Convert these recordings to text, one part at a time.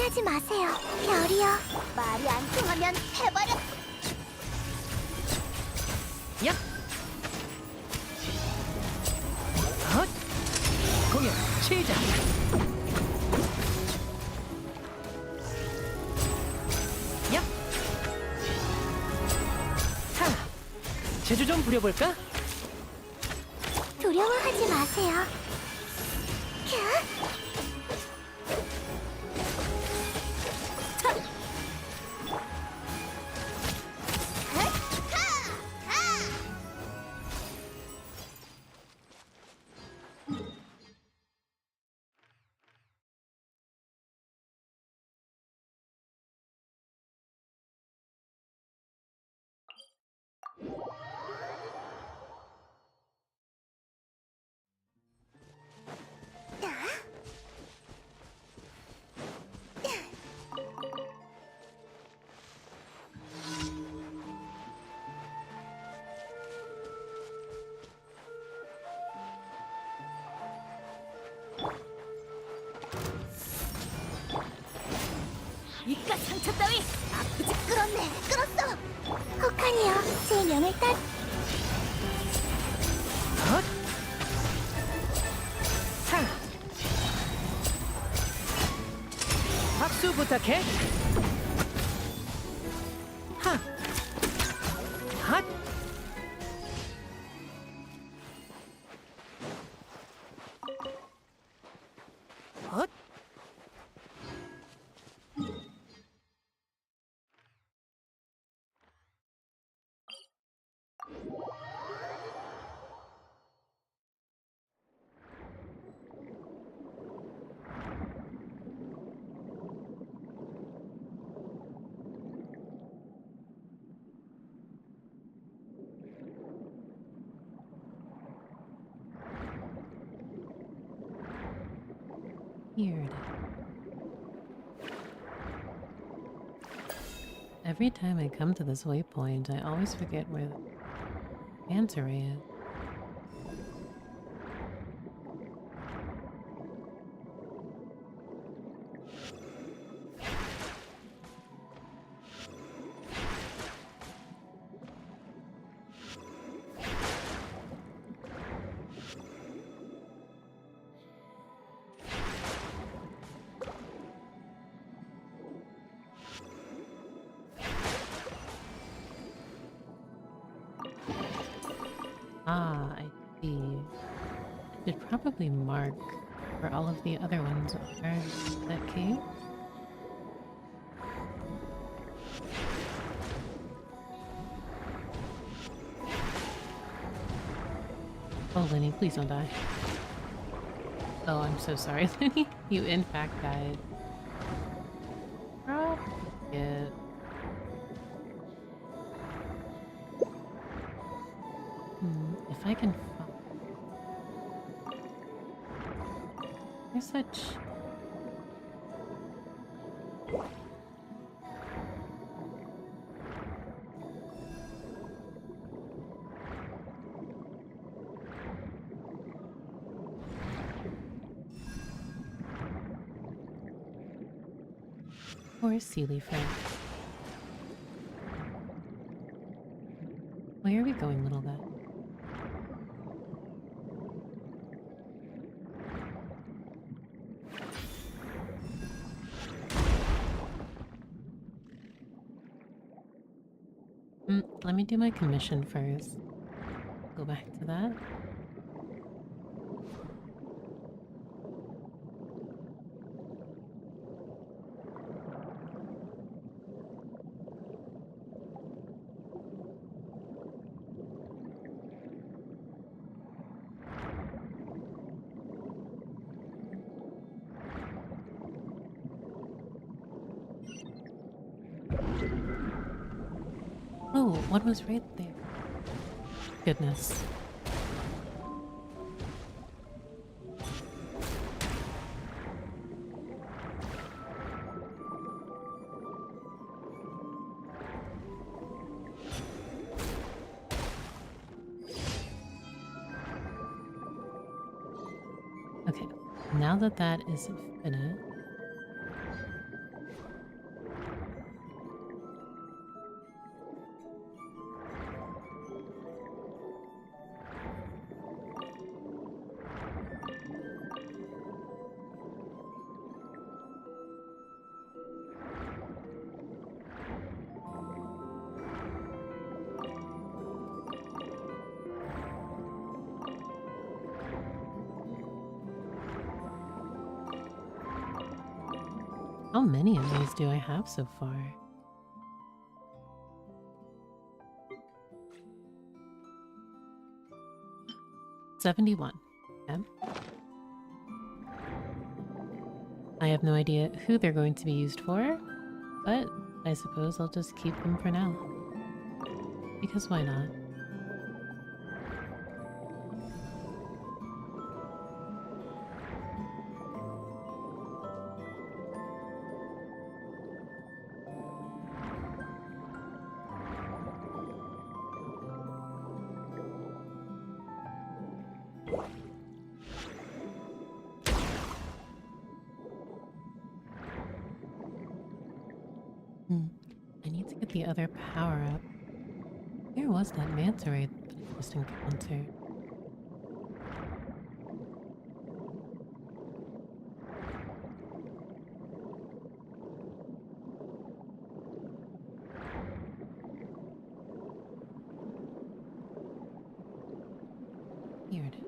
두려워하지 마세요. 별이여. 말이 안 통하면 해버려. 야! 헛! 공연 시작! 야! 하! 제주 좀 부려볼까? 두려워하지 마세요. 캬. 이깟 상처 따위 아프지? 끌었네. 끌었어. 혹하니요. 제 명을 따. 헛! 하! 박수 부탁해. 하! 핫! 헛! Weird. Every time I come to this waypoint, I always forget where the answer is. Ah, I see. I should probably mark where all of the other ones are. That cave? Oh, Lenny, please don't die. Oh, I'm so sorry, Lenny. You in fact died. Oh, yeah. If I can find... There's such... Poor Sealy friend. Where are we going, little guy? Let me do my commission first. Go back to that. Oh, one was right there. Goodness. Okay, now that that is finished, How many of these do I have so far? $71. Okay. I have no idea who they're going to be used for, but I suppose I'll just keep them for now. Because why not? I need to get the other power up. Where was that manta ray that I just encountered? Here it is.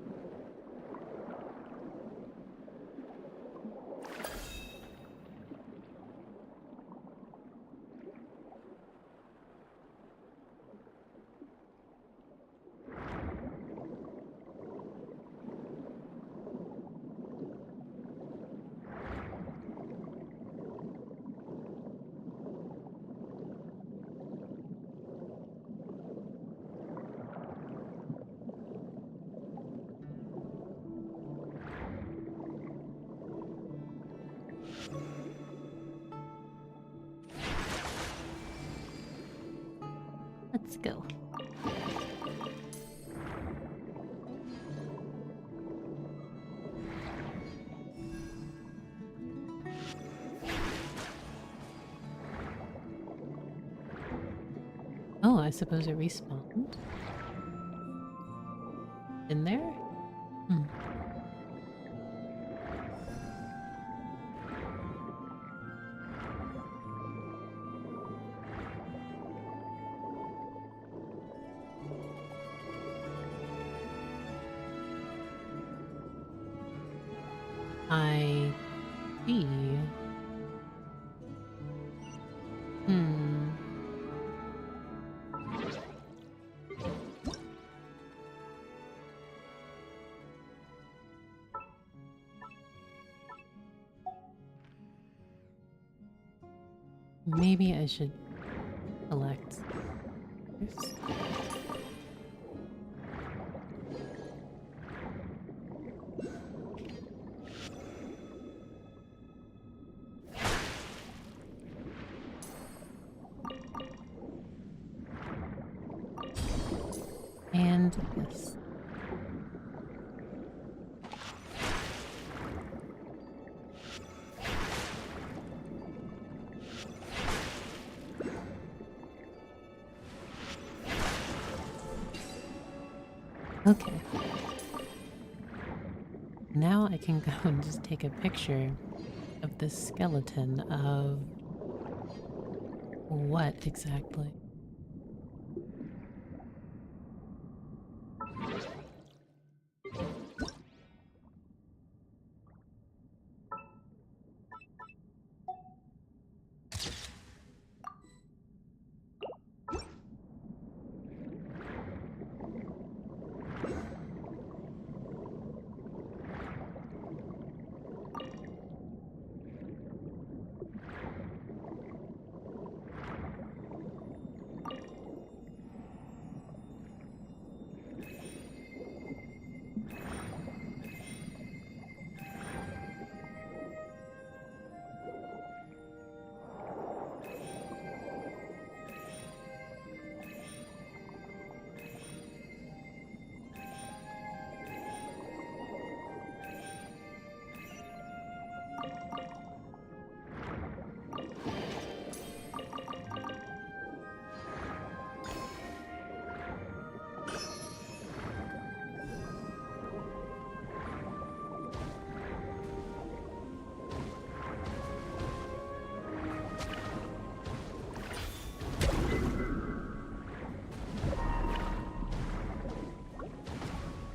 Let's go. Oh, I suppose it respawned. In there? Hmm. I see. Hmm. Maybe I should collect this. And this. Okay. Now I can go and just take a picture of this skeleton of what exactly?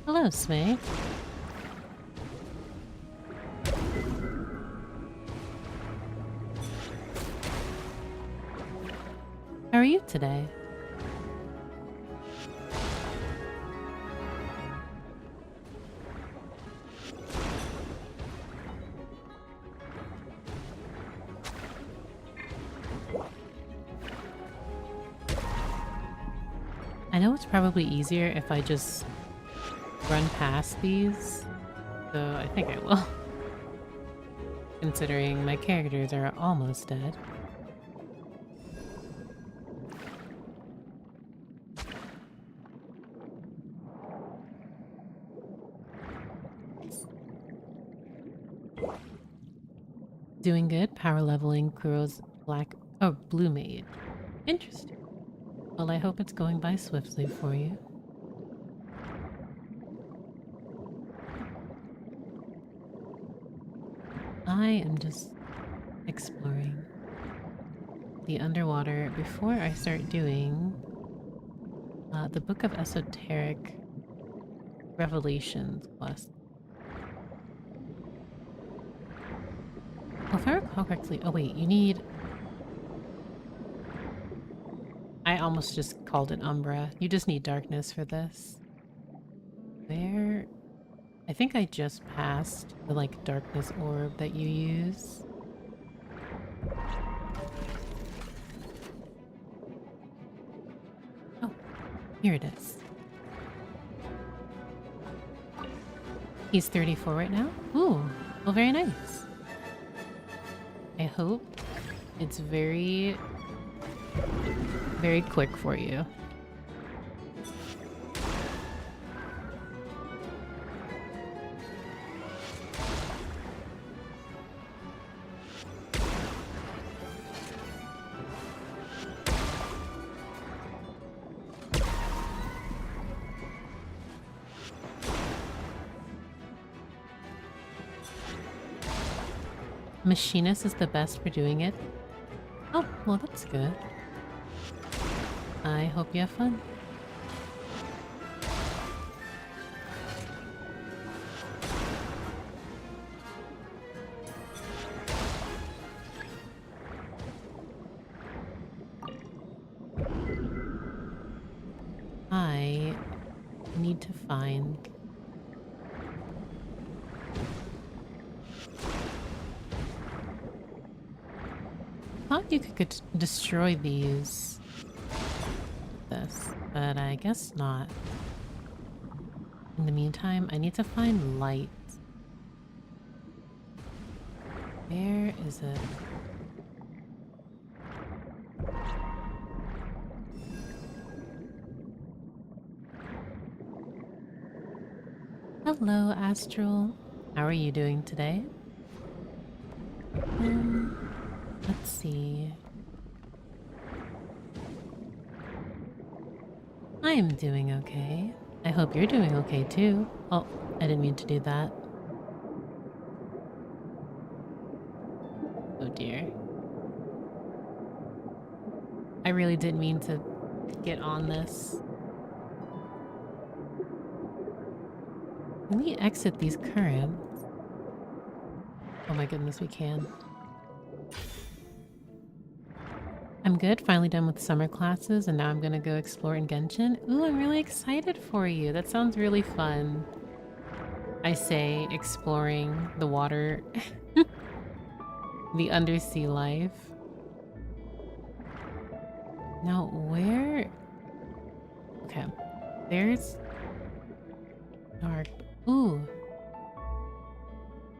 Hello, Smee. lot today. I know it's probably easier if I just run past these, so I think I will. Considering my characters are almost dead. Doing good. Power leveling Kuro's blue maid. Interesting. Well, I hope it's going by swiftly for you. I am just exploring the underwater before I start doing the Book of Esoteric Revelations quest. Oh, if I recall correctly, oh wait, you need... I almost just called it Umbra. You just need darkness for this. Where... I think I just passed the, like, darkness orb that you use. Oh, here it is. He's 34 right now? Ooh, well, very nice. I hope it's very, very quick for you. Machinist is the best for doing it. Oh, well, that's good. I hope you have fun. I need to find... thought you could destroy these with this, but I guess not. In the meantime, I need to find light. Where is it? Hello, Astral. How are you doing today? Let's see. I am doing okay. I hope you're doing okay too. Oh, I didn't mean to do that. Oh dear. I really didn't mean to get on this. Can we exit these currents? Oh my goodness, we can. I'm good, finally done with summer classes, and now I'm gonna go explore in Genshin. Ooh, I'm really excited for you. That sounds really fun. I say exploring the water, the undersea life. Now, where... Okay, there's... dark... Ooh.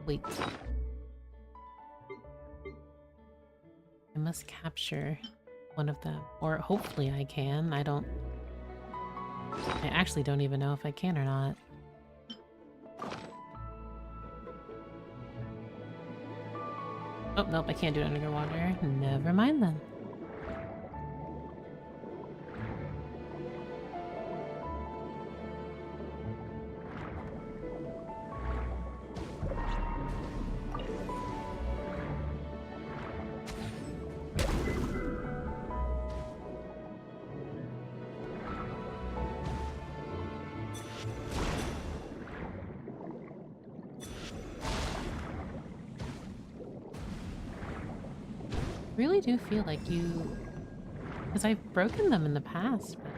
Wait. I must capture one of them. Or hopefully I can. I actually don't even know if I can or not. Oh, nope, I can't do it underwater. Never mind then. Really do feel like you Because I've broken them in the past, but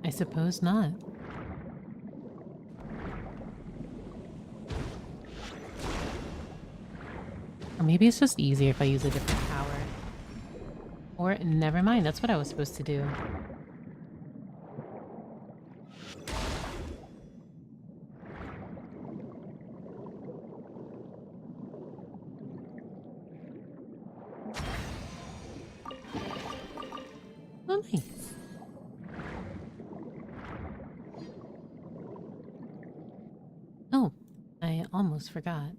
I suppose not. Or maybe it's just easier if I use a different power. Or never mind, that's what I was supposed to do. Oh, nice. Oh, I almost forgot.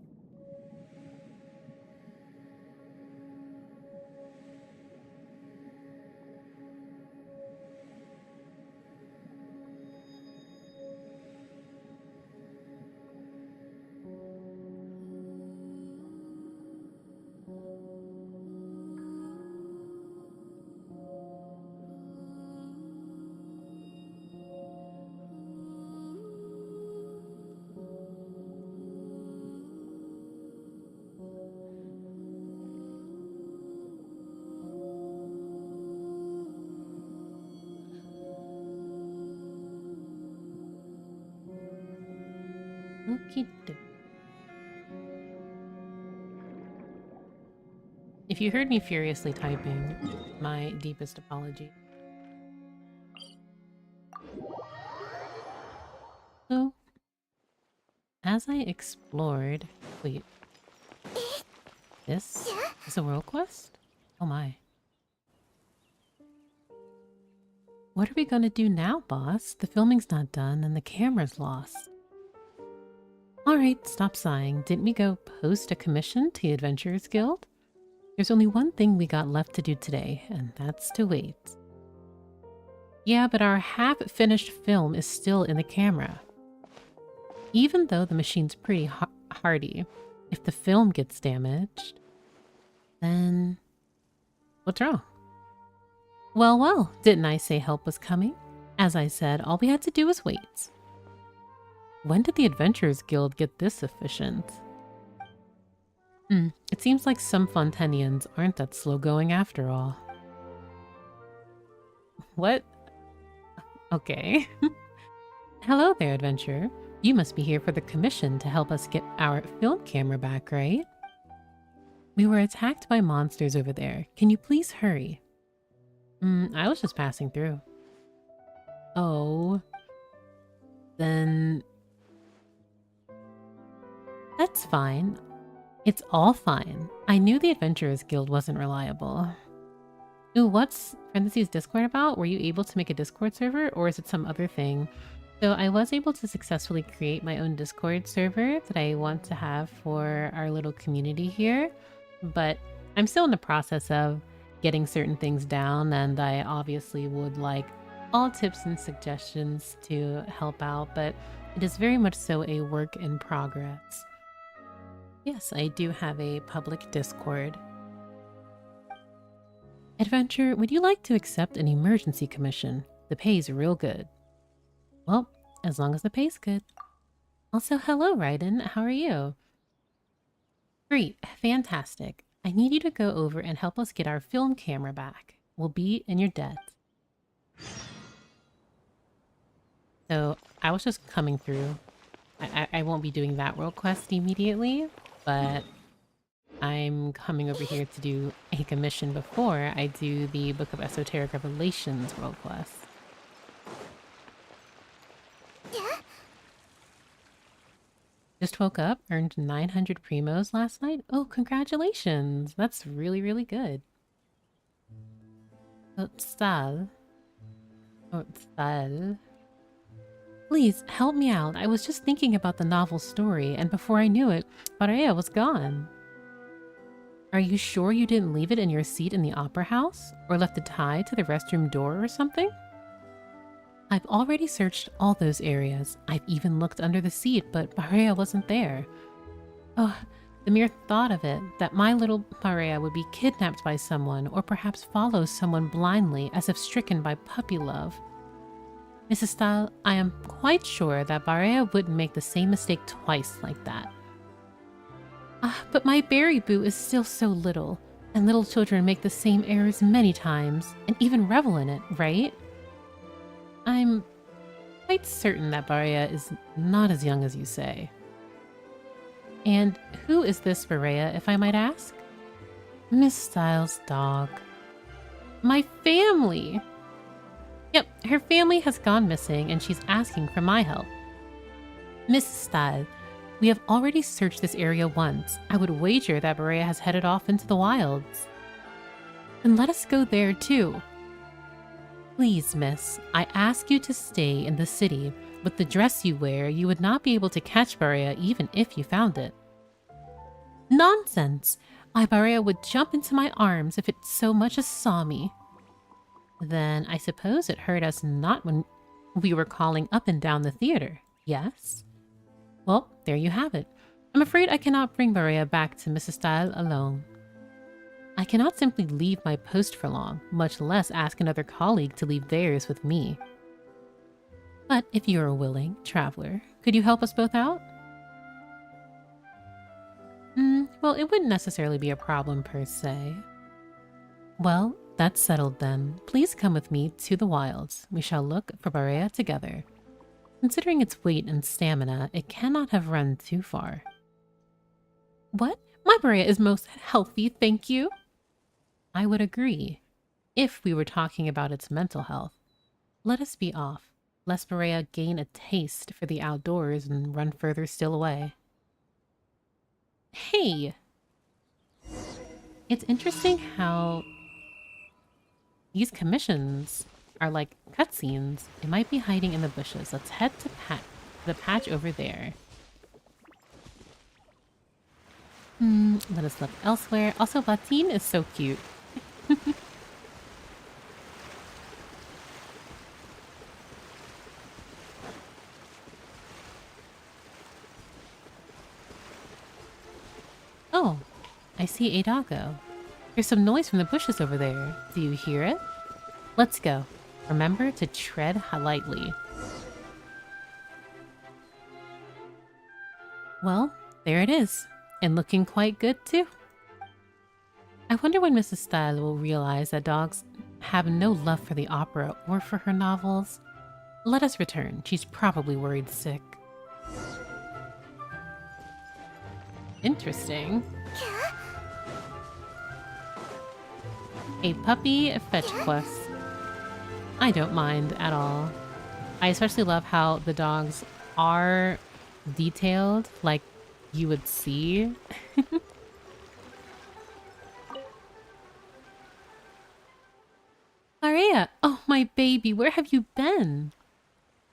Okie doke. If you heard me furiously typing, my deepest apology. So, as I explored... Wait. This is a world quest? Oh my. What are we gonna do now, boss? The filming's not done and the camera's lost. Alright, stop sighing. Didn't we go post a commission to the Adventurers Guild? There's only one thing we got left to do today, and that's to wait. Yeah, but our half-finished film is still in the camera. Even though the machine's pretty hardy, if the film gets damaged, then what's wrong? Well, well, didn't I say help was coming? As I said, all we had to do was wait. When did the Adventurers Guild get this efficient? It seems like some Fontainians aren't that slow going after all. What? Okay. Hello there, adventurer. You must be here for the commission to help us get our film camera back, right? We were attacked by monsters over there. Can you please hurry? I was just passing through. Oh. Then... That's fine. It's all fine. I knew the Adventurers Guild wasn't reliable. Ooh, what's parentheses Discord about? Were you able to make a Discord server, or is it some other thing? So I was able to successfully create my own Discord server that I want to have for our little community here, but I'm still in the process of getting certain things down, and I obviously would like all tips and suggestions to help out, but it is very much so a work in progress. Yes, I do have a public Discord. Adventure, would you like to accept an emergency commission? The pay's real good. Well, as long as the pay's good. Also, hello, Raiden. How are you? Great. Fantastic. I need you to go over and help us get our film camera back. We'll be in your debt. So, I was just coming through. I won't be doing that world quest immediately, but I'm coming over here to do a commission before I do the Book of Esoteric Revelations world quest. Yeah? Just woke up, earned 900 primos last night. Oh, congratulations! That's really, really good. Oh, Sal. Oh, Sal. Please, help me out. I was just thinking about the novel story, and before I knew it, Barea was gone. Are you sure you didn't leave it in your seat in the opera house? Or left it tied to the restroom door or something? I've already searched all those areas. I've even looked under the seat, but Barea wasn't there. Oh, the mere thought of it, that my little Barea would be kidnapped by someone, or perhaps follow someone blindly as if stricken by puppy love. Mrs. Stahl, I am quite sure that Barea wouldn't make the same mistake twice like that. But my berry boo is still so little. And little children make the same errors many times, and even revel in it, right? I'm quite certain that Barea is not as young as you say. And who is this Barea, if I might ask? Miss Styles' dog. My family! Yep, her family has gone missing and she's asking for my help. Miss Styles, we have already searched this area once. I would wager that Barea has headed off into the wilds. Then let us go there too. Please, miss, I ask you to stay in the city. With the dress you wear, you would not be able to catch Barea even if you found it. Nonsense! My Barea would jump into my arms if it so much as saw me. Then I suppose it hurt us not when we were calling up and down the theater, yes? Well, there you have it. I'm afraid I cannot bring Barea back to Mrs. Style alone. I cannot simply leave my post for long, much less ask another colleague to leave theirs with me. But if you are willing, traveler, could you help us both out? Well, it wouldn't necessarily be a problem per se. Well, that's settled then. Please come with me to the wilds. We shall look for Barea together. Considering its weight and stamina, it cannot have run too far. What? My Barea is most healthy, thank you. I would agree, if we were talking about its mental health. Let us be off, lest Barea gain a taste for the outdoors and run further still away. Hey! It's interesting how these commissions are like cutscenes. It might be hiding in the bushes. Let's head to the patch over there. Let us look elsewhere. Also, Platine is so cute. Oh, I see a doggo. There's some noise from the bushes over there. Do you hear it? Let's go. Remember to tread lightly. Well, there it is. And looking quite good too. I wonder when Mrs. Style will realize that dogs have no love for the opera or for her novels. Let us return. She's probably worried sick. Interesting. A puppy fetch quest. I don't mind at all. I especially love how the dogs are detailed, like you would see. Maria! Oh, my baby, where have you been?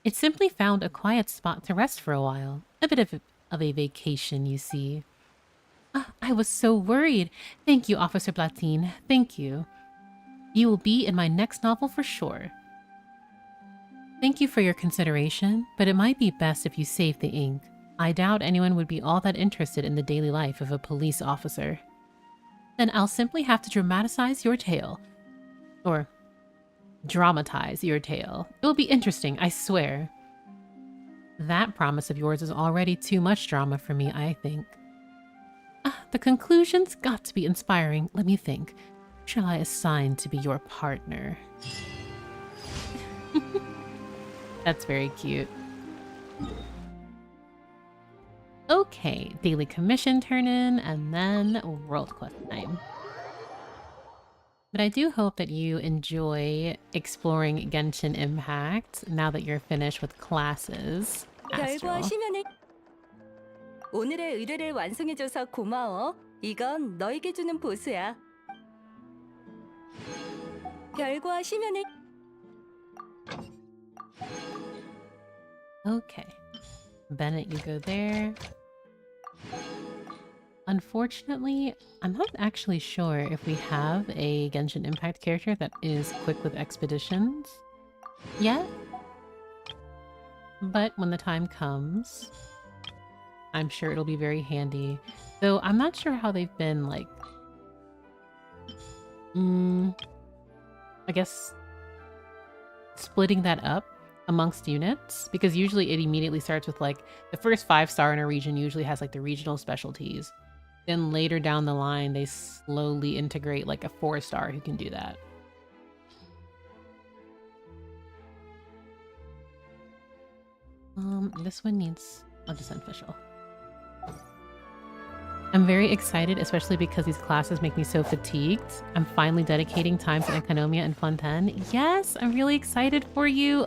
It simply found a quiet spot to rest for a while. A bit of a vacation, you see. I was so worried. Thank you, Officer Platine. Thank you. You will be in my next novel for sure. Thank you for your consideration, but it might be best if you save the ink. I doubt anyone would be all that interested in the daily life of a police officer. Then I'll simply have to dramatize your tale. Or dramatize your tale. It will be interesting, I swear. That promise of yours is already too much drama for me, I think. The conclusion's got to be inspiring. Let me think. Who shall I assign to be your partner? That's very cute. Okay, daily commission turn in, and then world quest time. But I do hope that you enjoy exploring Genshin Impact now that you're finished with classes. Astral. 오늘의 의뢰를 완성해줘서 고마워. 이건 너에게 주는 보수야. 별과 심연을... Okay. Bennett, you go there. Unfortunately, I'm not actually sure if we have a Genshin Impact character that is quick with expeditions yet. But when the time comes, I'm sure it'll be very handy. Though I'm not sure how they've been, like... I guess... splitting that up amongst units. Because usually it immediately starts with, like... the first 5-star in a region usually has, like, the regional specialties. then later down the line, they slowly integrate like a 4-star who can do that. This one needs a descent official. I'm very excited, especially because these classes make me so fatigued. I'm finally dedicating time to Enkanomia and Fontaine. Yes, I'm really excited for you.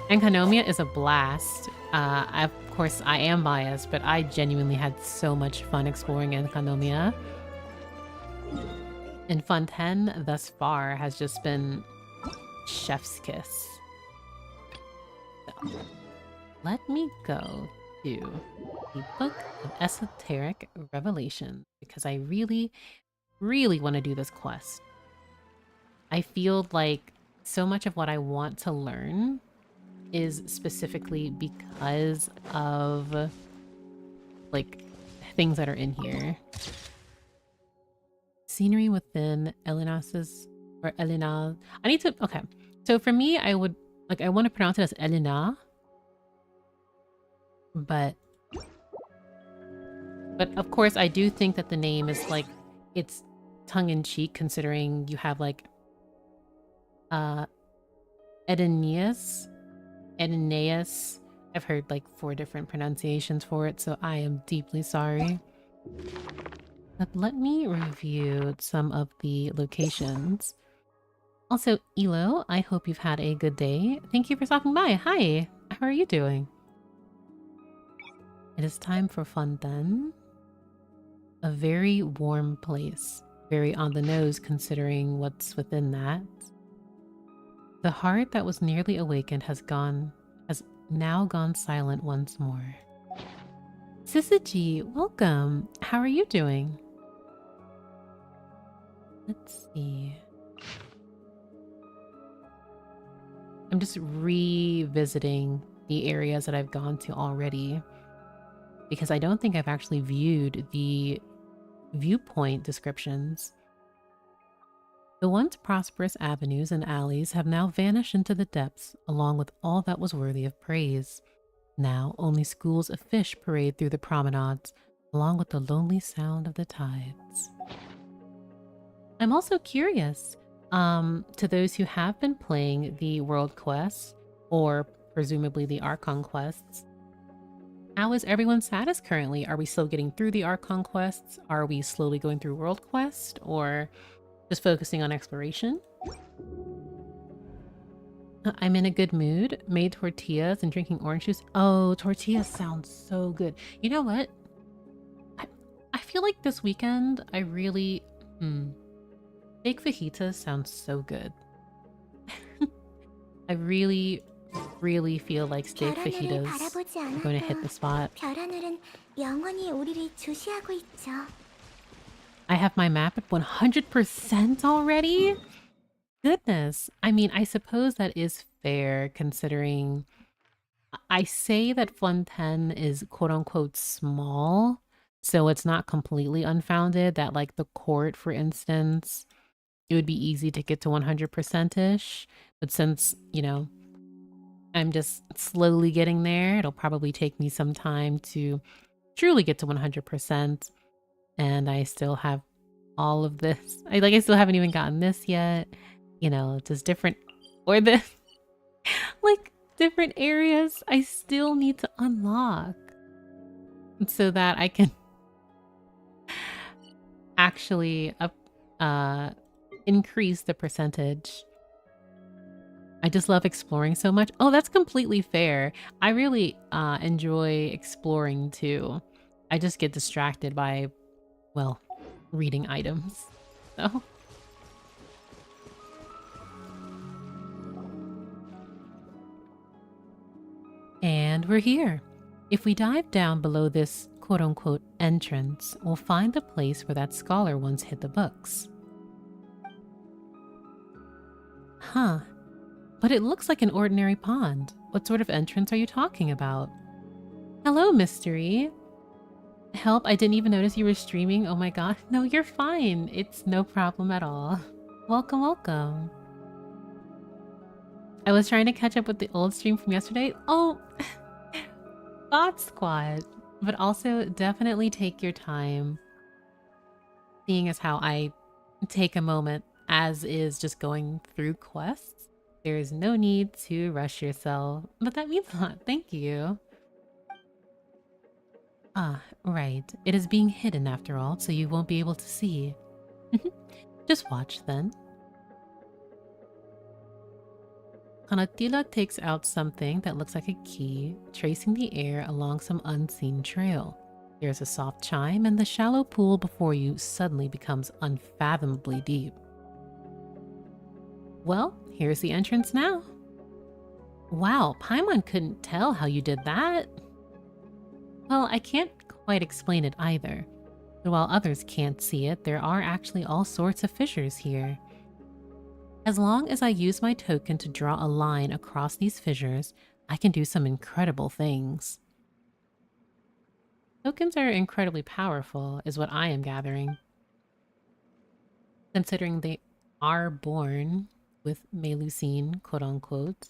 Enkanomia is a blast. Of course, I am biased, but I genuinely had so much fun exploring Enkanomia. And Fontaine, thus far, has just been chef's kiss. So, let me go to the Book of Esoteric Revelation because I really, really want to do this quest. I feel like so much of what I want to learn is specifically because of like things that are in here. Scenery within Elenas's or Elena. I need to okay. So for me, I want to pronounce it as Elena. But of course I do think that the name is like it's tongue-in-cheek considering you have like Edeneus. I've heard like 4 different pronunciations for it, so I am deeply sorry. But let me review some of the locations. Also, Elo, I hope you've had a good day. Thank you for stopping by. Hi, how are you doing? It is time for Fontaine. A very warm place. Very on the nose considering what's within that. The heart that was nearly awakened has now gone silent once more. Syzygy, welcome. How are you doing? Let's see. I'm just revisiting the areas that I've gone to already because I don't think I've actually viewed the viewpoint descriptions. The once prosperous avenues and alleys have now vanished into the depths, along with all that was worthy of praise. Now only schools of fish parade through the promenades, along with the lonely sound of the tides. I'm also curious, to those who have been playing the world quests, or presumably the Archon quests, how is everyone's status currently? Are we still getting through the Archon quests? Are we slowly going through world quest, or just focusing on exploration? I'm in a good mood. Made tortillas and drinking orange juice. Oh, tortillas sounds so good. You know what? I feel like this weekend I really... Baked fajitas sounds so good. I really feel like steak fajitas are going to hit the spot. I have my map at 100% already? Goodness. I mean, I suppose that is fair considering I say that Fontaine is quote-unquote small, so it's not completely unfounded that like the court, for instance, it would be easy to get to 100%-ish, but since, you know, I'm just slowly getting there, it'll probably take me some time to truly get to 100%, and I still have all of this. I still haven't even gotten this yet. You know, just different, or the, like, different areas I still need to unlock so that I can actually increase the percentage. I just love exploring so much. Oh, that's completely fair. I really enjoy exploring too. I just get distracted by, well, reading items. So. And we're here. If we dive down below this quote-unquote entrance, we'll find the place where that scholar once hid the books. Huh. But it looks like an ordinary pond. What sort of entrance are you talking about? Hello, Mystery. Help, I didn't even notice you were streaming. Oh my god. No, you're fine. It's no problem at all. Welcome, welcome. I was trying to catch up with the old stream from yesterday. Oh, Bot Squad. But also definitely take your time seeing as how I take a moment as is just going through quests, there is no need to rush yourself. But that means a lot. Thank you. Ah, right. It is being hidden after all, so you won't be able to see. Just watch then. Canotila takes out something that looks like a key, tracing the air along some unseen trail. There's a soft chime, and the shallow pool before you suddenly becomes unfathomably deep. Well, here's the entrance now. Wow, Paimon couldn't tell how you did that. Well, I can't quite explain it either. But while others can't see it, there are actually all sorts of fissures here. As long as I use my token to draw a line across these fissures, I can do some incredible things. Tokens are incredibly powerful, is what I am gathering. Considering they are born with Melusine, quote unquote.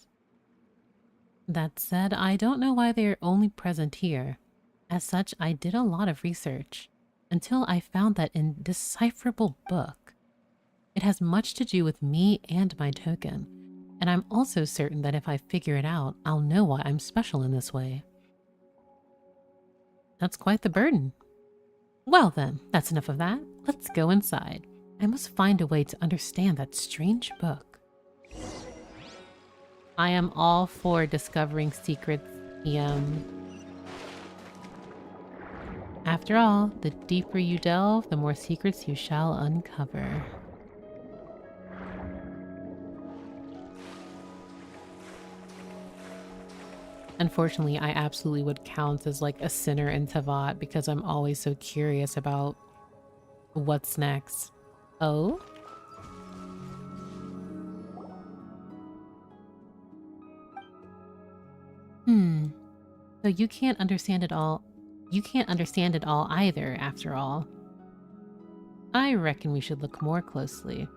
That said, I don't know why they are only present here. As such, I did a lot of research, until I found that indecipherable book. It has much to do with me and my token, and I'm also certain that if I figure it out, I'll know why I'm special in this way. That's quite the burden. Well then, that's enough of that. Let's go inside. I must find a way to understand that strange book. I am all for discovering secrets, TM. After all, the deeper you delve, the more secrets you shall uncover. Unfortunately, I absolutely would count as like a sinner in Tavat because I'm always so curious about what's next. Oh? So you can't understand it all. You can't understand it all either, after all. I reckon we should look more closely.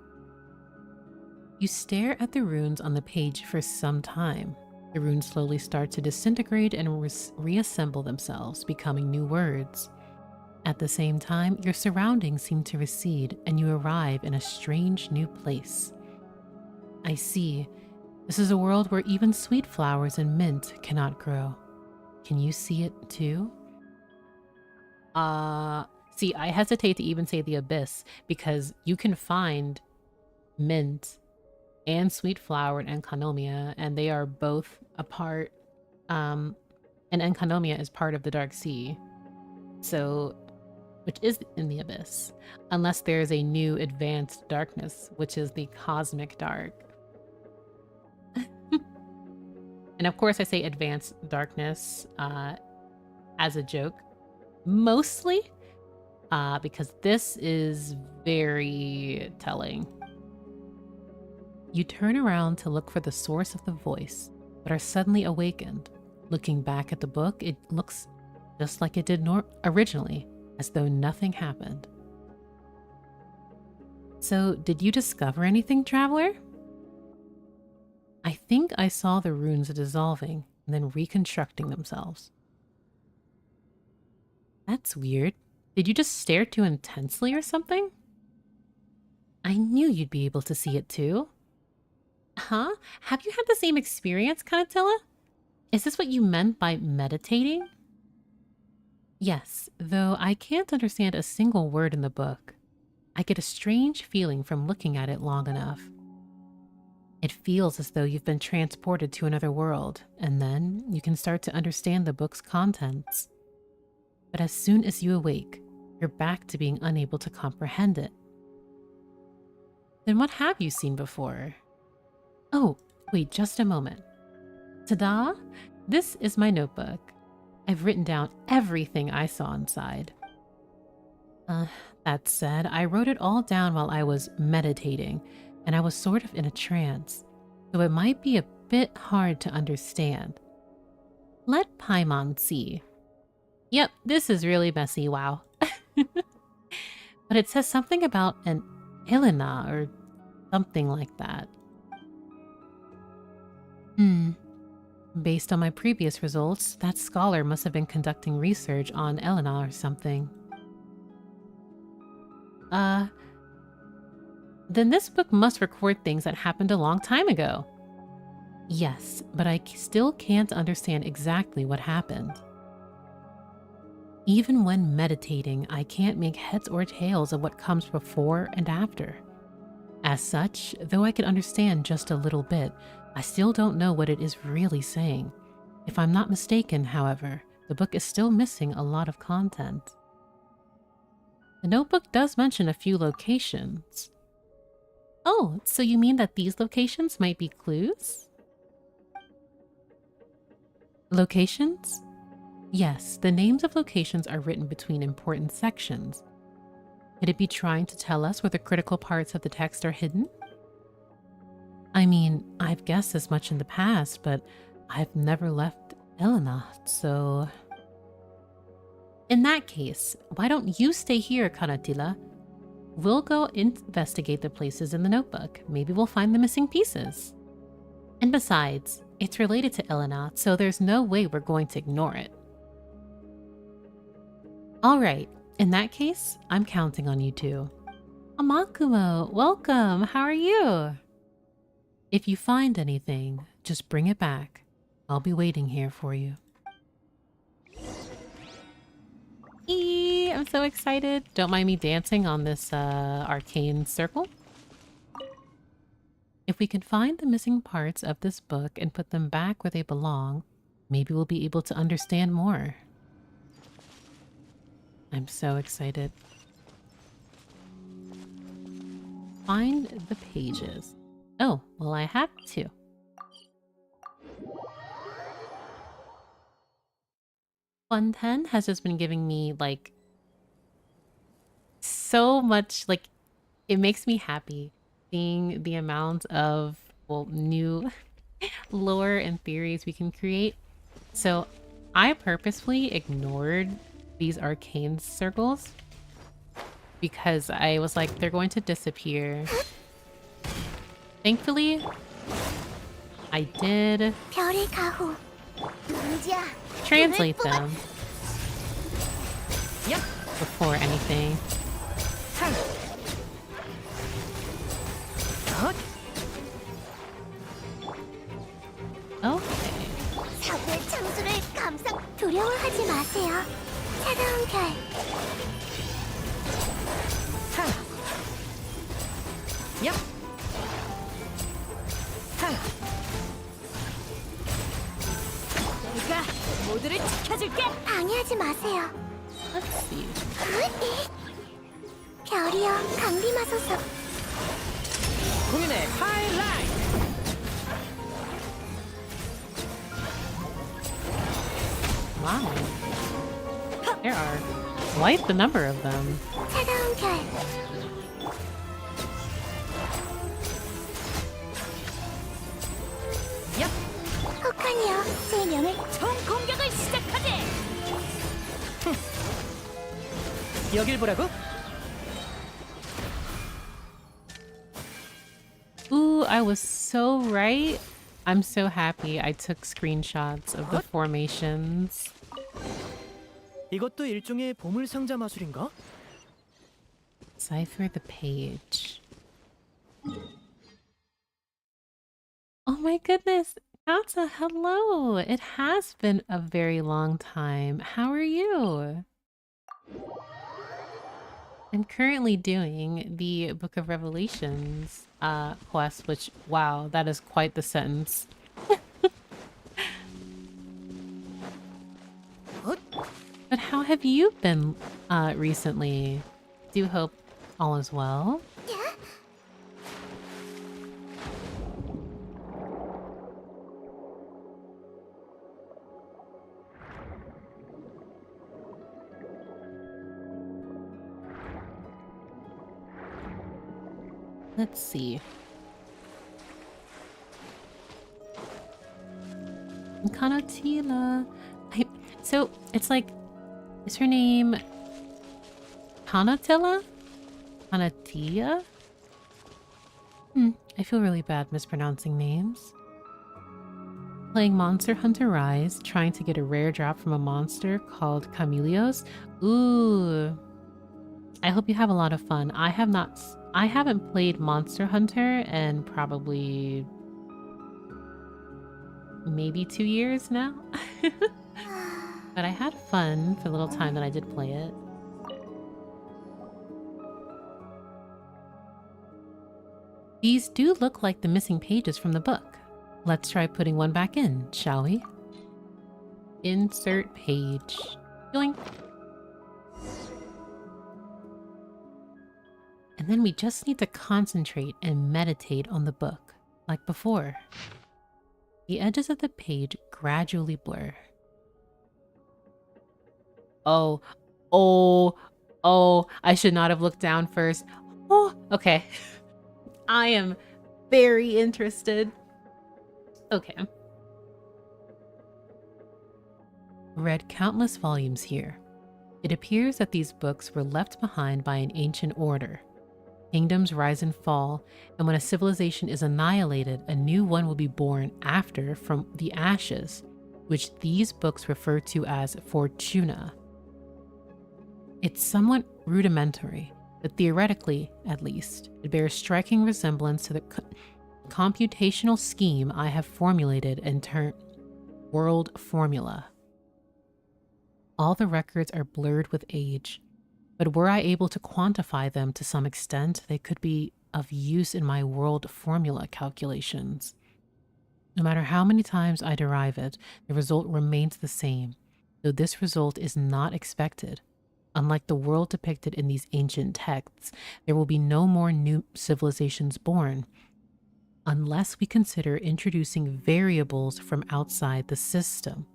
You stare at the runes on the page for some time. The runes slowly start to disintegrate and reassemble themselves, becoming new words. At the same time, your surroundings seem to recede and you arrive in a strange new place. I see. This is a world where even sweet flowers and mint cannot grow. Can you see it too? See, I hesitate to even say the abyss because you can find mint and sweet flower in Enkanomia, and they are both a part, and Enkanomia is part of the Dark Sea, so, which is in the abyss, unless there is a new advanced darkness, which is the cosmic dark. And of course I say advanced darkness as a joke, mostly because this is very telling. You turn around to look for the source of the voice, but are suddenly awakened. Looking back at the book, it looks just like it did originally, as though nothing happened. So, did you discover anything, traveler? I think I saw the runes dissolving and then reconstructing themselves. That's weird. Did you just stare too intensely or something? I knew you'd be able to see it too. Huh? Have you had the same experience, Canotila? Is this what you meant by meditating? Yes, though I can't understand a single word in the book. I get a strange feeling from looking at it long enough. It feels as though you've been transported to another world, and then you can start to understand the book's contents. But as soon as you awake, you're back to being unable to comprehend it. Then what have you seen before? Oh, wait just a moment. Ta-da! This is my notebook. I've written down everything I saw inside. That said, I wrote it all down while I was meditating, and I was sort of in a trance, so it might be a bit hard to understand. Let Paimon see. Yep, this is really messy, wow. But it says something about an Helena or something like that. Based on my previous results, that scholar must have been conducting research on Elena or something. Then this book must record things that happened a long time ago. Yes, but I still can't understand exactly what happened. Even when meditating, I can't make heads or tails of what comes before and after. As such, though I can understand just a little bit, I still don't know what it is really saying. If I'm not mistaken, however, the book is still missing a lot of content. The notebook does mention a few locations. Oh, so you mean that these locations might be clues? Locations? Yes, the names of locations are written between important sections. Could it be trying to tell us where the critical parts of the text are hidden? I mean, I've guessed as much in the past, but I've never left Elena, so... In that case, why don't you stay here, Canotila? We'll go investigate the places in the notebook. Maybe we'll find the missing pieces. And besides, it's related to Elena, so there's no way we're going to ignore it. Alright, in that case, I'm counting on you two. Amakumo, welcome! How are you? If you find anything, just bring it back. I'll be waiting here for you. I'm so excited. Don't mind me dancing on this arcane circle. If we can find the missing parts of this book and put them back where they belong, maybe we'll be able to understand more. I'm so excited. Find the pages. Oh, well, I have to. Fontaine has just been giving me, like, so much, like, it makes me happy seeing the amount of, well, new lore and theories we can create. So I purposefully ignored these arcane circles because I was like, they're going to disappear. Thankfully, I did 별의 가호. 문제야. translate them before anything. Okay. 사고의 창수를 감싸. 두려워하지 마세요. 차가운 별. 내가 모두를 지켜줄게. 방해하지 마세요. Let's see. 별이여, 강림하소서. 공연의 하이라이트. Wow. There are quite the number of them. 차가운 별. 혹하니여, 제 명을 총 공격을 시작하지. 여길 보라고? Ooh, I was so right. I'm so happy I took screenshots of the formations. 이것도 일종의 보물 상자 마술인가? Cipher the page. Oh my goodness. Katsa, hello. It has been a very long time. How are you? I'm currently doing the Book of Revelations quest, which, wow, that is quite the sentence. But how have you been recently? Do hope all is well. Let's see. Canotila. So it's like, is her name Canotila? Canotia? I feel really bad mispronouncing names. Playing Monster Hunter Rise, trying to get a rare drop from a monster called Chameleos. Ooh. I hope you have a lot of fun. I haven't played Monster Hunter in probably maybe 2 years now. But I had fun for the little time that I did play it. These do look like the missing pages from the book. Let's try putting one back in, shall we? Insert page. Yoink. And then we just need to concentrate and meditate on the book, like before. The edges of the page gradually blur. Oh, I should not have looked down first. Oh, okay. I am very interested. Okay. Read countless volumes here. It appears that these books were left behind by an ancient order. Kingdoms rise and fall, and when a civilization is annihilated, a new one will be born after from the ashes, which these books refer to as Fortuna. It's somewhat rudimentary, but theoretically, at least, it bears striking resemblance to the computational scheme I have formulated and termed world formula. All the records are blurred with age, but were I able to quantify them to some extent, they could be of use in my world formula calculations. No matter how many times I derive it, the result remains the same, though this result is not expected. Unlike the world depicted in these ancient texts, there will be no more new civilizations born, unless we consider introducing variables from outside the system.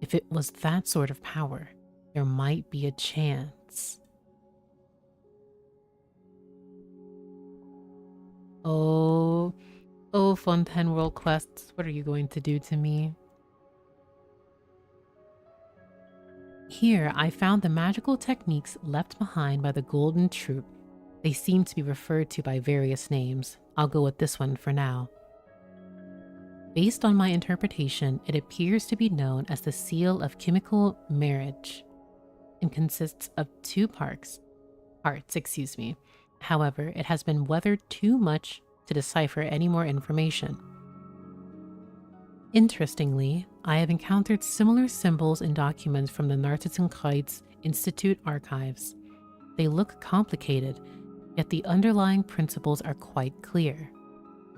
If it was that sort of power, there might be a chance. Oh, Fontaine World Quests, what are you going to do to me? Here, I found the magical techniques left behind by the Golden Troop. They seem to be referred to by various names. I'll go with this one for now. Based on my interpretation, it appears to be known as the Seal of Chemical Marriage and consists of two parts. However, it has been weathered too much to decipher any more information. Interestingly, I have encountered similar symbols in documents from the Nartitzenkreuz Institute archives. They look complicated, yet the underlying principles are quite clear.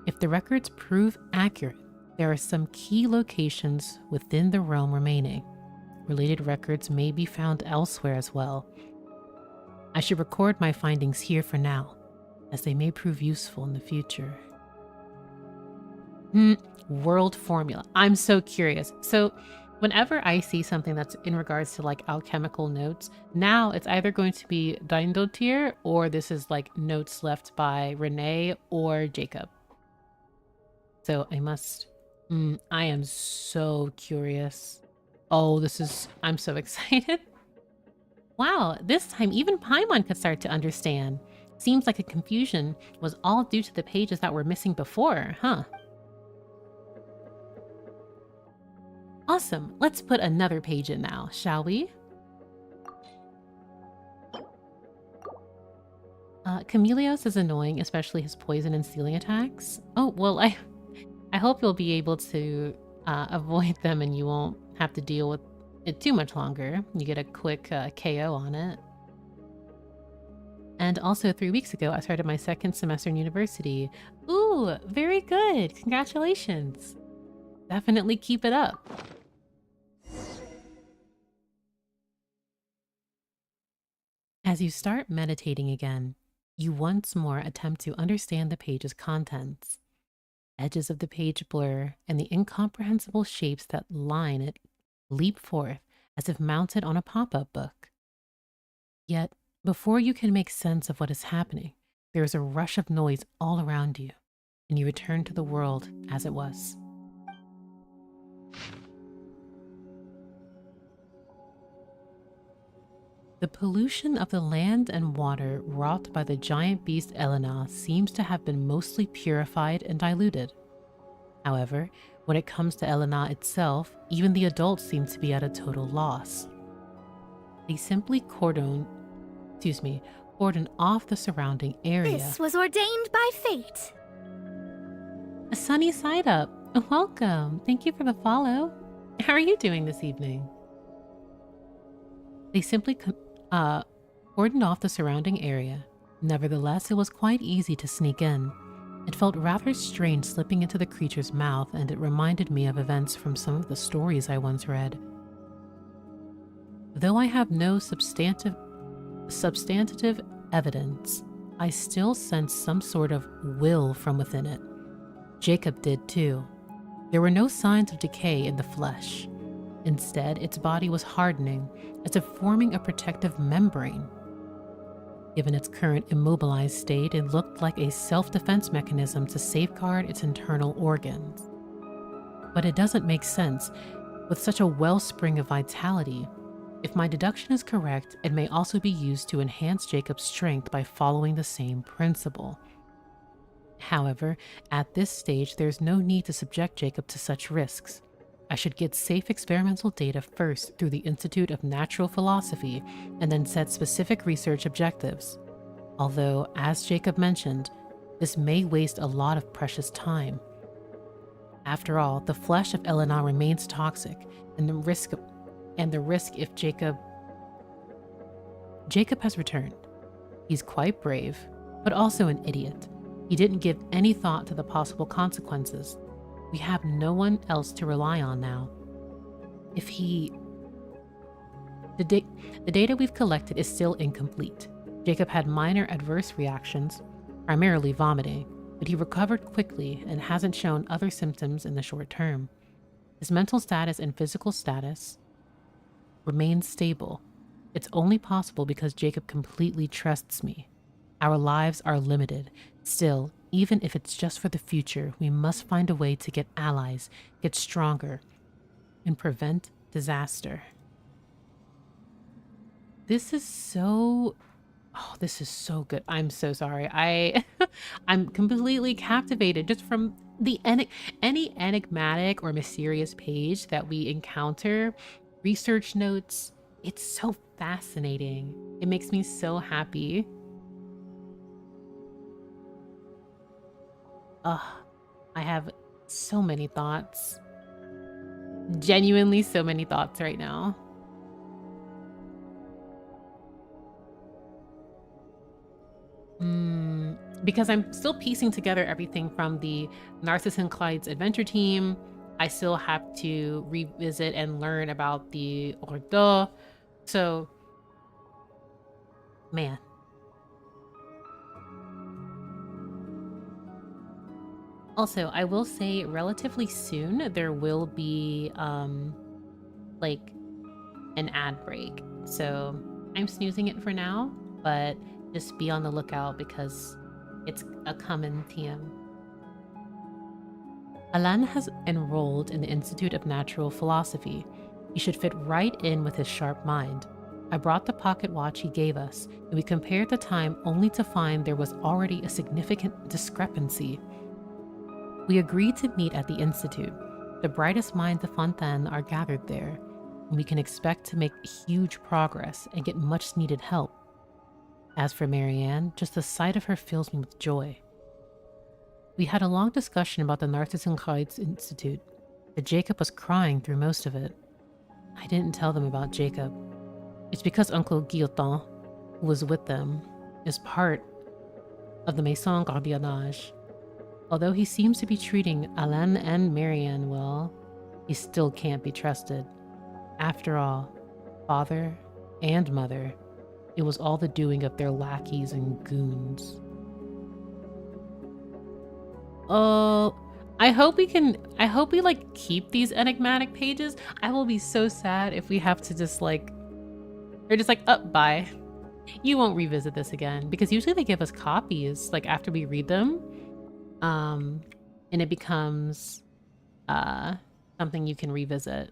If the records prove accurate, there are some key locations within the realm remaining. Related records may be found elsewhere as well. I should record my findings here for now, as they may prove useful in the future. World formula. I'm so curious. So whenever I see something that's in regards to like alchemical notes, now it's either going to be Dindotir or this is like notes left by Renee or Jacob. So I am so curious. Oh, I'm so excited. Wow, this time even Paimon could start to understand. Seems like the confusion was all due to the pages that were missing before, huh? Awesome, let's put another page in now, shall we? Chameleos is annoying, especially his poison and stealing attacks. Oh, well, I hope you'll be able to avoid them and you won't have to deal with it too much longer. You get a quick KO on it. And also 3 weeks ago, I started my second semester in university. Ooh, very good. Congratulations. Definitely keep it up. As you start meditating again, you once more attempt to understand the page's contents. Edges of the page blur, and the incomprehensible shapes that line it leap forth as if mounted on a pop-up book. Yet, before you can make sense of what is happening, there is a rush of noise all around you, and you return to the world as it was. The pollution of the land and water wrought by the giant beast Elena seems to have been mostly purified and diluted. However, when it comes to Elena itself, even the adults seem to be at a total loss. They simply cordon cordon off the surrounding area. This was ordained by fate. A sunny side up. Welcome. Thank you for the follow. How are you doing this evening? They simply cordoned off the surrounding area. Nevertheless, it was quite easy to sneak in. It felt rather strange slipping into the creature's mouth, and it reminded me of events from some of the stories I once read. Though I have no substantive evidence, I still sensed some sort of will from within it. Jacob did too. There were no signs of decay in the flesh. Instead, its body was hardening, as if forming a protective membrane. Given its current immobilized state, it looked like a self-defense mechanism to safeguard its internal organs. But it doesn't make sense. With such a wellspring of vitality, if my deduction is correct, it may also be used to enhance Jacob's strength by following the same principle. However, at this stage, there's no need to subject Jacob to such risks. I should get safe experimental data first through the Institute of Natural Philosophy and then set specific research objectives. Although, as Jacob mentioned, this may waste a lot of precious time. After all, the flesh of Elena remains toxic, and the risk if Jacob has returned. He's quite brave, but also an idiot. He didn't give any thought to the possible consequences. We have no one else to rely on now. The data we've collected is still incomplete. Jacob had minor adverse reactions, primarily vomiting, but he recovered quickly and hasn't shown other symptoms in the short term. His mental status and physical status remain stable. It's only possible because Jacob completely trusts me. Our lives are limited. Still, even if it's just for the future, we must find a way to get allies, get stronger, and prevent disaster. This is so good. I'm so sorry. I'm completely captivated just from the any enigmatic or mysterious page that we encounter, research notes. It's so fascinating. It makes me so happy. I have so many thoughts. Genuinely so many thoughts right now. Because I'm still piecing together everything from the Narcissus and Clyde's adventure team. I still have to revisit and learn about the Ordo. So, man. Also, I will say relatively soon there will be like an ad break. So I'm snoozing it for now, but just be on the lookout because it's a coming TM. Alan has enrolled in the Institute of Natural Philosophy. He should fit right in with his sharp mind. I brought the pocket watch he gave us, and we compared the time only to find there was already a significant discrepancy. We agreed to meet at the Institute. The brightest minds of Fontaine are gathered there, and we can expect to make huge progress and get much needed help. As for Marianne, just the sight of her fills me with joy. We had a long discussion about the Narcissus and Clyde's Institute, but Jacob was crying through most of it. I didn't tell them about Jacob. It's because Uncle Guillotin, who was with them, is part of the Maison Gardiennage. Although he seems to be treating Alain and Marianne well, he still can't be trusted. After all, father and mother, it was all the doing of their lackeys and goons. Oh, I hope we like keep these enigmatic pages. I will be so sad if we have to just like, they're just like, bye. You won't revisit this again, because usually they give us copies like after we read them. And it becomes something you can revisit.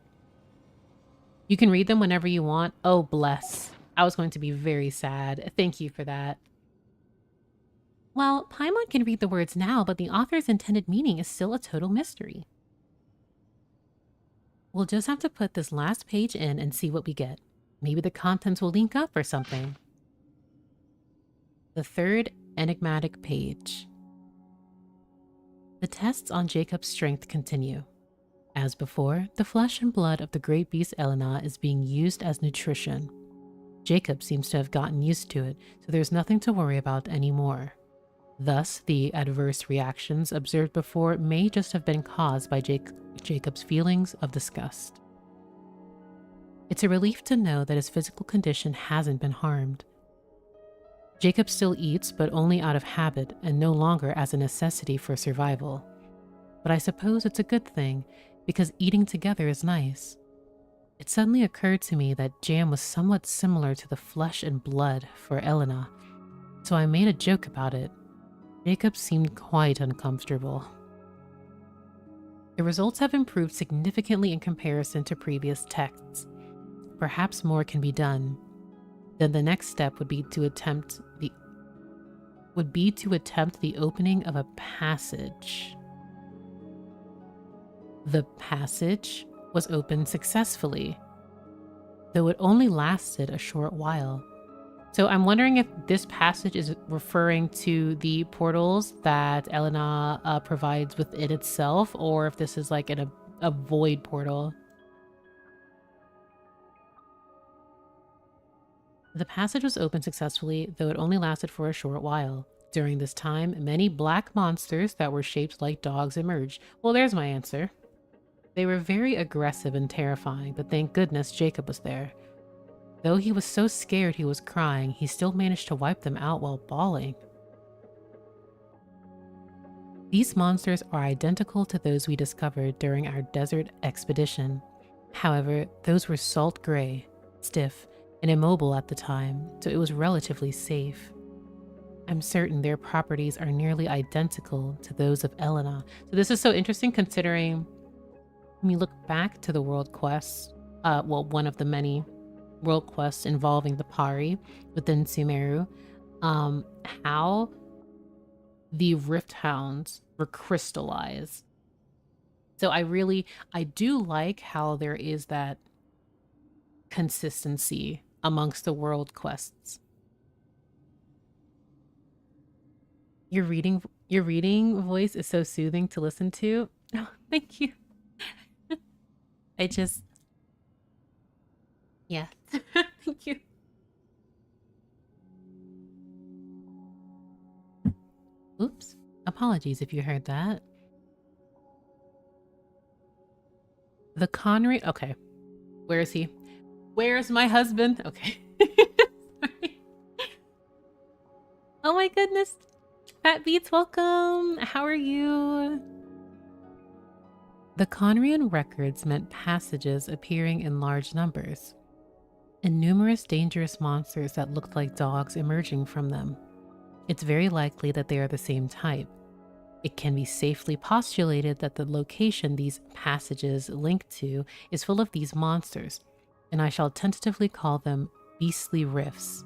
You can read them whenever you want. Oh, bless. I was going to be very sad. Thank you for that. Well, Paimon can read the words now, but the author's intended meaning is still a total mystery. We'll just have to put this last page in and see what we get. Maybe the contents will link up or something. The third enigmatic page. The tests on Jacob's strength continue. As before, the flesh and blood of the great beast Elena is being used as nutrition. Jacob seems to have gotten used to it, so there's nothing to worry about anymore. Thus, the adverse reactions observed before may just have been caused by Jacob's feelings of disgust. It's a relief to know that his physical condition hasn't been harmed. Jacob still eats, but only out of habit and no longer as a necessity for survival. But I suppose it's a good thing, because eating together is nice. It suddenly occurred to me that jam was somewhat similar to the flesh and blood for Elena, so I made a joke about it. Jacob seemed quite uncomfortable. The results have improved significantly in comparison to previous texts. Perhaps more can be done. Then the next step would be to attempt the opening of a passage. The passage was opened successfully, though it only lasted a short while. So I'm wondering if this passage is referring to the portals that Elena provides within itself, or if this is like a void portal. The passage was opened successfully, though it only lasted for a short while. During this time, many black monsters that were shaped like dogs emerged. Well, there's my answer. They were very aggressive and terrifying, but thank goodness Jacob was there. Though he was so scared he was crying, he still managed to wipe them out while bawling. These monsters are identical to those we discovered during our desert expedition. However, those were salt gray, stiff, and immobile at the time, so it was relatively safe. I'm certain their properties are nearly identical to those of Elena. So this is so interesting considering when you look back to the world quests, one of the many world quests involving the Pari within Sumeru, how the Rift Hounds were crystallized. So I do like how there is that consistency amongst the world quests. Your reading voice is so soothing to listen to. Oh, thank you. Yeah. Thank you. Oops. Apologies if you heard that. The Conry. Okay. Where is he? Where's my husband? Okay. Sorry. Oh my goodness. Fat Beats, welcome. How are you? The Conrian records meant passages appearing in large numbers, and numerous dangerous monsters that looked like dogs emerging from them. It's very likely that they are the same type. It can be safely postulated that the location these passages link to is full of these monsters, and I shall tentatively call them beastly rifts.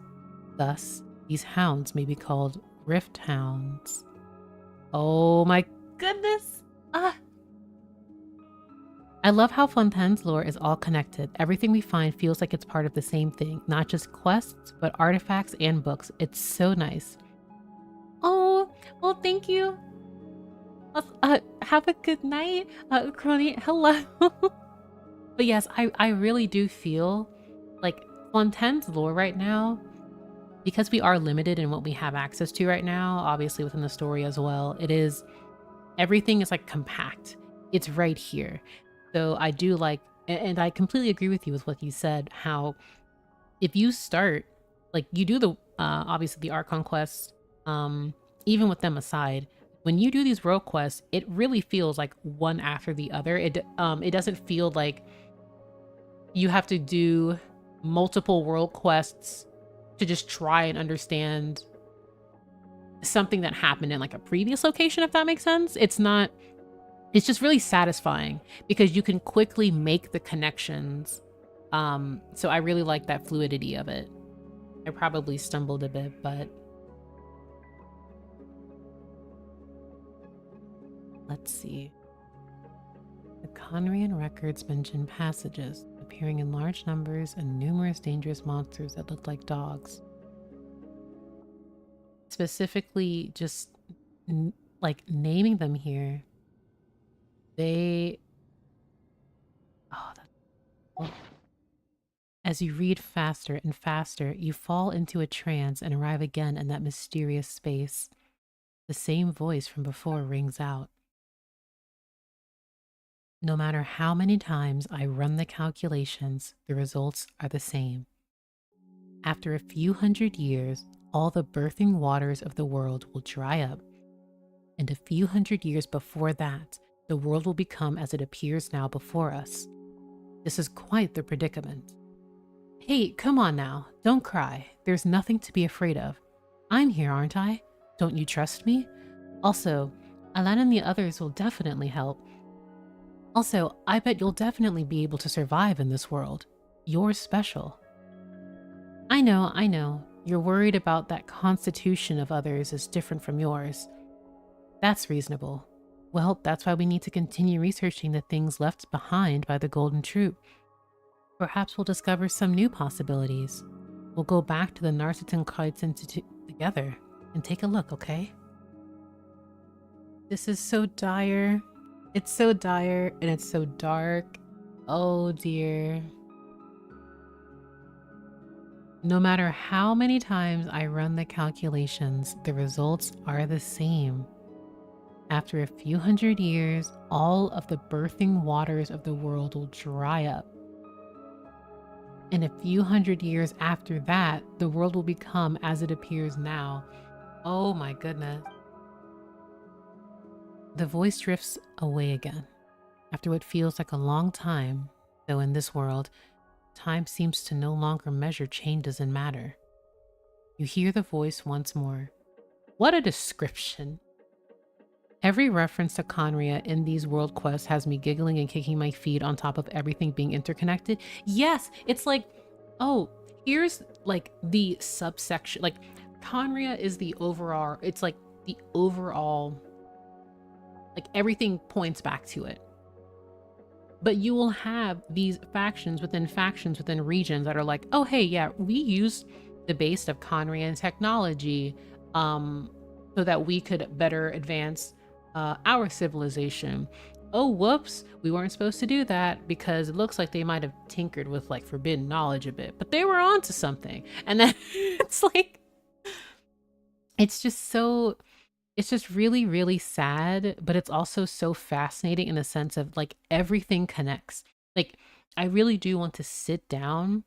Thus, these hounds may be called rift hounds. Oh my goodness! I love how Fontaine's lore is all connected. Everything we find feels like it's part of the same thing, not just quests, but artifacts and books. It's so nice. Oh, well, thank you. Have a good night, Crony. Hello. But yes, I really do feel like Fontaine's lore right now, because we are limited in what we have access to right now, obviously within the story as well, everything is like compact. It's right here. So I do like, and I completely agree with you with what you said, how if you start, like you do the, obviously the Archon quests, even with them aside, when you do these world quests, it really feels like one after the other. It doesn't feel like you have to do multiple world quests to just try and understand something that happened in like a previous location, if that makes sense. It's just really satisfying because you can quickly make the connections. So I really like that fluidity of it. I probably stumbled a bit, but let's see. The Conrian records mention passages appearing in large numbers and numerous dangerous monsters that look like dogs. specifically just like naming them here, they... Oh, that's... As you read faster and faster, you fall into a trance and arrive again in that mysterious space. The same voice from before rings out. No matter how many times I run the calculations, the results are the same. After a few hundred years, all the birthing waters of the world will dry up, and a few hundred years before that, the world will become as it appears now before us. This is quite the predicament. Hey, come on now, don't cry. There's nothing to be afraid of. I'm here, aren't I? Don't you trust me? Also, Alan and the others will definitely help. Also, I bet you'll definitely be able to survive in this world. You're special. I know. You're worried about that constitution of others is different from yours. That's reasonable. Well, that's why we need to continue researching the things left behind by the Golden Troop. Perhaps we'll discover some new possibilities. We'll go back to the Narsitan Institute together and take a look, okay? This is so dire. It's so dire and it's so dark. Oh dear. No matter how many times I run the calculations, the results are the same. After a few hundred years, all of the birthing waters of the world will dry up. And a few hundred years after that, the world will become as it appears now. Oh my goodness. The voice drifts away again. After what feels like a long time, though in this world, time seems to no longer measure changes in matter. You hear the voice once more. What a description. Every reference to Conria in these world quests has me giggling and kicking my feet on top of everything being interconnected. Yes, it's like, oh, here's like the subsection. Like Conria is the overall, it's like the overall, like everything points back to it. But you will have these factions within regions that are like, oh, hey, yeah, we used the base of Conrian technology so that we could better advance our civilization. Oh, whoops, we weren't supposed to do that because it looks like they might have tinkered with like forbidden knowledge a bit, but they were onto something. And then it's like, it's just really, really sad, but it's also so fascinating in the sense of like everything connects. Like I really do want to sit down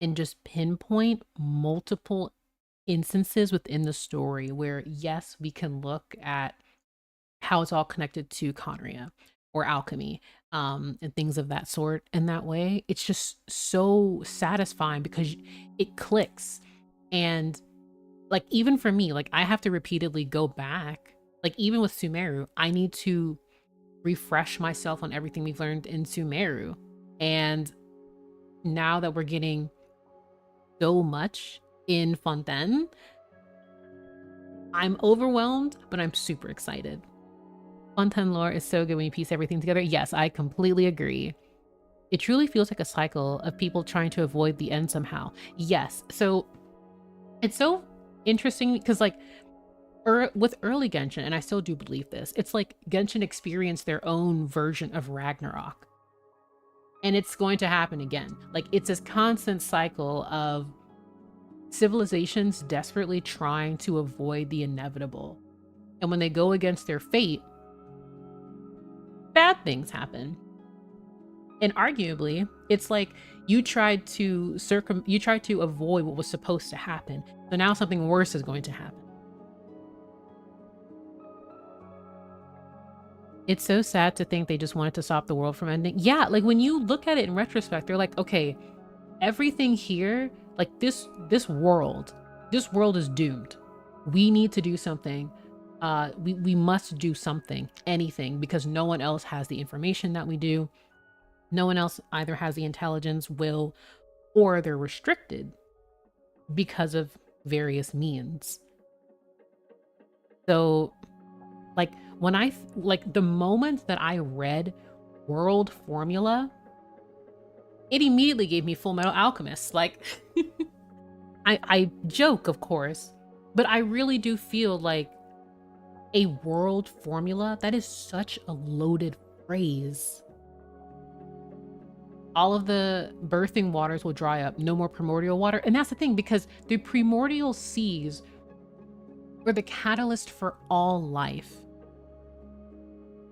and just pinpoint multiple instances within the story where, yes, we can look at how it's all connected to Conria or alchemy and things of that sort. And that way, it's just so satisfying because it clicks. And like, even for me, like I have to repeatedly go back. Like even with Sumeru, I need to refresh myself on everything we've learned in Sumeru. And now that we're getting so much in Fontaine, I'm overwhelmed, but I'm super excited. Fontaine lore is so good when you piece everything together. Yes, I completely agree. It truly feels like a cycle of people trying to avoid the end somehow. Yes, so it's so interesting because like with early Genshin, and I still do believe this, it's like Genshin experienced their own version of Ragnarok. And it's going to happen again. Like it's this constant cycle of civilizations desperately trying to avoid the inevitable. And when they go against their fate, bad things happen. And arguably, it's like you tried to avoid what was supposed to happen. So now something worse is going to happen. It's so sad to think they just wanted to stop the world from ending. Yeah, like when you look at it in retrospect, they're like, okay, everything here, like this world is doomed. We need to do something. We must do something, anything, because no one else has the information that we do. No one else either has the intelligence, will, or they're restricted because of various means. So like when the moment that I read World Formula, it immediately gave me Full Metal Alchemist. Like I joke, of course, But I really do feel like a world formula, that is such a loaded phrase. All of the birthing waters will dry up, no more primordial water. And that's the thing, because the primordial seas were the catalyst for all life.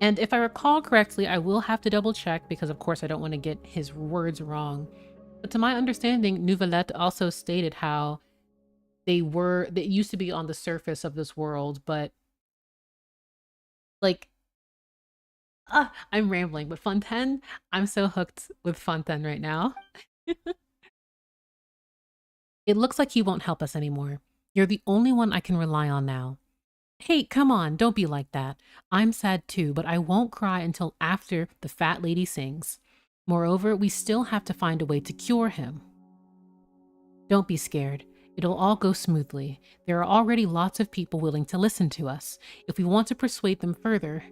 And if I recall correctly, I will have to double check because of course I don't want to get his words wrong. But to my understanding, Nouvellette also stated how they used to be on the surface of this world, but like, I'm rambling, but Fontaine, I'm so hooked with Fontaine right now. It looks like he won't help us anymore. You're the only one I can rely on now. Hey, come on, don't be like that. I'm sad too, but I won't cry until after the fat lady sings. Moreover, we still have to find a way to cure him. Don't be scared. It'll all go smoothly. There are already lots of people willing to listen to us. If we want to persuade them further,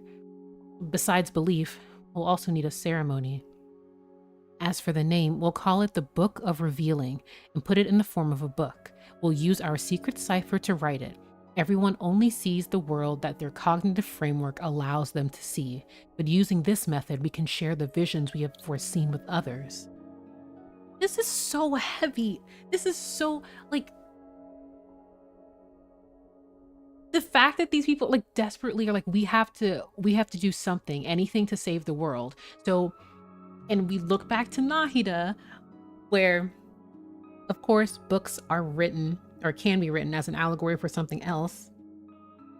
besides belief, we'll also need a ceremony. As for the name, we'll call it the Book of Revealing and put it in the form of a book. We'll use our secret cipher to write it. Everyone only sees the world that their cognitive framework allows them to see, but using this method, we can share the visions we have foreseen with others. This is so heavy. This is so, like, the fact that these people like desperately are like, we have to do something, anything to save the world. So, and we look back to Nahida, where of course books are written or can be written as an allegory for something else.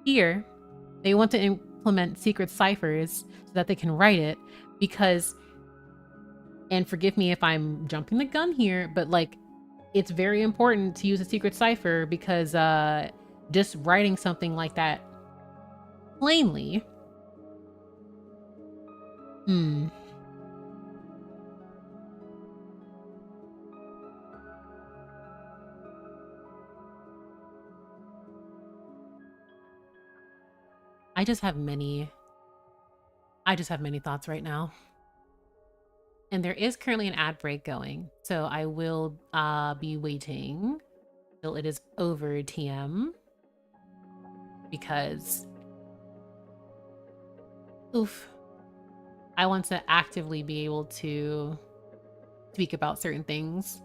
Here, they want to implement secret ciphers so that they can write it because, and forgive me if I'm jumping the gun here, but like, it's very important to use a secret cipher because just writing something like that plainly, I just have many thoughts right now. And there is currently an ad break going, so I will be waiting till it is over TM because I want to actively be able to speak about certain things.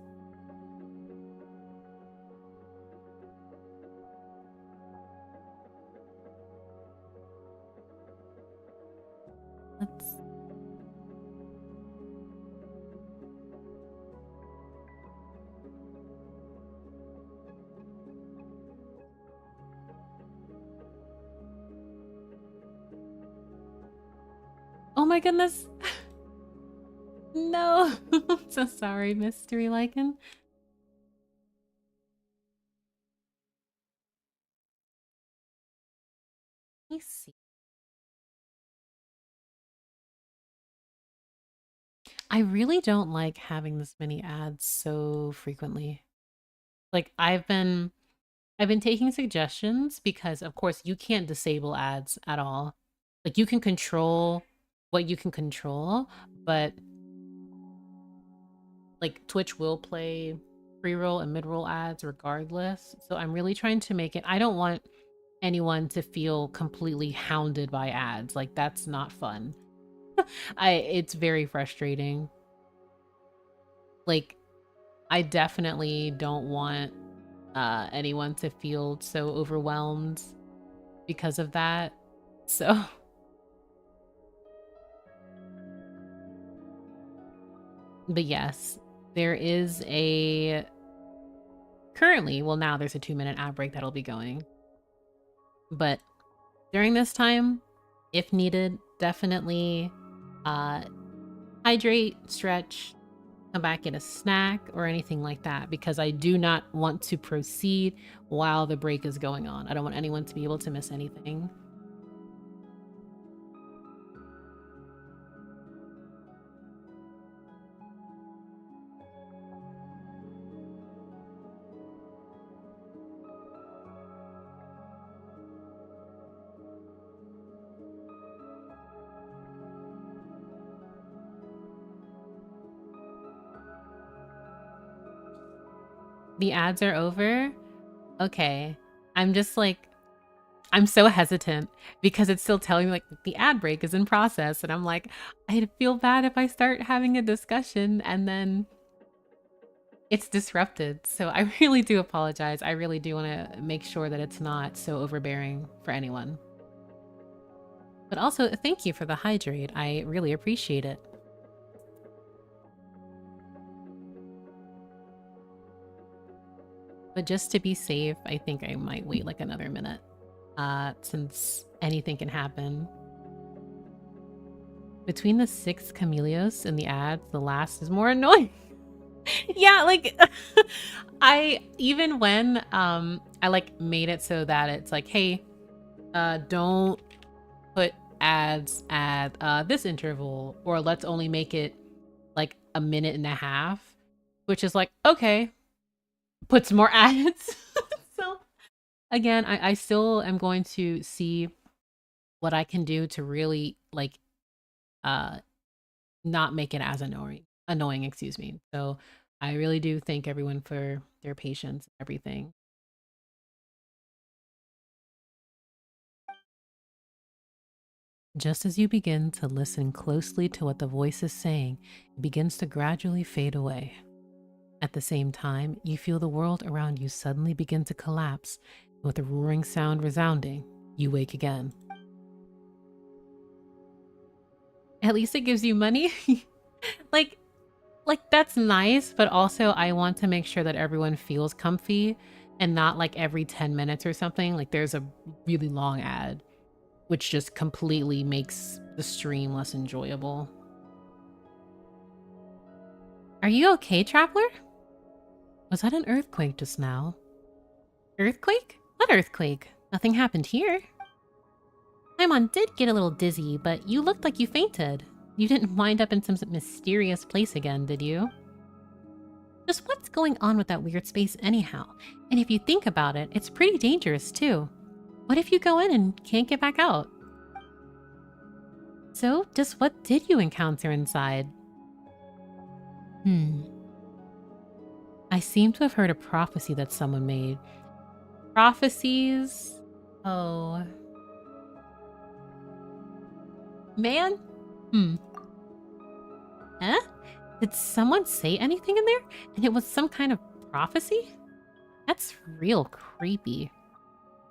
Let's... Oh my goodness. No. I'm so sorry, Mystery Lycan. Let me see. I really don't like having this many ads so frequently. Like I've been taking suggestions because of course you can't disable ads at all. Like you can control what you can control, but like Twitch will play pre-roll and mid-roll ads regardless. So I'm really trying to make it, I don't want anyone to feel completely hounded by ads. Like that's not fun. It's very frustrating. Like I definitely don't want anyone to feel so overwhelmed because of that. So but yes, there is a currently, well now there's a 2-minute ad break that'll be going. But during this time, if needed, definitely hydrate, stretch, come back, get a snack or anything like that, because I do not want to proceed while the break is going on. I don't want anyone to be able to miss anything. The ads are over? Okay. I'm just like, I'm so hesitant because it's still telling me like the ad break is in process. And I'm like, I'd feel bad if I start having a discussion and then it's disrupted. So I really do apologize. I really do want to make sure that it's not so overbearing for anyone. But also, thank you for the hydrate. I really appreciate it. But just to be safe, I think I might wait like another minute. Since anything can happen. Between the 6 camellias and the ads, the last is more annoying. Yeah, like even when I like made it so that it's like, hey, don't put ads at this interval, or let's only make it like a minute and a half, which is like, okay, put some more ads. So again, I still am going to see what I can do to really like not make it as annoying, excuse me. So I really do thank everyone for their patience and everything. Just as you begin to listen closely to what the voice is saying, it begins to gradually fade away. At the same time, you feel the world around you suddenly begin to collapse, and with a roaring sound resounding, you wake again. At least it gives you money. like that's nice, but also I want to make sure that everyone feels comfy and not like every 10 minutes or something. Like there's a really long ad, which just completely makes the stream less enjoyable. Are you okay, Traveler? Was that an earthquake just now? Earthquake? What earthquake? Nothing happened here. Paimon did get a little dizzy, but you looked like you fainted. You didn't wind up in some mysterious place again, did you? Just what's going on with that weird space anyhow? And if you think about it, it's pretty dangerous too. What if you go in and can't get back out? So, just what did you encounter inside? I seem to have heard a prophecy that someone made. Prophecies? Oh. Man? Huh? Did someone say anything in there? And it was some kind of prophecy? That's real creepy.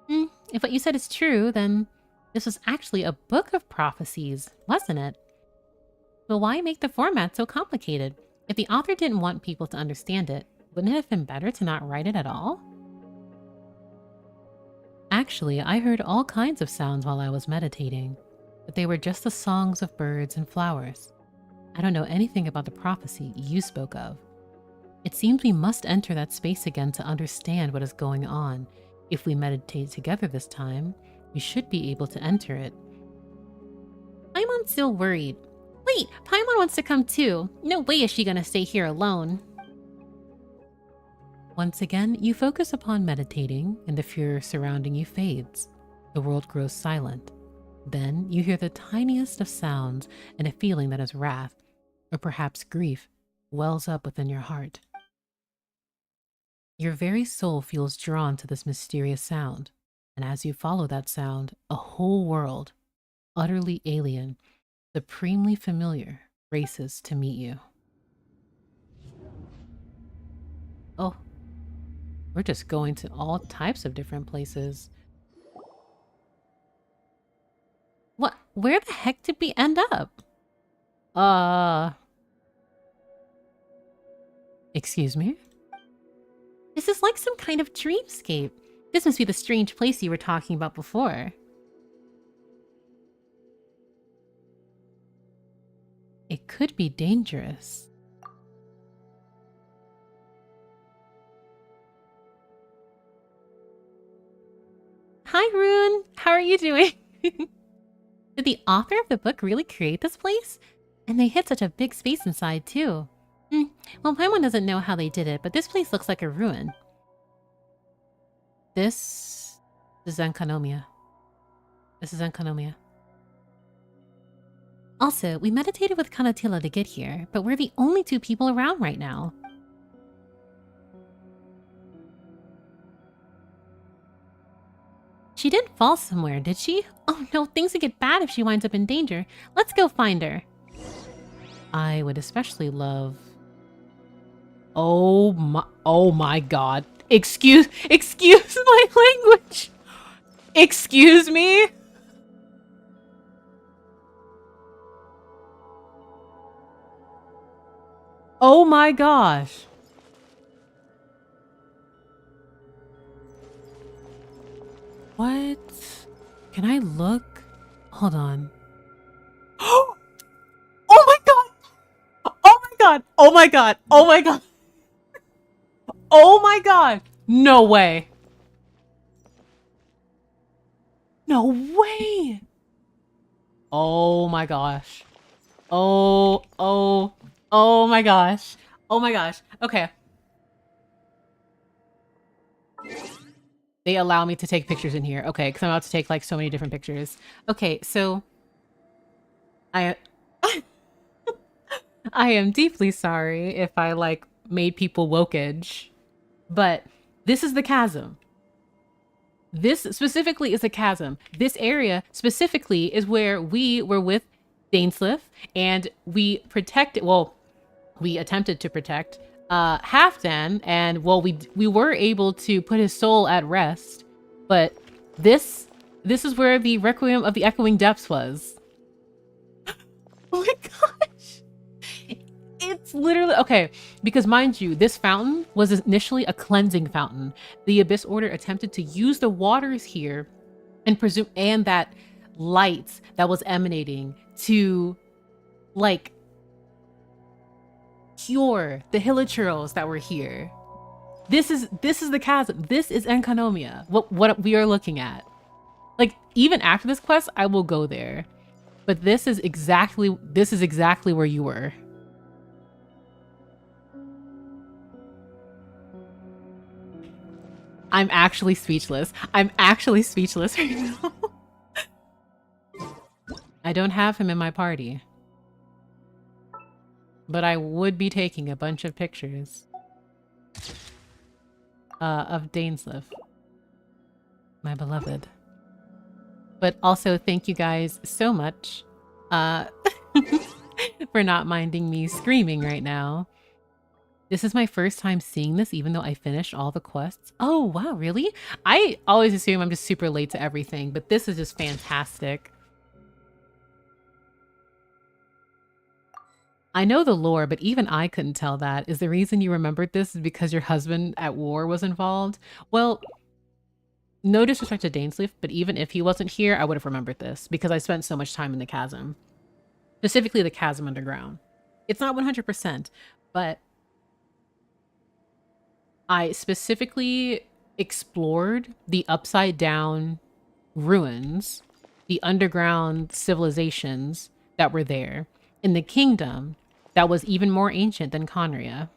If what you said is true, then this was actually a book of prophecies, wasn't it? But why make the format so complicated? If the author didn't want people to understand it, wouldn't it have been better to not write it at all? Actually, I heard all kinds of sounds while I was meditating, but they were just the songs of birds and flowers. I don't know anything about the prophecy you spoke of. It seems we must enter that space again to understand what is going on. If we meditate together this time, we should be able to enter it. Paimon's still worried. Wait, Paimon wants to come too. No way is she gonna stay here alone. Once again, you focus upon meditating and the fear surrounding you fades. The world grows silent. Then you hear the tiniest of sounds, and a feeling that is wrath, or perhaps grief, wells up within your heart. Your very soul feels drawn to this mysterious sound, and as you follow that sound, a whole world, utterly alien, supremely familiar, races to meet you. Oh, we're just going to all types of different places. What? Where the heck did we end up? Excuse me? This is like some kind of dreamscape. This must be the strange place you were talking about before. It could be dangerous. Hi, Rune. How are you doing? Did the author of the book really create this place? And they hid such a big space inside, too. Well, Paimon doesn't know how they did it, but this place looks like a ruin. This is Enkanomia. This is Enkanomia. Also, we meditated with Canotila to get here, but we're the only 2 people around right now. She didn't fall somewhere, did she? Oh no, things would get bad if she winds up in danger. Let's go find her. I would especially love... Oh my god. Excuse my language. Excuse me? Oh my gosh. What? Can I look? Hold on. Oh my god! Oh my god! Oh my god! Oh my god! Oh my god! No way! No way! Oh my gosh. Oh my gosh. Oh my gosh. Okay. They allow me to take pictures in here. Okay, because I'm about to take like so many different pictures. Okay, so I I am deeply sorry if I like made people wokage, but this is the chasm. This specifically is a chasm. This area specifically is where we were with Dainsliff and we protected, well, we attempted to protect Halfdan, and well, we were able to put his soul at rest, but this is where the Requiem of the Echoing Depths was. Oh my gosh. It's literally okay, because mind you, this fountain was initially a cleansing fountain. The Abyss Order attempted to use the waters here and that light that was emanating to like cure the hilichurls that were here. This is the chasm. This is Enkanomia. What we are looking at. Like even after this quest, I will go there. But this is exactly where you were. I'm actually speechless. I'm actually speechless right now. I don't have him in my party. But I would be taking a bunch of pictures of Dainsliff, my beloved. But also thank you guys so much for not minding me screaming right now. This is my first time seeing this, even though I finished all the quests. Oh, wow, really? I always assume I'm just super late to everything, but this is just fantastic. I know the lore, but even I couldn't tell that. Is the reason you remembered this is because your husband at war was involved? Well, no disrespect to Dainsleif, but even if he wasn't here, I would have remembered this because I spent so much time in the chasm. Specifically the chasm underground. It's not 100%, but I specifically explored the upside down ruins, the underground civilizations that were there in the kingdom that was even more ancient than Conria.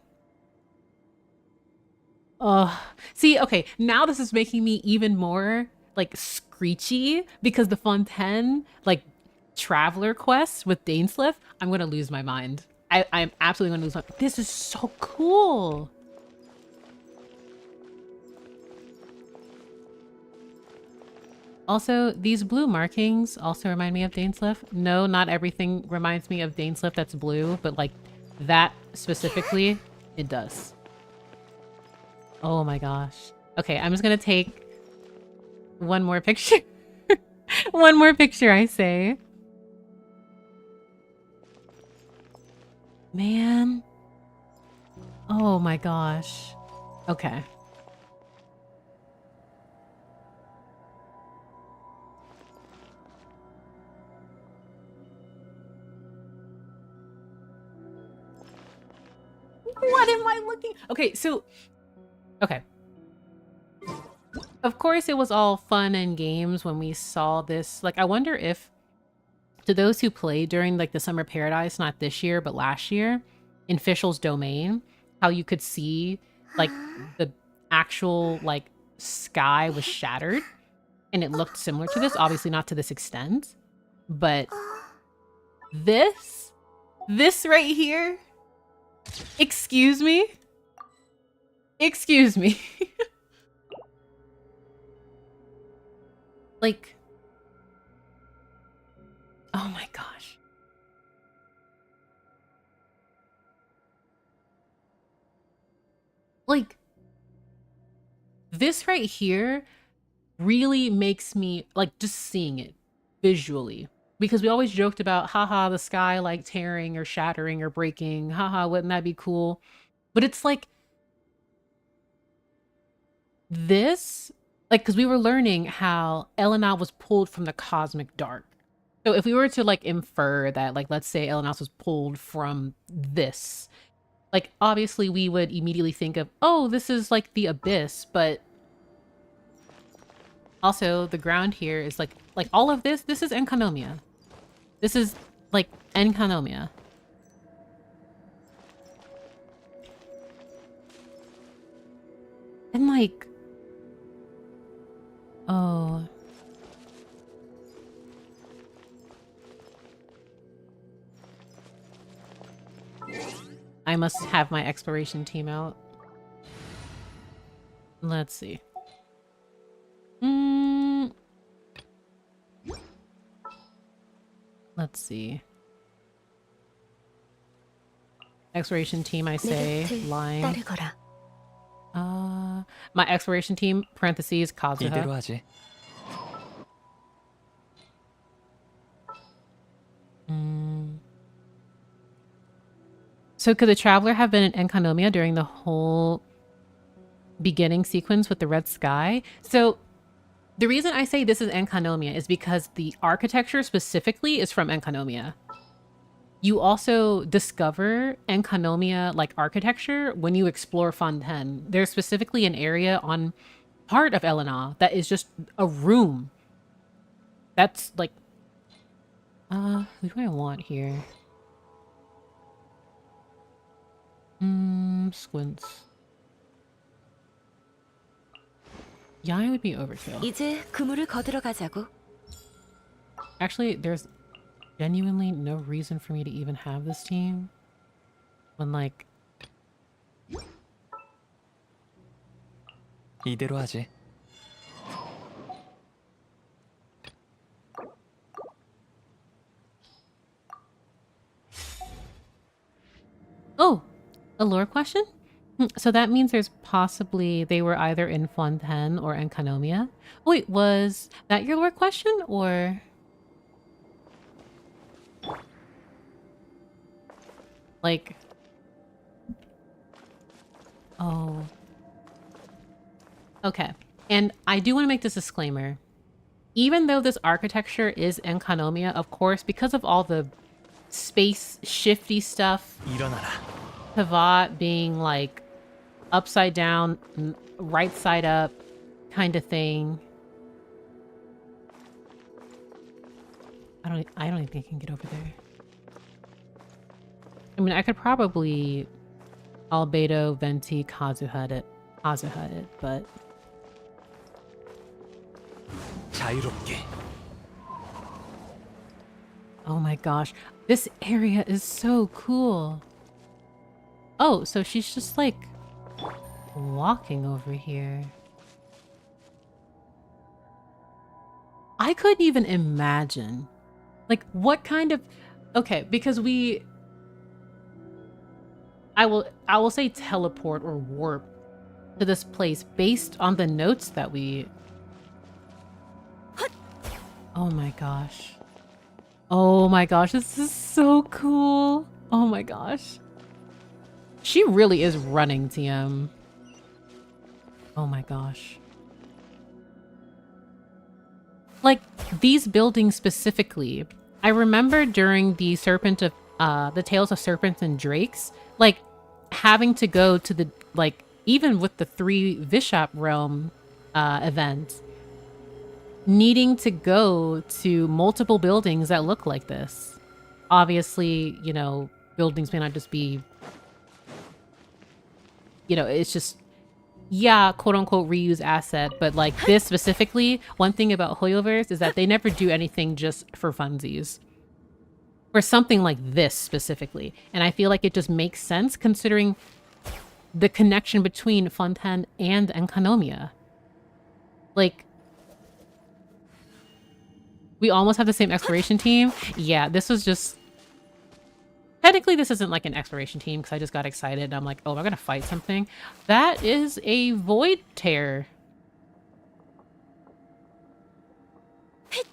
See, okay, now this is making me even more like screechy because the Fontaine like traveler quest with Dainsliff, I'm gonna lose my mind. I'm absolutely gonna lose my mind. This is so cool. Also, these blue markings also remind me of Dainsliff. No, not everything reminds me of Dainsliff that's blue, but like that specifically, it does. Oh my gosh. Okay, I'm just gonna take one more picture. One more picture, I say. Man. Oh my gosh. Okay. What am I looking? Okay, so... Okay. Of course, it was all fun and games when we saw this. Like, I wonder if, to those who played during, like, the Summer Paradise, not this year, but last year, in Fischl's domain, how you could see, like, the actual, like, sky was shattered. And it looked similar to this. Obviously, not to this extent. But this right here... Excuse me? Excuse me. Like, oh my gosh. Like, this right here really makes me, like, just seeing it visually. Because we always joked about, haha, the sky, like, tearing or shattering or breaking. Haha, wouldn't that be cool? But it's like, this, like, because we were learning how Elena was pulled from the cosmic dark. So if we were to, like, infer that, like, let's say Elenos was pulled from this, like, obviously we would immediately think of, oh, this is, like, the abyss, but also the ground here is, like all of this is Enkanomia. This is, like, Enkanomia. And, like, oh... I must have my exploration team out. Let's see. Let's see. Exploration team, I say, line. 따르거라. My exploration team, parentheses, 이대로 Kazuha. 하지. So could the Traveler have been in Enkanomia during the whole beginning sequence with the red sky? So the reason I say this is Enkanomia is because the architecture specifically is from Enkanomia. You also discover Enkanomia like architecture when you explore Fontaine. There's specifically an area on part of Elena that is just a room. That's like, who do I want here? Squints. Yai would be overkill. 이제 그물을 거들어 가자고. Actually, there's genuinely no reason for me to even have this team. When, like... 이대로 하지. Oh! A lore question? So that means there's possibly they were either in Fontaine or Enkanomia. Wait, was that your lore question or? Like, oh. Okay. And I do want to make this disclaimer. Even though this architecture is Enkanomia, of course, because of all the space shifty stuff, 일어나라. Havat being like upside down, right side up kind of thing. I don't even think I can get over there. I mean, I could probably Albedo, Venti, Kazuha it, but 자유롭게. oh my gosh, this area is so cool. Oh, so she's just like walking over here. I couldn't even imagine. Like, what kind of... Okay, because I will say teleport or warp to this place based on the notes that we... Oh my gosh. Oh my gosh, this is so cool. Oh my gosh. She really is running, TM. Oh my gosh. Like, these buildings specifically, I remember during the the Tales of Serpents and Drakes, like, having to go to the, like, even with the 3 Bishop Realm event, needing to go to multiple buildings that look like this. Obviously, you know, buildings may not just be, you know, it's just, yeah, quote-unquote reuse asset, but like this specifically, one thing about Hoyoverse is that they never do anything just for funsies. For something like this specifically. And I feel like it just makes sense considering the connection between Fontaine and Enkanomia. Like, We almost have the same exploration team. Yeah, this was just... Technically, this isn't like an exploration team because I just got excited. And I'm like, oh, I'm going to fight something. That is a void tear.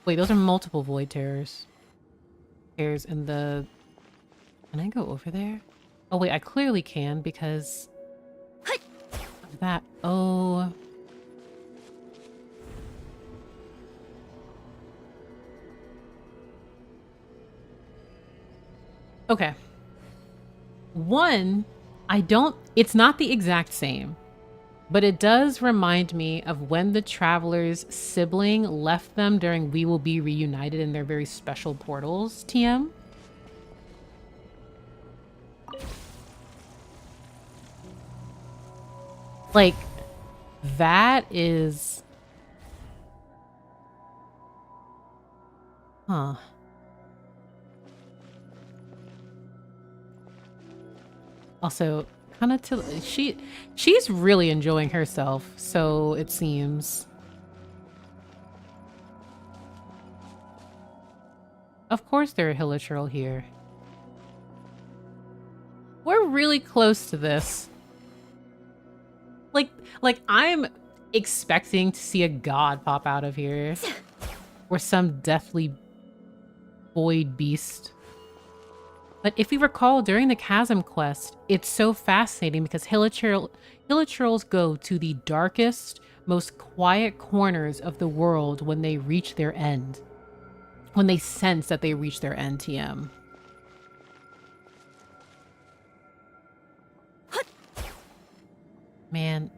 Wait, those are multiple void terrors. Tears in the... Can I go over there? Oh, wait, I clearly can because... of that. Oh... Okay. One, it's not the exact same, but it does remind me of when the Traveler's sibling left them during We Will Be Reunited in their very special portals, TM. Like, that is... Huh. Also, Canotila, she's really enjoying herself, so it seems. Of course there are hilichurl here. We're really close to this. Like I'm expecting to see a god pop out of here. Or some deathly void beast. But if we recall, during the Chasm quest, it's so fascinating because hilichurls go to the darkest, most quiet corners of the world when they reach their end. When they sense that they reach their end, TM. Man.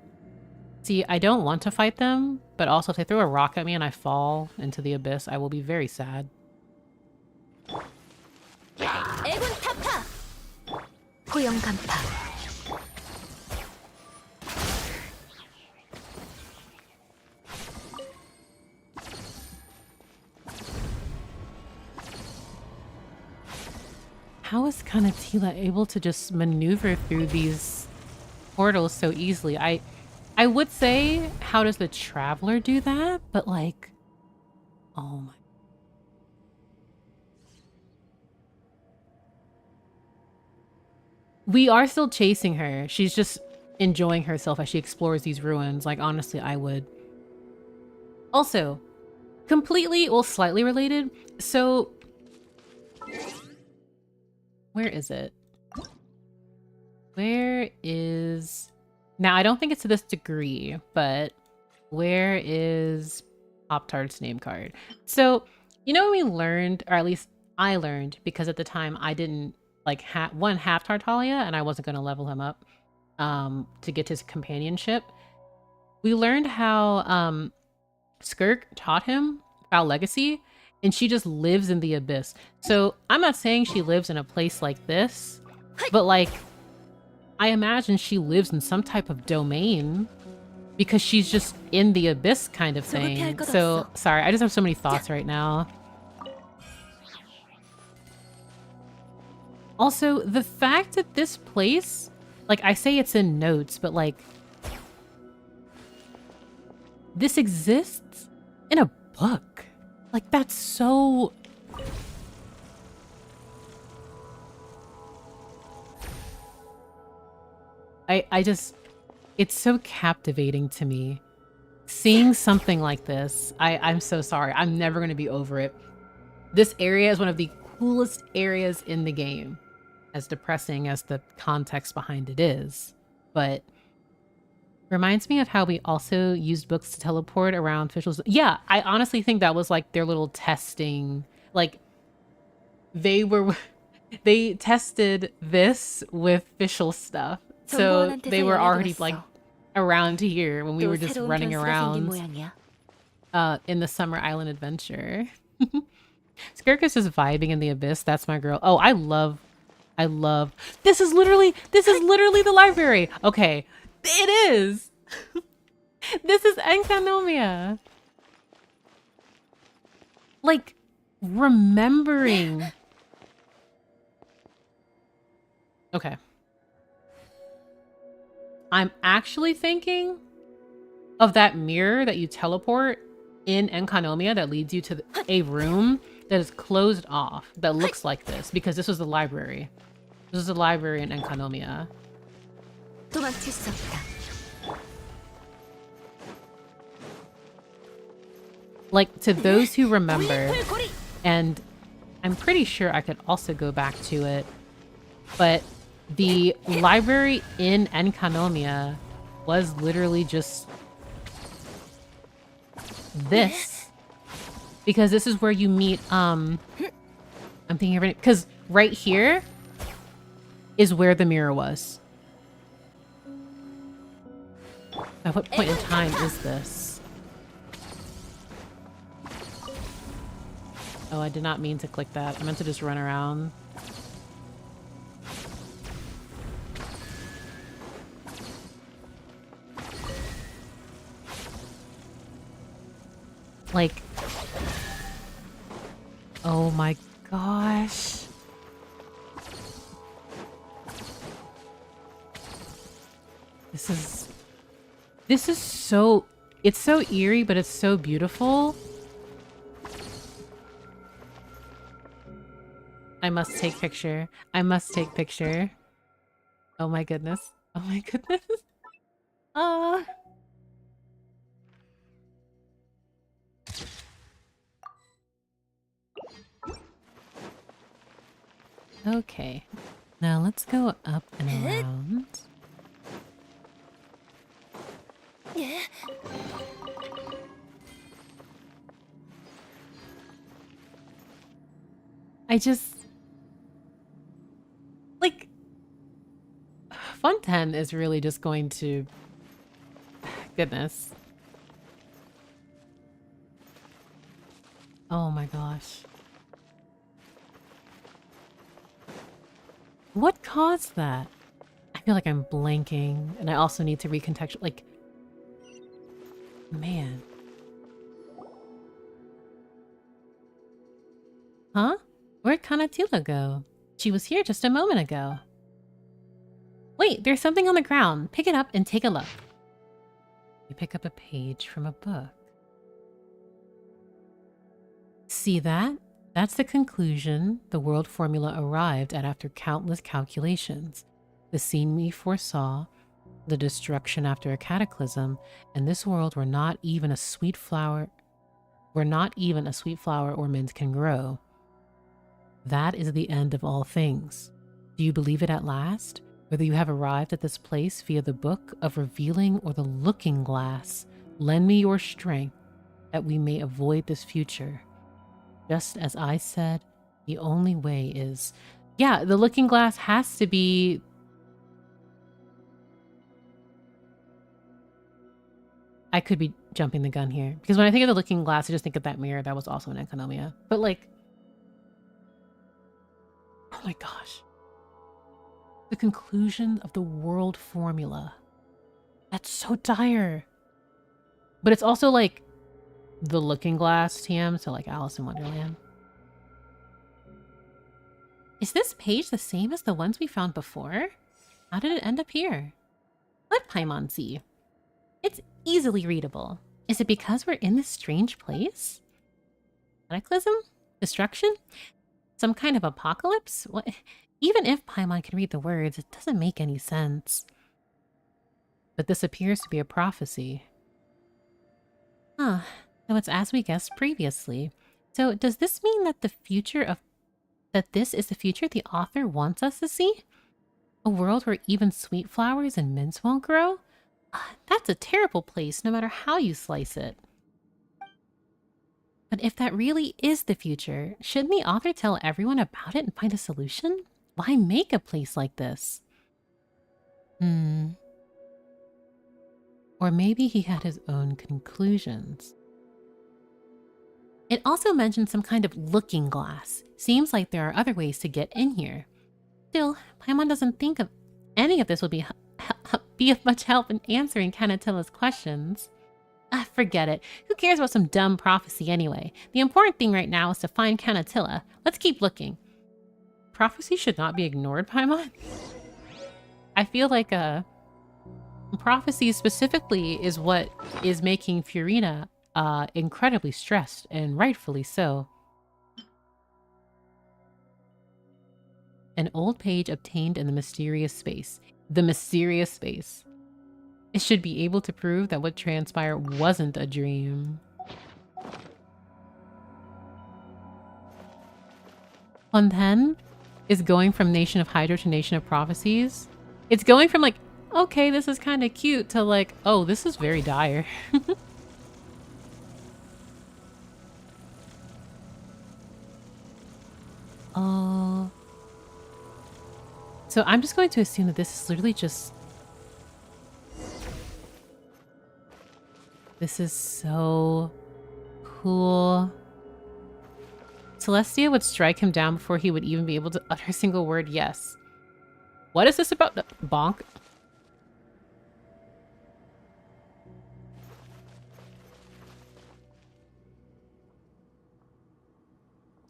See, I don't want to fight them, but also if they throw a rock at me and I fall into the abyss, I will be very sad. 애군 타파. 고용 간파. How is Canotila able to just maneuver through these portals so easily? I would say, how does the Traveler do that? But like, oh my. We are still chasing her. She's just enjoying herself as she explores these ruins. Like, honestly, I would. Also, completely, well, slightly related. So, where is it? Where is... Now, I don't think it's to this degree, but where is Pop-Tart's name card? So, you know, we learned, or at least I learned, because at the time I didn't like half Tartaglia and I wasn't going to level him up to get his companionship. We learned how Skirk taught him about Legacy, and she just lives in the abyss. So I'm not saying she lives in a place like this, but like I imagine she lives in some type of domain because she's just in the abyss kind of thing. So sorry, I just have so many thoughts right now. Also, the fact that this place, like I say it's in notes, but like this exists in a book. Like that's so... I just, it's so captivating to me. Seeing something like this, I'm so sorry. I'm never going to be over it. This area is one of the coolest areas in the game, as depressing as the context behind it is. But reminds me of how we also used books to teleport around Fischl's. Yeah, I honestly think that was like their little testing. Like they tested this with Fischl stuff. So they were already like around here when we were just running around in the Summer Island adventure. Skirk is just vibing in the abyss. That's my girl. Oh, I love this is literally the library. Okay, it is. This is Enkanomia. Like remembering. Okay. I'm actually thinking of that mirror that you teleport in Enkanomiya that leads you to a room that is closed off that looks like this because this was the library. This is the library in Enkanomiya. 도망칠 수 없다. Like, to those who remember, and I'm pretty sure I could also go back to it, but the library in Enkanomiya was literally just this. Because this is where you meet, I'm thinking of it, because right here is where the mirror was. At what point in time is this? Oh, I did not mean to click that. I meant to just run around. Like, oh my gosh. This is so, it's so eerie, but it's so beautiful. I must take picture. I must take picture. Oh my goodness. Oh my goodness. Okay. Now let's go up and around. I just... like... Fontaine is really just going to... Goodness. Oh my gosh. What caused that? I feel like I'm blanking, and I also need to recontextualize. Like, man. Huh? Where'd Canotila go? She was here just a moment ago. Wait, there's something on the ground. Pick it up and take a look. You pick up a page from a book. See that? That's the conclusion the world formula arrived at after countless calculations. The scene we foresaw, the destruction after a cataclysm, and this world where not even a sweet flower or mint can grow. That is the end of all things. Do you believe it at last? Whether you have arrived at this place via the book of revealing or the looking glass, lend me your strength that we may avoid this future. Just as I said, the only way is... Yeah, the looking glass has to be... I could be jumping the gun here. Because when I think of the looking glass, I just think of that mirror that was also in Enkanomiya. But like... oh my gosh. The conclusion of the world formula. That's so dire. But it's also like... the looking glass TM, so like Alice in Wonderland. Is this page the same as the ones we found before? How did it end up here? Let Paimon see. It's easily readable. Is it because we're in this strange place? Cataclysm? Destruction? Some kind of apocalypse? What? Even if Paimon can read the words, it doesn't make any sense. But this appears to be a prophecy. Huh. So it's as we guessed previously. So does this mean that this is the future the author wants us to see? A world where even sweet flowers and mints won't grow? That's a terrible place, no matter how you slice it. But if that really is the future, shouldn't the author tell everyone about it and find a solution? Why make a place like this? Or maybe he had his own conclusions. It also mentioned some kind of looking glass. Seems like there are other ways to get in here. Still, Paimon doesn't think of any of this would be of much help in answering Canotila's questions. Forget it. Who cares about some dumb prophecy anyway? The important thing right now is to find Canotila. Let's keep looking. Prophecy should not be ignored, Paimon? I feel like prophecy specifically is what is making Furina incredibly stressed, and rightfully so. An old page obtained in the mysterious space. The mysterious space. It should be able to prove that what transpired wasn't a dream. Fontaine is going from Nation of Hydra to Nation of Prophecies. It's going from like, okay, this is kind of cute, to like, oh, this is very dire. Oh. So I'm just going to assume that this is literally just... This is so cool. Celestia would strike him down before he would even be able to utter a single word. Yes. What is this about? Bonk.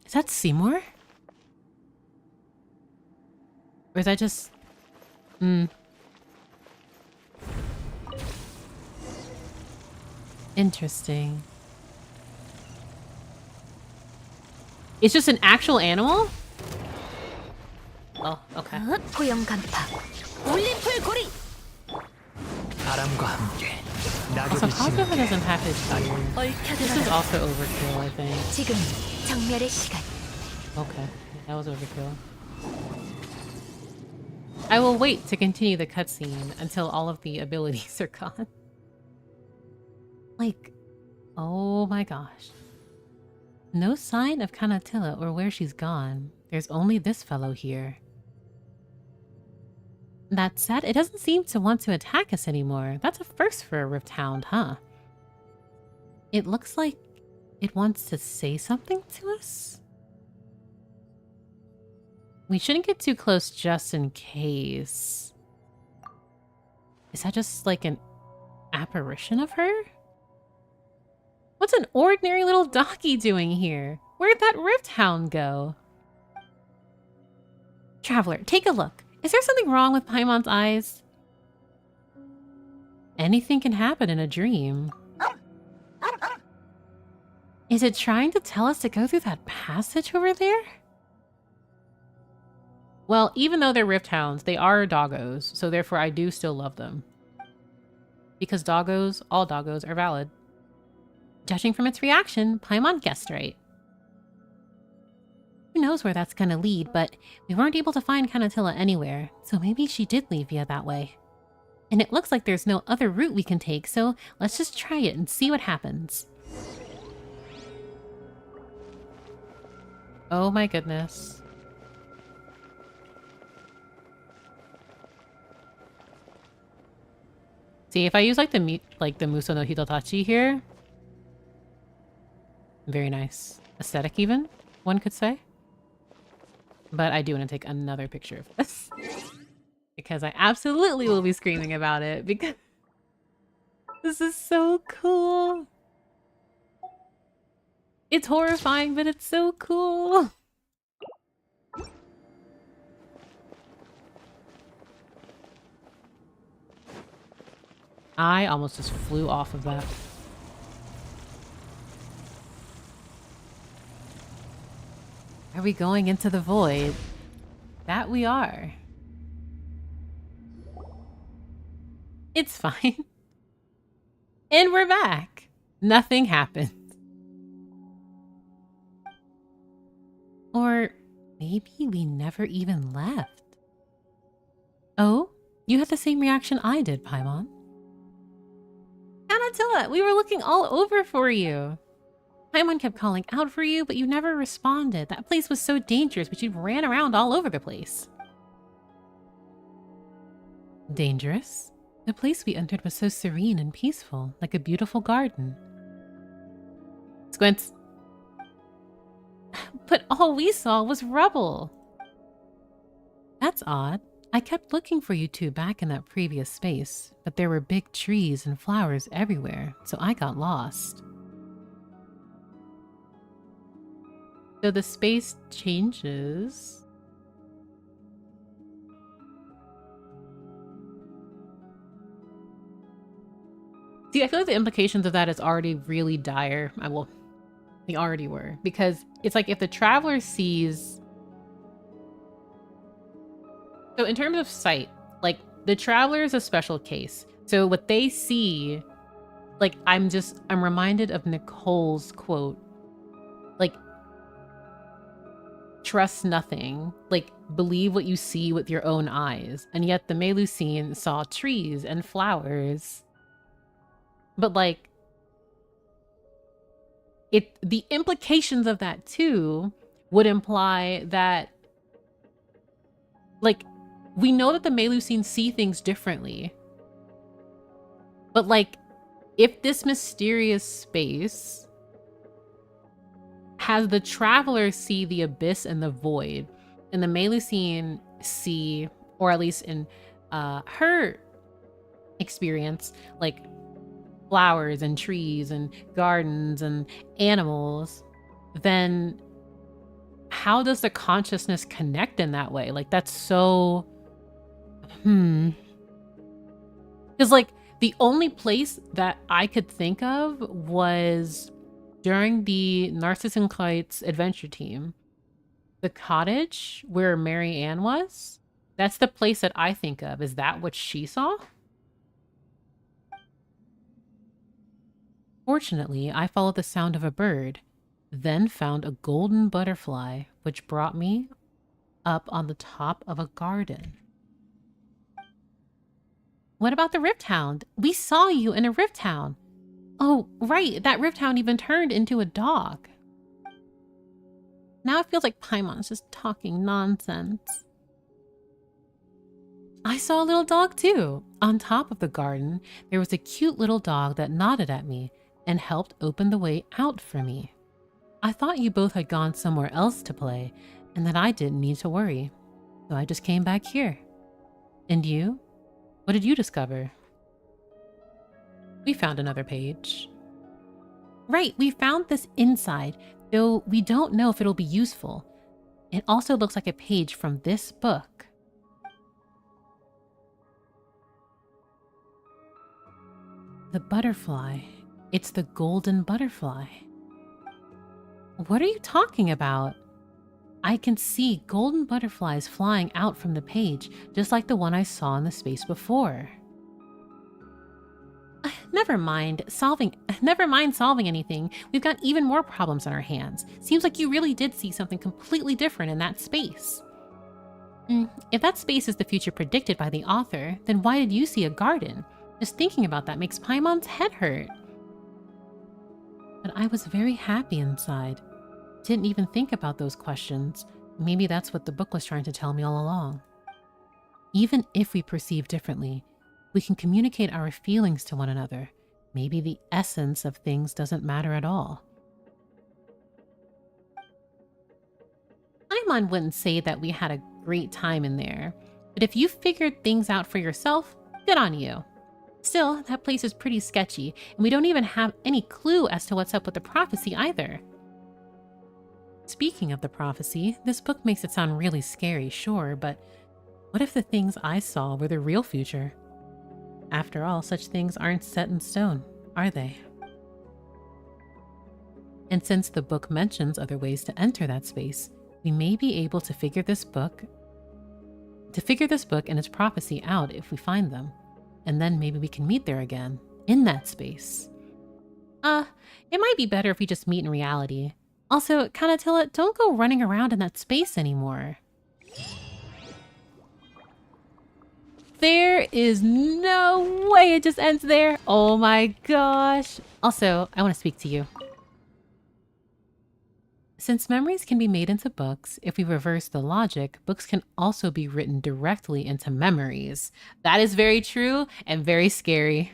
Is that Seymour? Or is that just... Interesting. It's just an actual animal? Oh, okay. 고용 간파. 올림플 고리. 바람과 함께 Also, 낙엽이 Cosgrove 지는 doesn't have his beard. This is also overkill, I think. 지금 정멸의 시간. Okay, that was overkill. I will wait to continue the cutscene until all of the abilities are gone. Like, oh my gosh. No sign of Canotila or where she's gone. There's only this fellow here. That said, it doesn't seem to want to attack us anymore. That's a first for a Rift Hound, huh? It looks like it wants to say something to us? We shouldn't get too close just in case. Is that just like an apparition of her? What's an ordinary little doggy doing here? Where'd that Rift Hound go? Traveler, take a look. Is there something wrong with Paimon's eyes? Anything can happen in a dream. Is it trying to tell us to go through that passage over there? Well, even though they're Rift Hounds, they are doggos, so therefore I do still love them. Because doggos, all doggos, are valid. Judging from its reaction, Paimon guessed right. Who knows where that's gonna lead, but we weren't able to find Canotila anywhere, so maybe she did leave via that way. And it looks like there's no other route we can take, so let's just try it and see what happens. Oh my goodness. See, if I use like the Muso no Hitotachi here, very nice. Aesthetic even, one could say. But I do want to take another picture of this. Because I absolutely will be screaming about it, because this is so cool. It's horrifying, but it's so cool. I almost just flew off of that. Are we going into the void? That we are. It's fine. And we're back. Nothing happened. Or maybe we never even left. Oh, you had the same reaction I did, Paimon. Canotila, we were looking all over for you. Paimon kept calling out for you, but you never responded. That place was so dangerous, but you ran around all over the place. Dangerous? The place we entered was so serene and peaceful, like a beautiful garden. Squints. But all we saw was rubble. That's odd. I kept looking for you two back in that previous space, but there were big trees and flowers everywhere, so I got lost. So the space changes. See, I feel like the implications of that is already really dire. Well, they already were. Because it's like if the traveler sees... So in terms of sight, like the traveler is a special case. So what they see, like I'm reminded of Nicole's quote. Like, trust nothing. Like, believe what you see with your own eyes. And yet the Melusine saw trees and flowers. But like, the implications of that too would imply that, like, we know that the Melusine see things differently. But like, if this mysterious space has the traveler see the abyss and the void, and the Melusine see, or at least in her experience, like flowers and trees and gardens and animals, then how does the consciousness connect in that way? Like, that's so... Because, like, the only place that I could think of was during the Narcissus Clyde's adventure team. The cottage where Mary Ann was? That's the place that I think of. Is that what she saw? Fortunately, I followed the sound of a bird, then found a golden butterfly, which brought me up on the top of a garden. What about the Rift Hound? We saw you in a Rift Hound. Oh, right, that Rift Hound even turned into a dog. Now it feels like Paimon's just talking nonsense. I saw a little dog too. On top of the garden, there was a cute little dog that nodded at me and helped open the way out for me. I thought you both had gone somewhere else to play and that I didn't need to worry. So I just came back here. And you? What did you discover? We found another page. Right, we found this inside, though we don't know if it'll be useful. It also looks like a page from this book. The butterfly. It's the golden butterfly. What are you talking about? I can see golden butterflies flying out from the page, just like the one I saw in the space before. Never mind solving anything. We've got even more problems on our hands. Seems like you really did see something completely different in that space. If that space is the future predicted by the author, then why did you see a garden? Just thinking about that makes Paimon's head hurt. But I was very happy inside. Didn't even think about those questions. Maybe that's what the book was trying to tell me all along. Even if we perceive differently, we can communicate our feelings to one another. Maybe the essence of things doesn't matter at all. Paimon wouldn't say that we had a great time in there, but if you figured things out for yourself, good on you. Still, that place is pretty sketchy, and we don't even have any clue as to what's up with the prophecy either. Speaking of the prophecy, this book makes it sound really scary, sure, but what if the things I saw were the real future? After all, such things aren't set in stone, are they? And since the book mentions other ways to enter that space, we may be able to figure this book and its prophecy out if we find them. And then maybe we can meet there again, in that space. It might be better if we just meet in reality. Also, Canotila, don't go running around in that space anymore. There is no way it just ends there. Oh my gosh. Also, I want to speak to you. Since memories can be made into books, if we reverse the logic, books can also be written directly into memories. That is very true and very scary.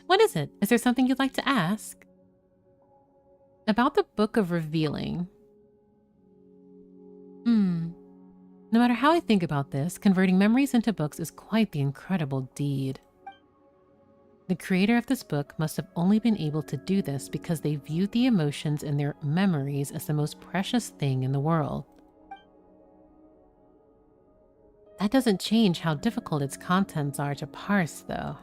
What is it? Is there something you'd like to ask? About the Book of Revealing. No matter how I think about this, converting memories into books is quite the incredible deed. The creator of this book must have only been able to do this because they viewed the emotions in their memories as the most precious thing in the world. That doesn't change how difficult its contents are to parse, though.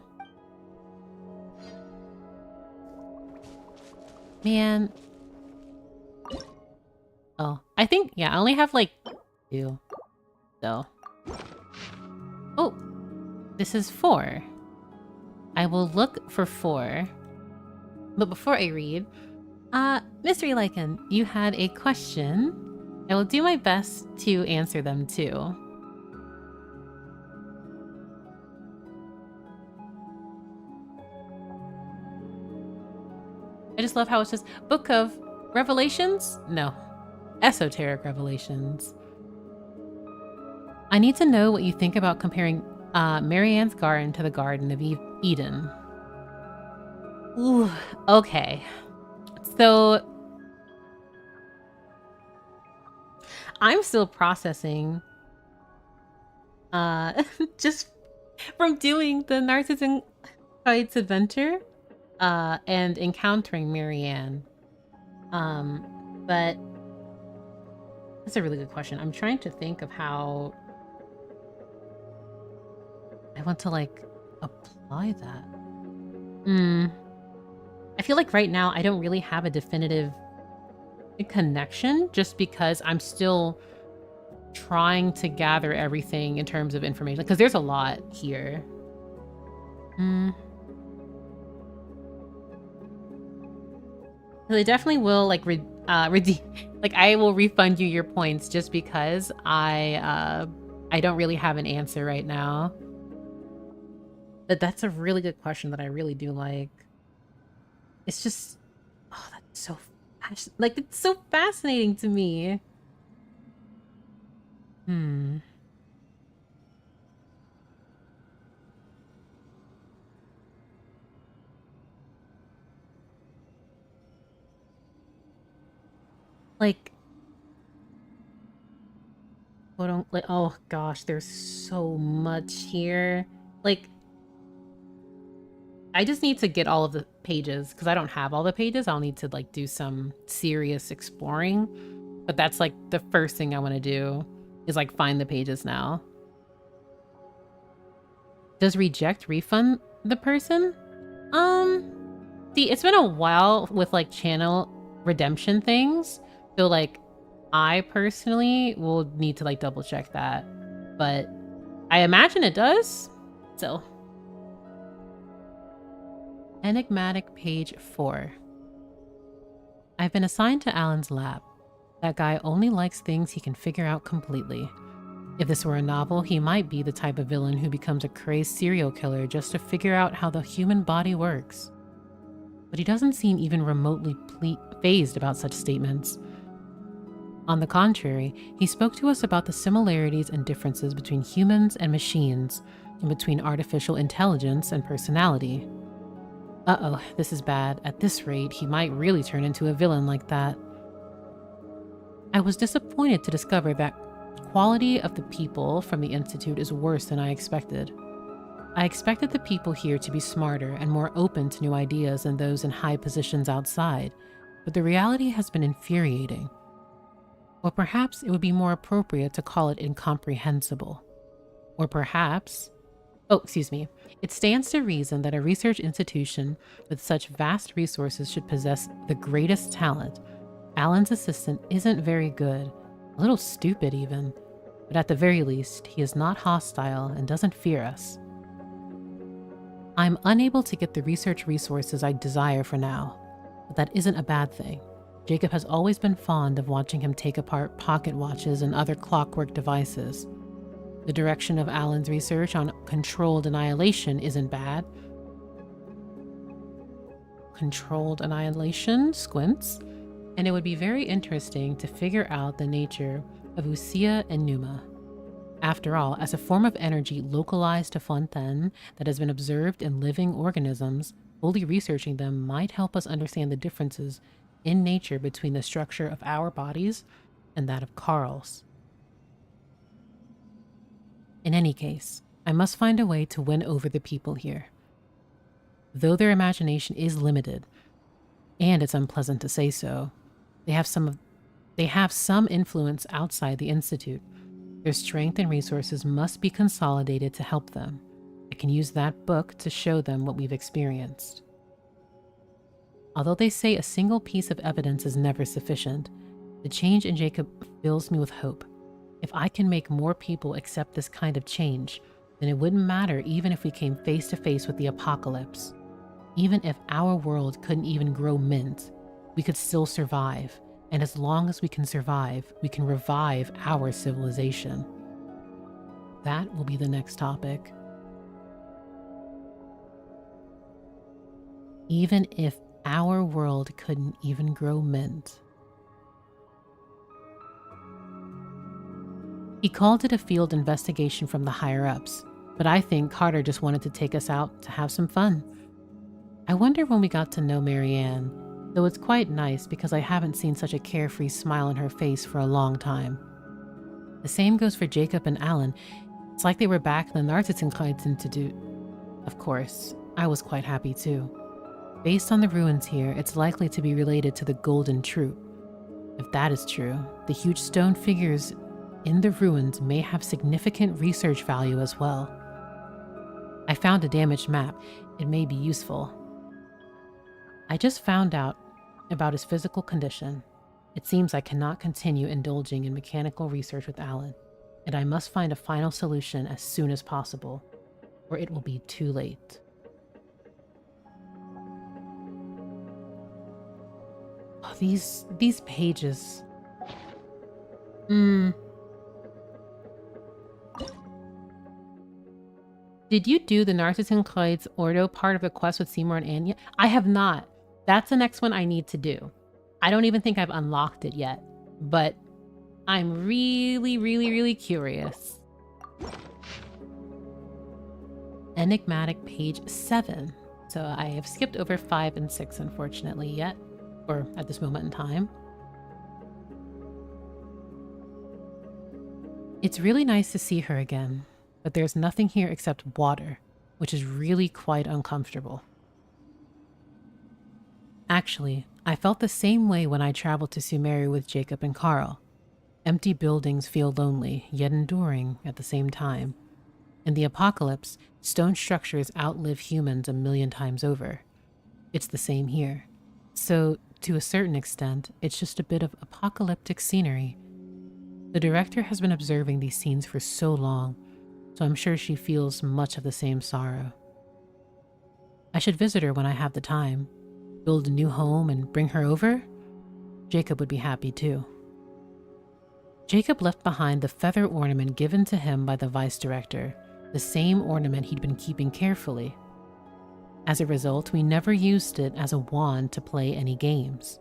Man. Oh, I think, yeah, I only have like 2. So. Oh, this is 4. I will look for 4. But before I read, Mystery Lycan, you had a question. I will do my best to answer them too. I just love how it says Book of Revelations? No. Esoteric Revelations. I need to know what you think about comparing Marianne's garden to the Garden of Eden. Ooh, okay. So I'm still processing just from doing the Narcissus Heights adventure and encountering Marianne. But that's a really good question. I'm trying to think of how I want to like apply that. I feel like right now I don't really have a definitive connection just because I'm still trying to gather everything in terms of information because there's a lot here. They definitely will like like I will refund you your points just because I don't really have an answer right now. But that's a really good question that I really do like. It's just, oh, that's so like it's so fascinating to me. Like, oh gosh, there's so much here. Like, I just need to get all of the pages because I don't have all the pages. I'll need to like do some serious exploring. But that's like the first thing I want to do is like find the pages now. Does reject refund the person? See, it's been a while with like channel redemption things. So like I personally will need to like double check that. But I imagine it does. So enigmatic page 4. I've been assigned to Alan's lab. That guy only likes things he can figure out completely. If this were a novel, he might be the type of villain who becomes a crazed serial killer just to figure out how the human body works. But he doesn't seem even remotely fazed about such statements. On the contrary, he spoke to us about the similarities and differences between humans and machines, and between artificial intelligence and personality. Uh-oh, this is bad. At this rate, he might really turn into a villain like that. I was disappointed to discover that quality of the people from the Institute is worse than I expected. I expected the people here to be smarter and more open to new ideas than those in high positions outside, but the reality has been infuriating. Or perhaps it would be more appropriate to call it incomprehensible. Or perhaps... Oh, excuse me. It stands to reason that a research institution with such vast resources should possess the greatest talent. Alan's assistant isn't very good, a little stupid even, but at the very least, he is not hostile and doesn't fear us. I'm unable to get the research resources I desire for now, but that isn't a bad thing. Jacob has always been fond of watching him take apart pocket watches and other clockwork devices. The direction of Alan's research on controlled annihilation isn't bad. Controlled annihilation squints, and it would be very interesting to figure out the nature of Usia and Numa. After all, as a form of energy localized to fontaine that has been observed in living organisms, fully researching them might help us understand the differences in nature between the structure of our bodies and that of Carl's. In any case, I must find a way to win over the people here. Though their imagination is limited, and it's unpleasant to say so, they have some influence outside the Institute. Their strength and resources must be consolidated to help them. I can use that book to show them what we've experienced. Although they say a single piece of evidence is never sufficient, the change in Jacob fills me with hope. If I can make more people accept this kind of change, then it wouldn't matter even if we came face to face with the apocalypse. Even if our world couldn't even grow mint, we could still survive. And as long as we can survive, we can revive our civilization. That will be the next topic. Even if our world couldn't even grow mint. He called it a field investigation from the higher-ups, but I think Carter just wanted to take us out to have some fun. I wonder when we got to know Marianne, though it's quite nice because I haven't seen such a carefree smile on her face for a long time. The same goes for Jacob and Alan. It's like they were back in the Nartitzenkites Institute. Of course, I was quite happy too. Based on the ruins here, it's likely to be related to the Golden Troop. If that is true, the huge stone figures in the ruins may have significant research value as well. I found a damaged map. It may be useful. I just found out about his physical condition. It seems I cannot continue indulging in mechanical research with Alan, and I must find a final solution as soon as possible, or it will be too late. Oh, these pages. Did you do the Narcissus Ordo part of the quest with Seymour and Anya? I have not. That's the next one I need to do. I don't even think I've unlocked it yet, but I'm really, really, really curious. Enigmatic page 7. So I have skipped over 5 and 6, unfortunately, yet, or at this moment in time. It's really nice to see her again, but there's nothing here except water, which is really quite uncomfortable. Actually, I felt the same way when I traveled to Sumeru with Jacob and Carl. Empty buildings feel lonely, yet enduring at the same time. In the apocalypse, stone structures outlive humans a million times over. It's the same here. So, to a certain extent, it's just a bit of apocalyptic scenery. The director has been observing these scenes for so long, so I'm sure she feels much of the same sorrow. I should visit her when I have the time. Build a new home and bring her over? Jacob would be happy too. Jacob left behind the feather ornament given to him by the vice director, the same ornament he'd been keeping carefully. As a result, we never used it as a wand to play any games.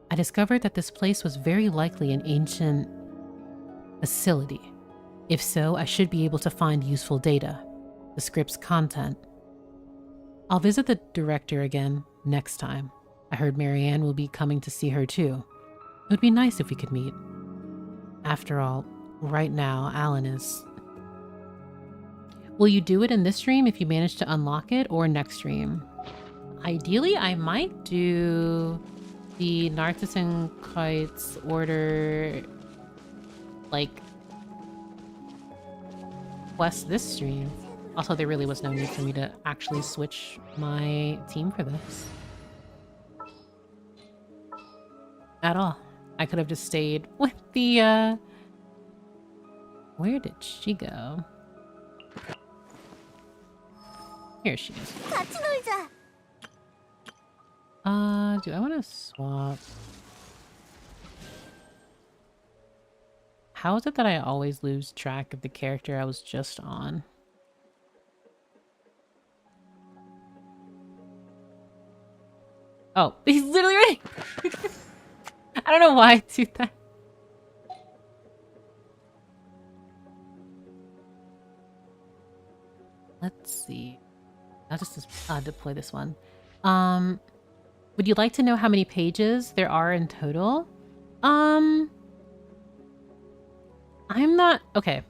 I discovered that this place was very likely an ancient facility. If so, I should be able to find useful data, the script's content. I'll visit the director again next time. I heard Marianne will be coming to see her too. It would be nice if we could meet. After all, right now, Alan is... Will you do it in this stream if you manage to unlock it, or next stream? Ideally, I might do the Narcissus Order, like, quest this stream. Also, there really was no need for me to actually switch my team for this. At all. I could have just stayed with the, Where did she go? Here she is. 같이 놀자. Do I want to swap? How is it that I always lose track of the character I was just on? Oh, he's literally right. I don't know why I do that. Let's see. I'll just deploy this one. Would you like to know how many pages there are in total? I'm not... Okay.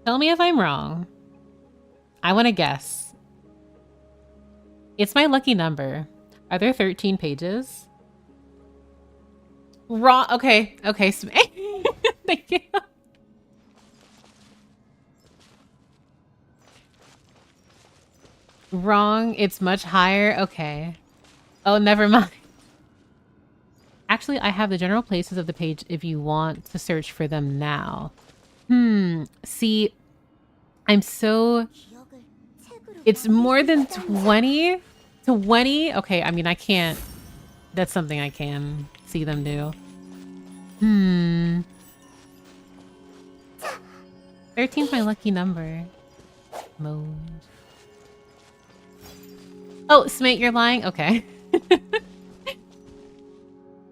Tell me if I'm wrong. I want to guess. It's my lucky number. Are there 13 pages? Wrong. Okay. Okay. Thank you. Wrong. It's much higher. Okay. Oh, never mind. Actually, I have the general places of the page if you want to search for them now. See, I'm so... It's more than 20? 20? Okay, I mean, I can't... That's something I can see them do. 13's my lucky number. Mode. Oh, Smate, you're lying? Okay.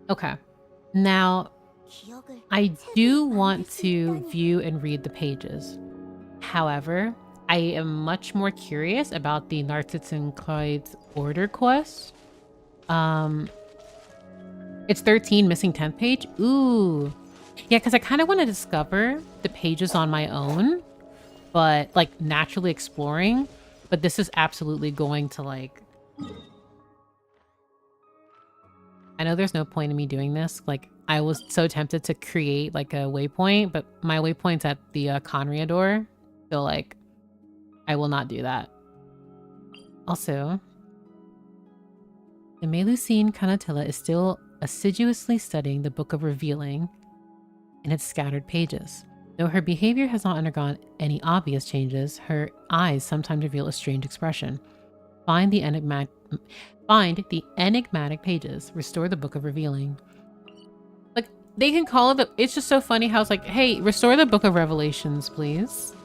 Okay. Now, I do want to view and read the pages. However, I am much more curious about the Nartitzenkreuz order quest. It's 13, missing 10th page. Ooh. Yeah, because I kind of want to discover the pages on my own, but like naturally exploring. But this is absolutely going to like... I know there's no point in me doing this. Like, I was so tempted to create like a waypoint, but my waypoint's at the Conria door. So like, I will not do that. Also, the Melusine Canotila is still assiduously studying the Book of Revealing in its scattered pages. Though her behavior has not undergone any obvious changes, her eyes sometimes reveal a strange expression. Find the enigmatic pages. Restore the Book of Revealing. Like, they can call it it's just so funny how it's like, hey, restore the Book of Revelations, please.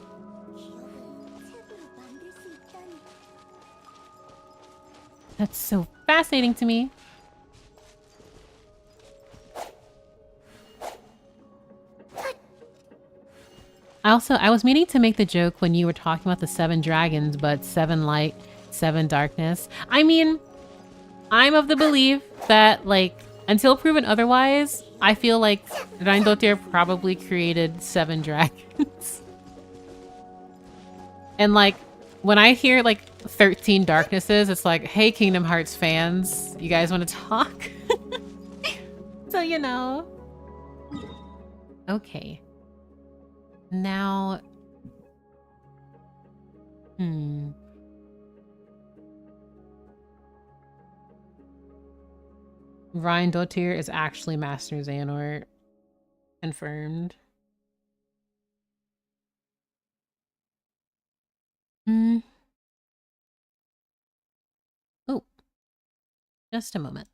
That's so fascinating to me. I was meaning to make the joke when you were talking about the 7 dragons, but 7 light, 7 darkness. I mean, I'm of the belief that, like, until proven otherwise, I feel like Reindotir probably created 7 dragons. And, like, when I hear, like, 13 darknesses, it's like, hey, Kingdom Hearts fans, you guys want to talk? So, you know. Okay. Now... Reindotir is actually Master Xehanort. Confirmed. Oh. Just a moment.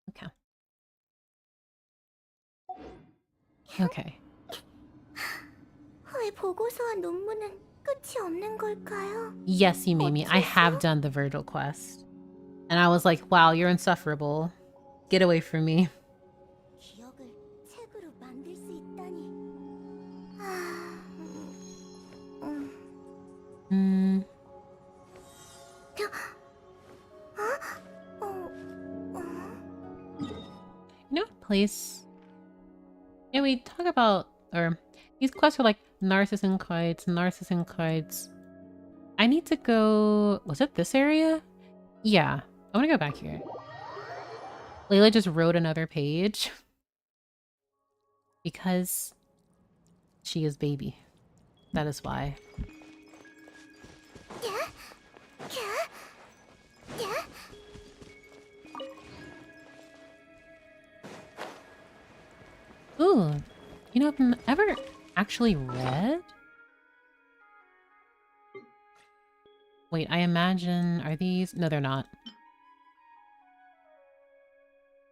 Okay. Okay. 왜 보고서와 논문은 끝이 없는 걸까요? Yes, you made me. I have done the Virgil quest. And I was like, wow, you're insufferable. Get away from me. 기억을 책으로 만들 수 있다니. You know what place? Yeah, we talk about, or these quests are like Narcissenkites. I need to go, was it this area? Yeah, I want to go back here. Layla just wrote another page. Because she is baby. That is why. Ooh, you know, I've never actually read? Wait, I imagine, are these? No, they're not.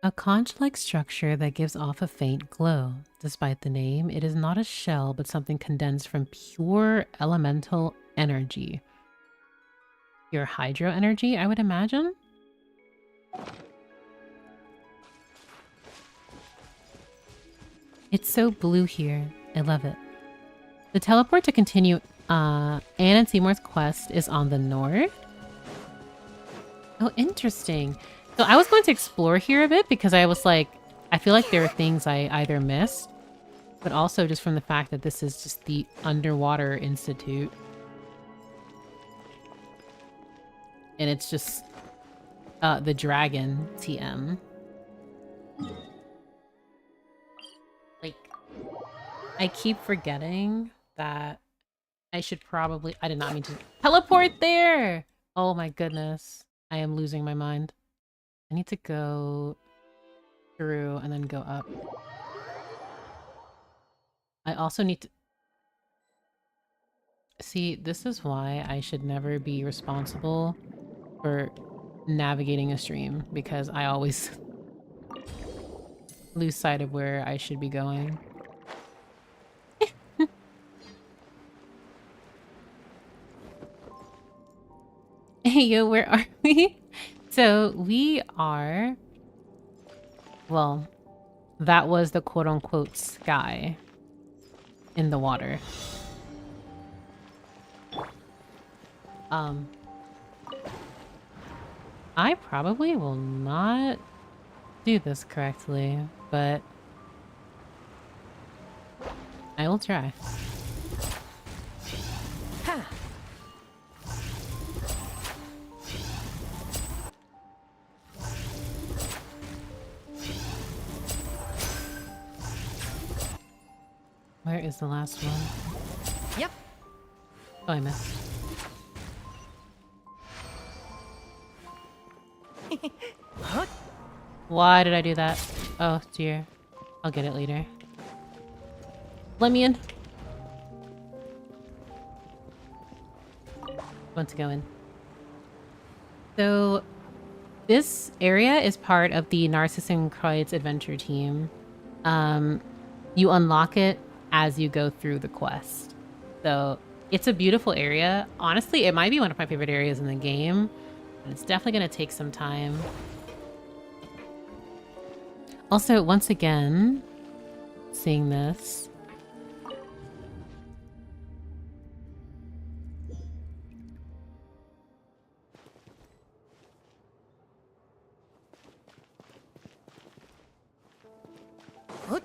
A conch-like structure that gives off a faint glow. Despite the name, it is not a shell, but something condensed from pure elemental energy. Pure hydro energy, I would imagine? It's so blue here. I love it. The teleport to continue Anne and Seymour's quest is on the north. Oh, interesting. So I was going to explore here a bit because I was like, I feel like there are things I either missed, but also just from the fact that this is just the Underwater Institute. And it's just the dragon TM. Like, I keep forgetting that I should probably... I did not mean to teleport there! Oh my goodness. I am losing my mind. I need to go through and then go up. I also need to... See, this is why I should never be responsible for navigating a stream, because I always lose sight of where I should be going. Hey, yo, where are we? So we are... Well, that was the quote-unquote sky in the water. I probably will not do this correctly, but I will try. Ha! Where is the last one? Yep. Oh, I missed. Huh? Why did I do that? Oh, dear. I'll get it later. Let me in. Want to go in. So, this area is part of the Narcissus and Croyd's adventure team. You unlock it as you go through the quest. So, it's a beautiful area. Honestly, it might be one of my favorite areas in the game. But it's definitely going to take some time. Also, once again, seeing this. What?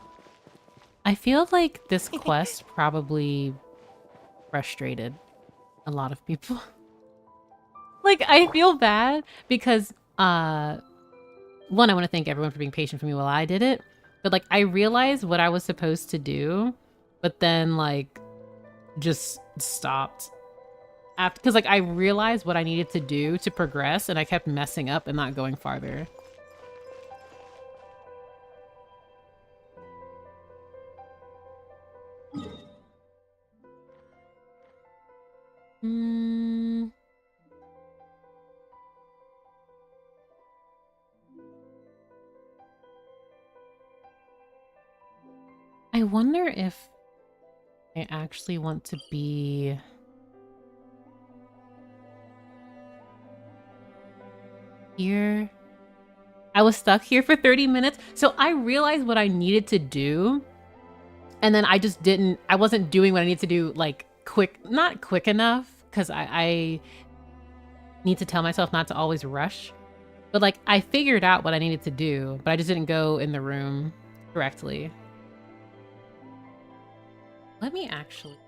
I feel like this quest probably frustrated a lot of people. Like, I feel bad because, one, I want to thank everyone for being patient for me while I did it. But, like, I realized what I was supposed to do, but then, like, just stopped. Because, like, I realized what I needed to do to progress, and I kept messing up and not going farther. I wonder if I actually want to be... here. I was stuck here for 30 minutes. So I realized what I needed to do. And then I just didn't... I wasn't doing what I needed to do, like, not quick enough. Because I need to tell myself not to always rush. But, like, I figured out what I needed to do. But I just didn't go in the room correctly. Let me actually...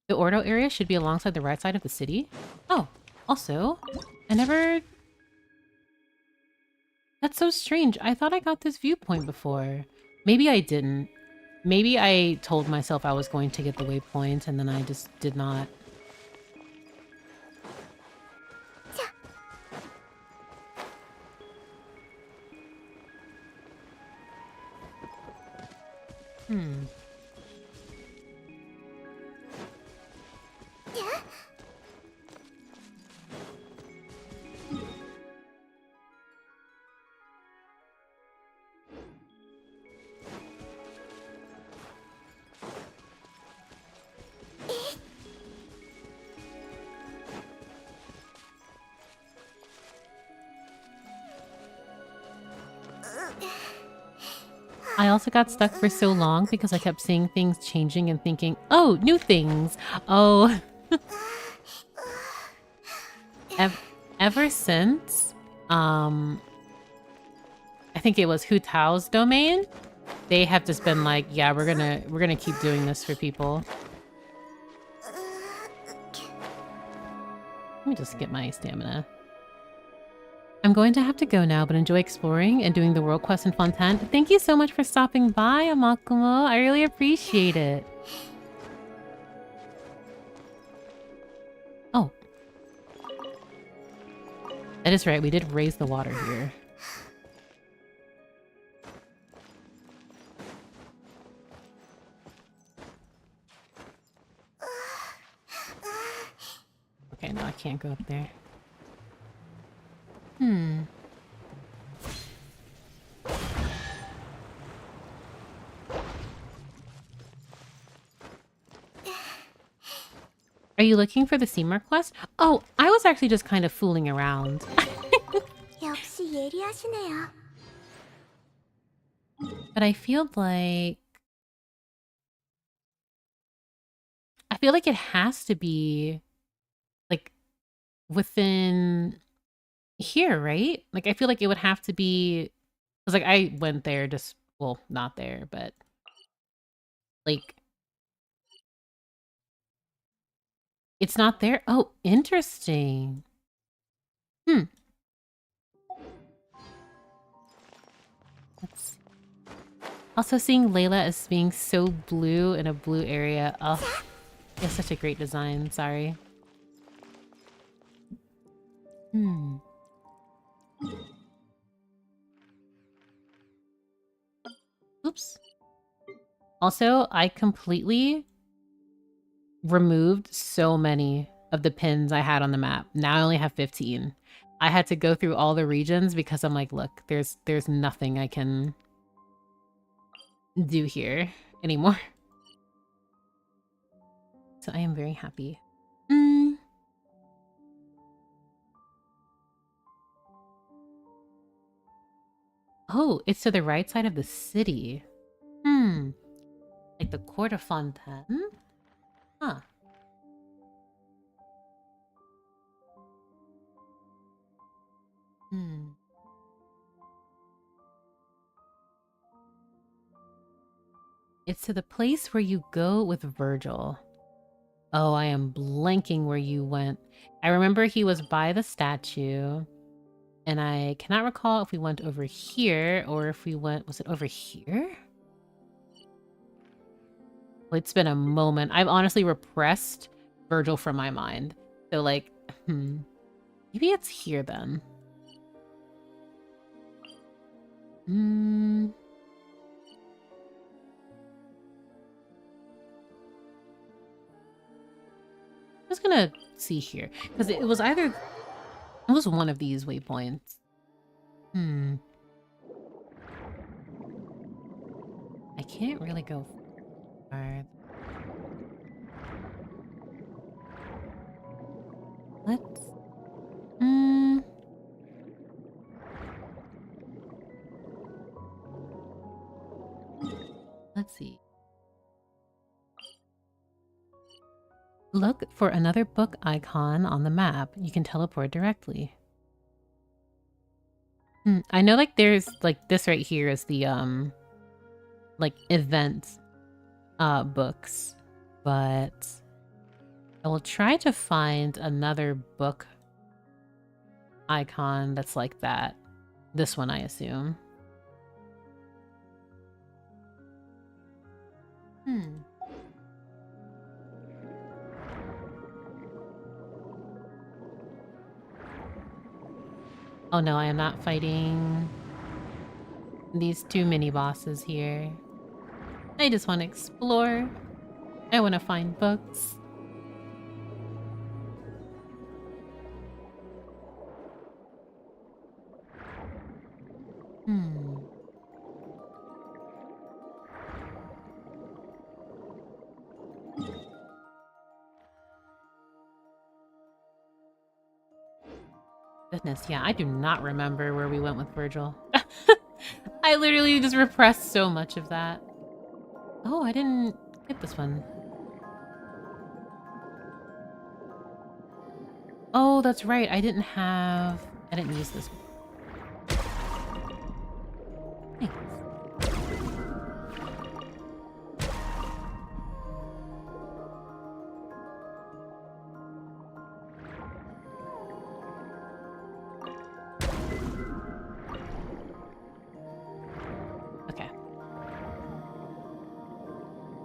The Ordo area should be alongside the right side of the city. Oh, also, I never... That's so strange. I thought I got this viewpoint before. Maybe I didn't. Maybe I told myself I was going to get the waypoint and then I just did not. I also got stuck for so long because I kept seeing things changing and thinking, oh, new things. Oh. Ever since, I think it was Hu Tao's domain, they have just been like, yeah, we're gonna keep doing this for people. Let me just get my stamina. I'm going to have to go now, but enjoy exploring and doing the world quest in Fontaine. Thank you so much for stopping by, Amakumo. I really appreciate it. Oh. That is right, we did raise the water here. Okay, no, I can't go up there. Are you looking for the Seymour quest? Oh, I was actually just kind of fooling around. 역시 예리하시네요. But I feel like it has to be like within here, right? Like I feel like it would have to be because like I went there just well, not there, but like it's not there. Oh, interesting. Let's see. Also seeing Layla as being so blue in a blue area. Oh, it's such a great design. Sorry. Oops. Also, I completely removed so many of the pins I had on the map. Now I only have 15. I had to go through all the regions because I'm like, look, there's nothing I can do here anymore. So I am very happy. Oh, it's to the right side of the city. Like the Court of Fontaine? Huh. It's to the place where you go with Virgil. Oh, I am blanking where you went. I remember he was by the statue. And I cannot recall if we went over here or if we went... Was it over here? Well, it's been a moment. I've honestly repressed Virgil from my mind. So, like, maybe it's here then. I'm just gonna see here. Because it was either... It was one of these waypoints. I can't really go far. Let's... Let's see. Look for another book icon on the map. You can teleport directly. I know like there's like this right here is the like event books, but I will try to find another book icon that's like that. This one, I assume. Oh no, I am not fighting these two mini bosses here. I just want to explore. I want to find books. Goodness, yeah, I do not remember where we went with Virgil. I literally just repressed so much of that. Oh, I didn't get this one. Oh, that's right. I didn't use this one. Thanks.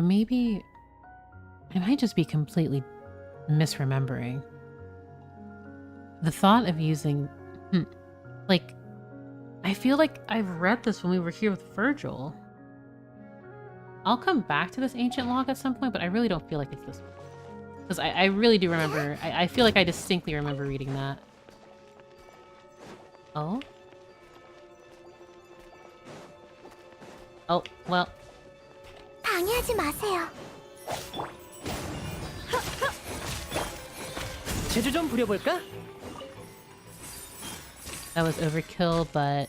Or maybe I might just be completely misremembering. The thought of using... like, I feel like I've read this when we were here with Virgil. I'll come back to this ancient log at some point, but I really don't feel like it's this one. Because I really do remember... I feel like I distinctly remember reading that. Oh? Oh, well... 방해하지 마세요. 재주 좀 부려볼까? That was overkill, but...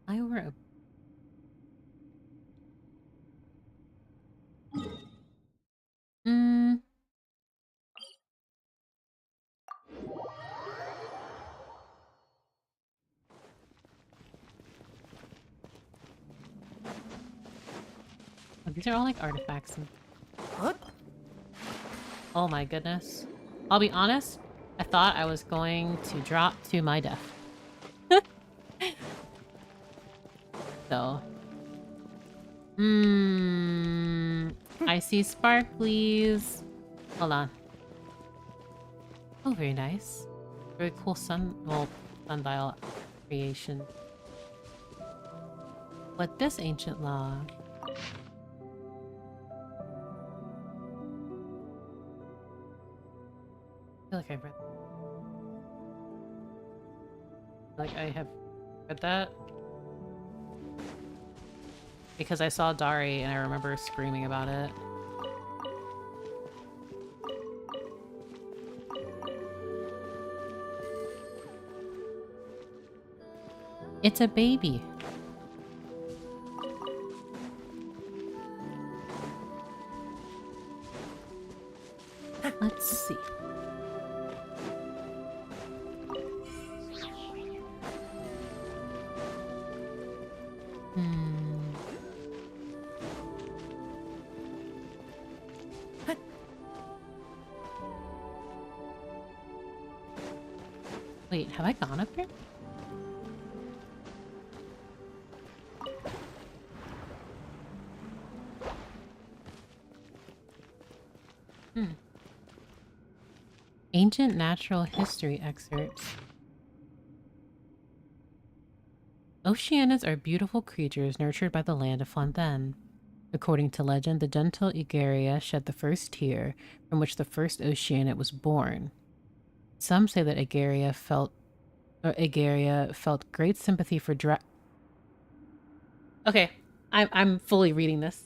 I were a... Oh, these are all like artifacts. What? Oh my goodness. I'll be honest, I thought I was going to drop to my death. So. I see sparklies. Hold on. Oh, very nice. Very cool sundial creation. But this ancient log. I feel like I've read. Like I have read that. Because I saw Dari and I remember screaming about it. It's a baby. Let's see. Wait, have I gone up here? Ancient natural history excerpts. Oceanids are beautiful creatures nurtured by the land of Fontaine. According to legend, the gentle Egeria shed the first tear from which the first Oceanid was born. Some say that Egeria felt great sympathy for Okay, I'm fully reading this.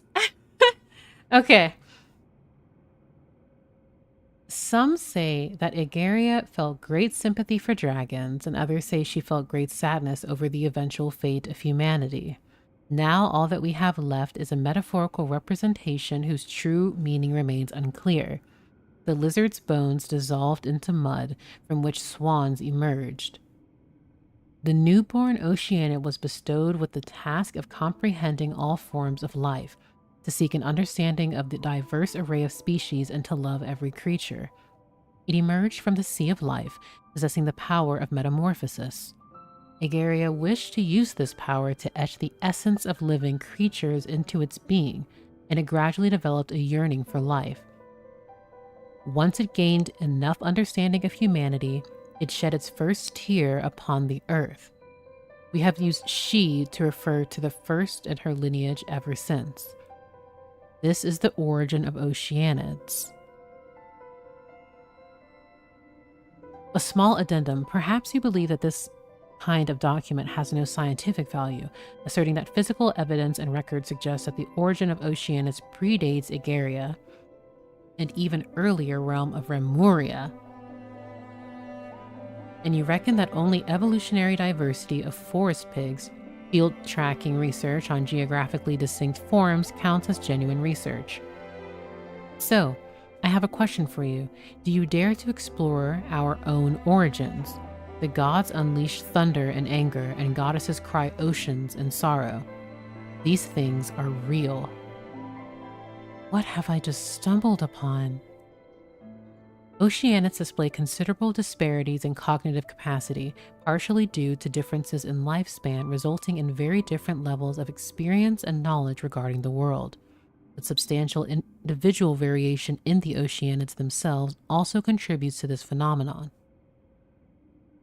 Okay. Some say that Egeria felt great sympathy for dragons, and others say she felt great sadness over the eventual fate of humanity. Now all that we have left is a metaphorical representation whose true meaning remains unclear. The lizard's bones dissolved into mud from which swans emerged. The newborn Oceanid was bestowed with the task of comprehending all forms of life, to seek an understanding of the diverse array of species and to love every creature. It emerged from the sea of life, possessing the power of metamorphosis. Egeria wished to use this power to etch the essence of living creatures into its being, and it gradually developed a yearning for life. Once it gained enough understanding of humanity, it shed its first tear upon the earth. We have used she to refer to the first in her lineage ever since. This is the origin of Oceanids. A small addendum. Perhaps you believe that this kind of document has no scientific value, asserting that physical evidence and records suggest that the origin of Oceanids predates Egeria, and even earlier realm of Remuria. And you reckon that only evolutionary diversity of forest pigs, field tracking research on geographically distinct forms counts as genuine research. So, I have a question for you. Do you dare to explore our own origins? The gods unleash thunder and anger, and goddesses cry oceans in sorrow. These things are real. What have I just stumbled upon? Oceanids display considerable disparities in cognitive capacity, partially due to differences in lifespan resulting in very different levels of experience and knowledge regarding the world. But substantial individual variation in the Oceanids themselves also contributes to this phenomenon.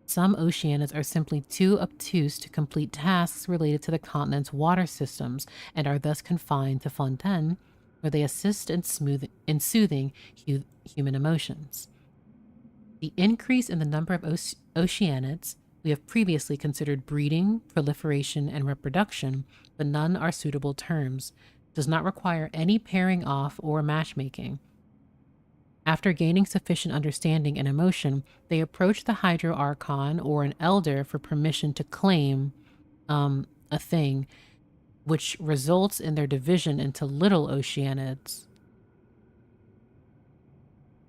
Some Oceanids are simply too obtuse to complete tasks related to the continent's water systems and are thus confined to fontaine, where they assist in soothing human emotions. The increase in the number of Oceanids we have previously considered breeding, proliferation, and reproduction, but none are suitable terms, does not require any pairing off or matchmaking. After gaining sufficient understanding and emotion, they approach the Hydro Archon or an elder for permission to claim a thing, which results in their division into little Oceanids.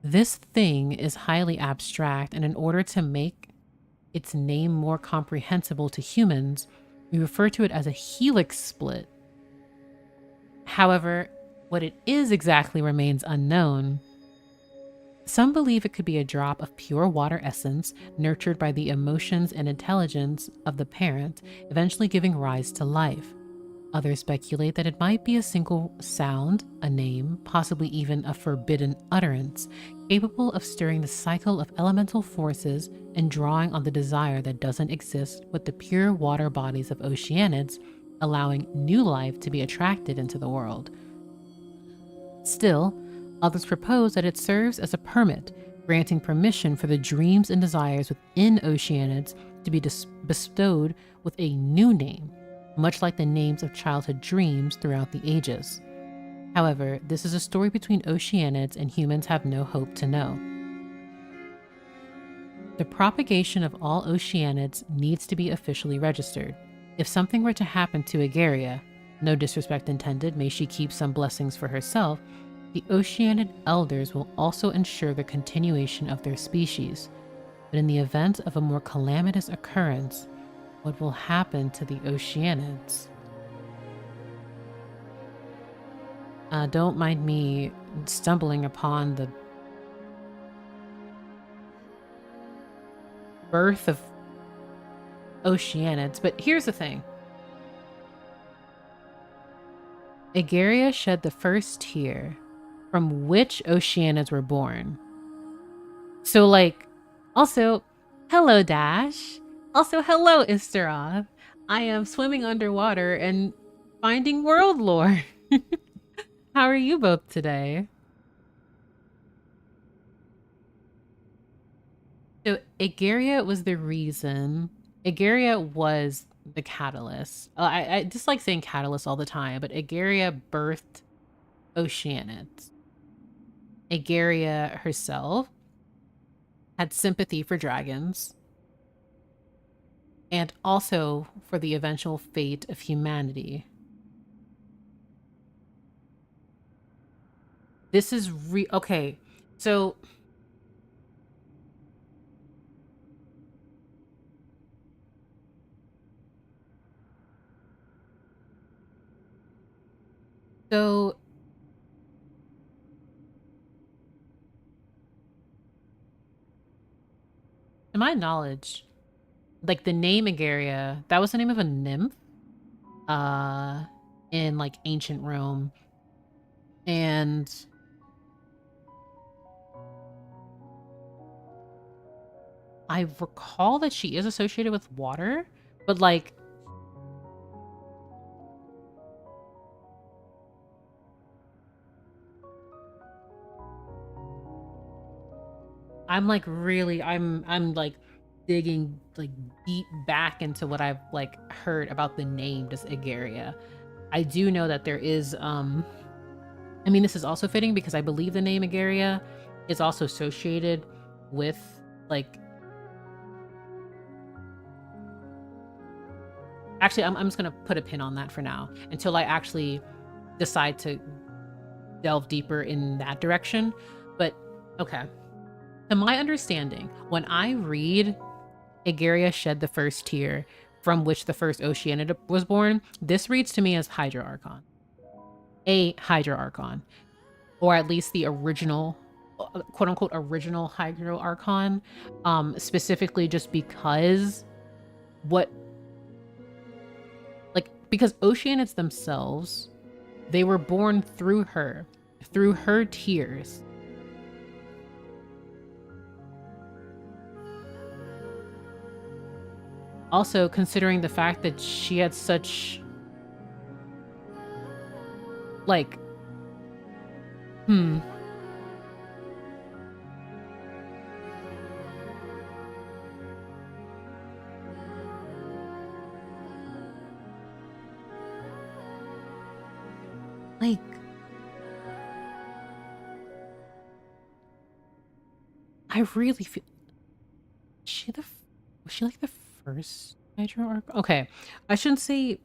This thing is highly abstract, and in order to make its name more comprehensible to humans, we refer to it as a helix split. However, what it is exactly remains unknown. Some believe it could be a drop of pure water essence nurtured by the emotions and intelligence of the parent, eventually giving rise to life. Others speculate that it might be a single sound, a name, possibly even a forbidden utterance, capable of stirring the cycle of elemental forces and drawing on the desire that doesn't exist with the pure water bodies of Oceanids, allowing new life to be attracted into the world. Still, others propose that it serves as a permit, granting permission for the dreams and desires within Oceanids to be bestowed with a new name, much like the names of childhood dreams throughout the ages. However, this is a story between Oceanids, and humans have no hope to know. The propagation of all Oceanids needs to be officially registered. If something were to happen to Egeria, no disrespect intended, may she keep some blessings for herself, the Oceanid elders will also ensure the continuation of their species. But in the event of a more calamitous occurrence, what will happen to the Oceanids? Don't mind me stumbling upon the birth of Oceanids, but here's the thing. Egeria shed the first tear, from which Oceanids were born. So, like, also, hello, Dash. Also, hello, Isteroth. I am swimming underwater and finding world lore. How are you both today? So, Egeria was the reason. Egeria was the catalyst. I just like saying catalyst all the time, but Egeria birthed Oceanids. Egeria herself had sympathy for dragons and also for the eventual fate of humanity. This is okay, so to my knowledge, like the name Egeria, that was the name of a nymph in like ancient Rome. And I recall that she is associated with water, but like I'm like really I'm like digging like deep back into what I've like heard about the name just Egeria. I do know that there is I mean, this is also fitting because I believe the name Egeria is also associated with like actually I'm just gonna put a pin on that for now until I actually decide to delve deeper in that direction. But okay, to my understanding, when I read Egeria shed the first tear from which the first Oceanid was born. This reads to me as Hydra Archon. A Hydra Archon. Or at least the original, quote-unquote, original Hydra Archon. Specifically just because because Oceanids themselves, they were born through her tears. Also, considering the fact that she had such, like, like, I really feel, was she like the first Hydra Arc? Okay, I shouldn't say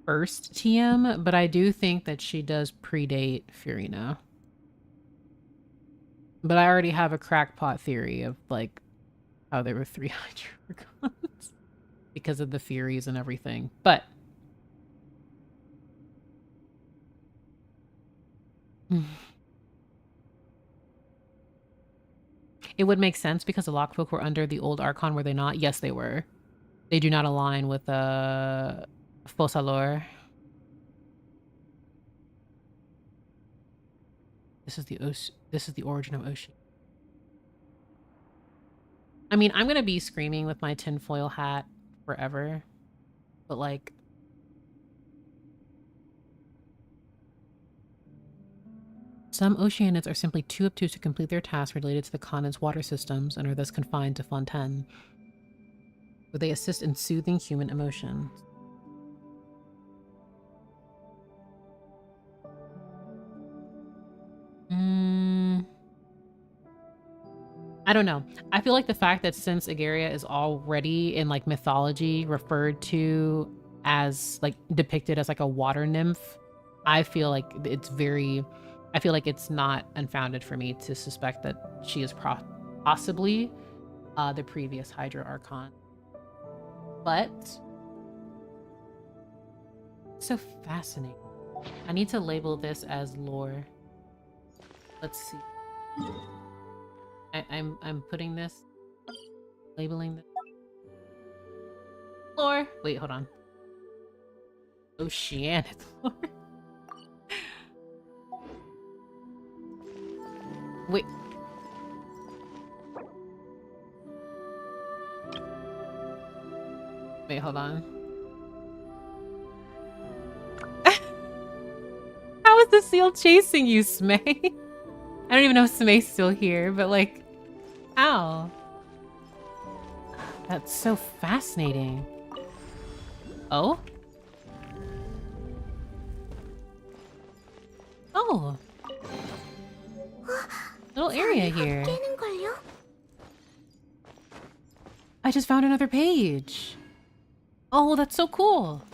first TM, but I do think that she does predate Furina. But I already have a crackpot theory of like how there were 3 Hydra Archons because of the Furies and everything. But it would make sense because the Lockfolk were under the old Archon, were they not? Yes, they were. They do not align with Fossalor. This is the origin of Ocean. I mean, I'm gonna be screaming with my tinfoil hat forever, but like, some Oceanids are simply too obtuse to complete their tasks related to the continent's water systems and are thus confined to fontaine, where they assist in soothing human emotions. I don't know. I feel like the fact that since Egeria is already in like mythology referred to as like depicted as like a water nymph, I feel like it's not unfounded for me to suspect that she is possibly the previous Hydra Archon. But so fascinating. I need to label this as lore. Let's see. I'm putting this, labeling this lore. Wait, hold on. Oceanic lore. Wait. Wait, hold on. How is the seal chasing you, Smay? I don't even know if Smay's still here, but like, how? That's so fascinating. Oh? Oh. Little area here. I just found another page. Oh, that's so cool.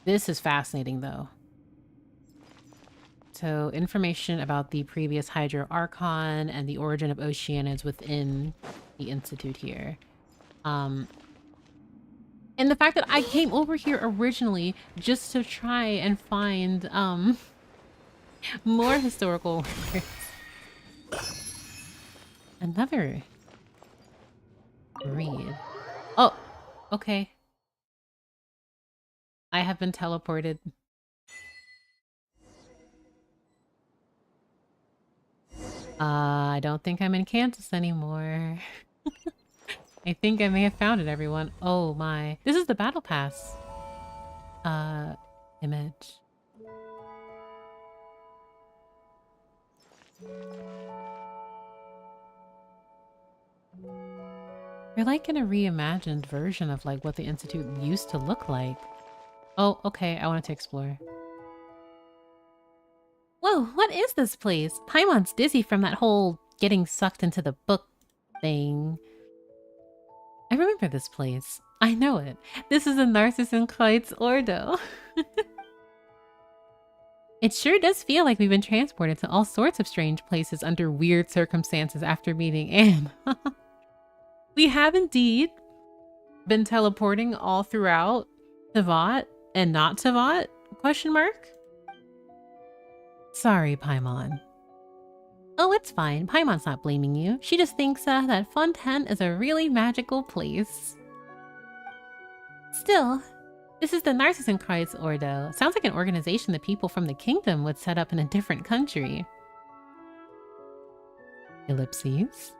This is fascinating, though. So, information about the previous Hydra Archon and the origin of Oceanids within the Institute here. And the fact that I came over here originally just to try and find more historical works. Another read. Oh, okay. I have been teleported. I don't think I'm in Kansas anymore. I think I may have found it, everyone. Oh my. This is the battle pass. Image. You're like in a reimagined version of like what the Institute used to look like. Oh, okay. I wanted to explore. Whoa, what is this place? Paimon's dizzy from that whole getting sucked into the book thing. I remember this place. I know it. This is a Narcissus Ordo. It sure does feel like we've been transported to all sorts of strange places under weird circumstances after meeting Anne. We have indeed been teleporting all throughout Tevat and not Tevat? Question mark? Sorry, Paimon. Oh, it's fine. Paimon's not blaming you. She just thinks that Fontaine is a really magical place. Still, this is the Narcissenkreuz Ordo. Sounds like an organization the people from the kingdom would set up in a different country. Ellipses.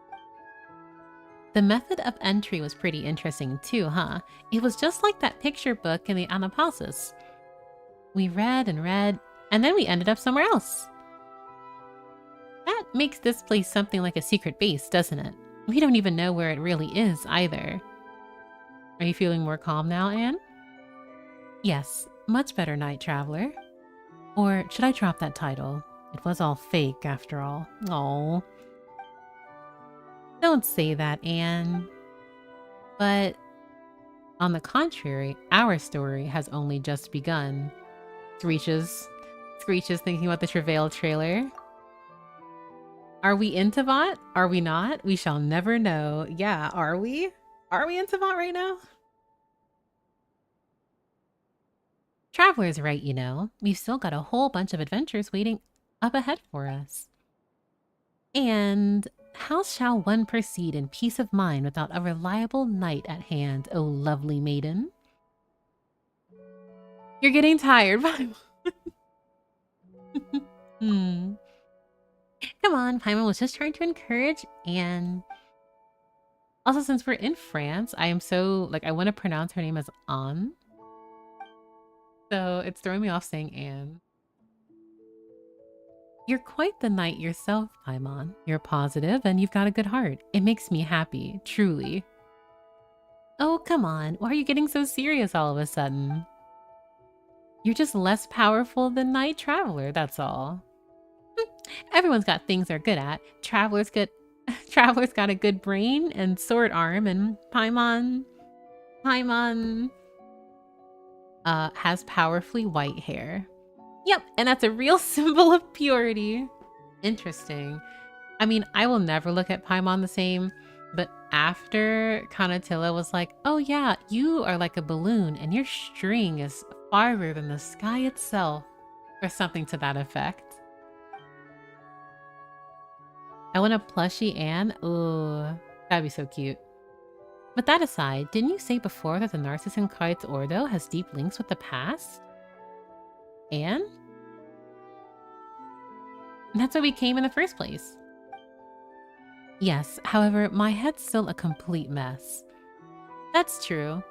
The method of entry was pretty interesting too, huh? It was just like that picture book in the Anapasis. We read and read, and then we ended up somewhere else. That makes this place something like a secret base, doesn't it? We don't even know where it really is either. Are you feeling more calm now, Anne? Yes, much better, Night Traveler. Or should I drop that title? It was all fake, after all. Oh. Don't say that, Anne. But on the contrary, our story has only just begun. Screeches thinking about the Travail trailer. Are we in Tevat? Are we not? We shall never know. Yeah, are we? Are we in Tevat right now? Traveler's right, you know. We've still got a whole bunch of adventures waiting up ahead for us. And how shall one proceed in peace of mind without a reliable knight at hand, O lovely maiden? You're getting tired. Come on, Paimon was just trying to encourage Anne. Also, since we're in France, I am so, I want to pronounce her name as Anne. So it's throwing me off saying Anne. You're quite the knight yourself, Paimon. You're positive and you've got a good heart. It makes me happy, truly. Oh, come on. Why are you getting so serious all of a sudden? You're just less powerful than Night Traveler, that's all. Everyone's got things they're good at. Traveler's got a good brain and sword arm, and Paimon has powerfully white hair. Yep, and that's a real symbol of purity. Interesting. I mean, I will never look at Paimon the same, but after Canotila was like, oh yeah, you are like a balloon and your string is farther than the sky itself, or something to that effect. I want a plushie Anne. Ooh, that'd be so cute. But that aside, didn't you say before that the Narcissenkreuz Ordo has deep links with the past? Anne? That's why we came in the first place. Yes, however, my head's still a complete mess. That's true.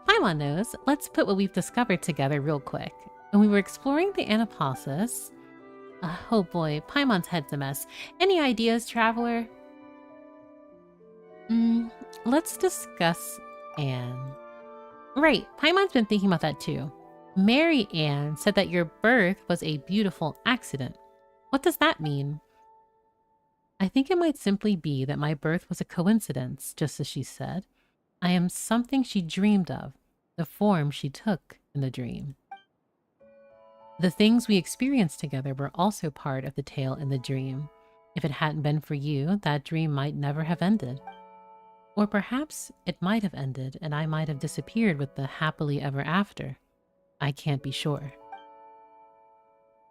Paimon knows. Let's put what we've discovered together real quick. When we were exploring the Anapasis... oh boy, Paimon's head's a mess. Any ideas, Traveler? Let's discuss Anne. Right, Paimon's been thinking about that too. Mary Ann said that your birth was a beautiful accident. What does that mean? I think it might simply be that my birth was a coincidence, just as she said. I am something she dreamed of, the form she took in the dream. The things we experienced together were also part of the tale in the dream. If it hadn't been for you, that dream might never have ended. Or perhaps it might have ended and I might have disappeared with the happily ever after. I can't be sure.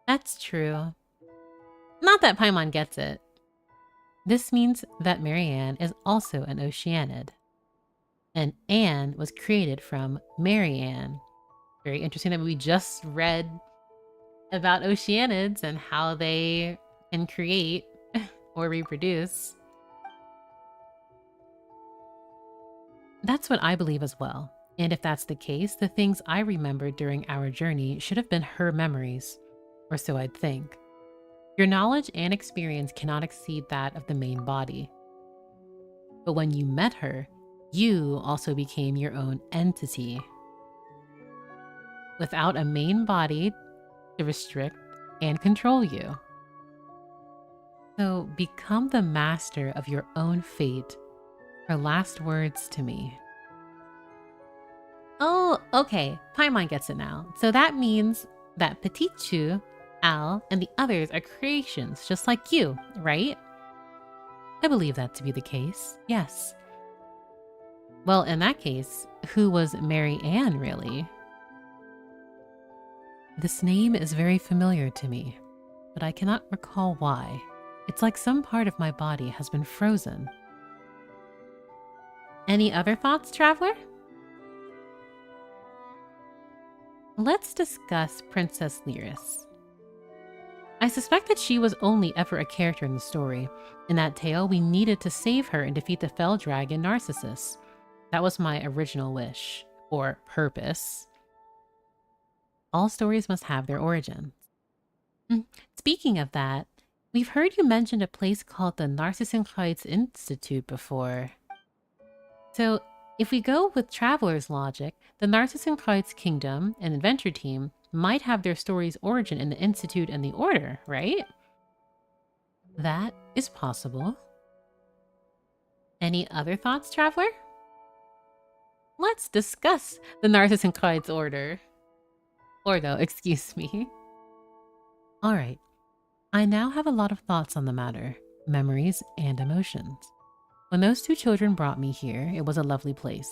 That's true. Not that Paimon gets it. This means that Marianne is also an Oceanid. And Anne was created from Marianne. Very interesting that we just read about Oceanids and how they can create or reproduce. That's what I believe as well. And if that's the case, the things I remembered during our journey should have been her memories, or so I'd think. Your knowledge and experience cannot exceed that of the main body. But when you met her, you also became your own entity. Without a main body to restrict and control you. So become the master of your own fate. Her last words to me. Oh, okay. Paimon gets it now. So that means that Petichu, Al, and the others are creations just like you, right? I believe that to be the case, yes. Well, in that case, who was Mary Ann really? This name is very familiar to me, but I cannot recall why. It's like some part of my body has been frozen. Any other thoughts, traveler? Let's discuss Princess Lyris. I suspect that she was only ever a character in the story. In that tale, we needed to save her and defeat the fell dragon Narcissus. That was my original wish, or purpose. All stories must have their origins. Speaking of that, we've heard you mention a place called the Narcissenkheids Institute before. So, if we go with Traveler's logic, the Narcissenkheids Kingdom and Adventure Team might have their story's origin in the Institute and the Order, right? That is possible. Any other thoughts, Traveler? Let's discuss the Narcissenkheids Order. Ordo, excuse me. Alright, I now have a lot of thoughts on the matter, memories and emotions. When those two children brought me here, it was a lovely place.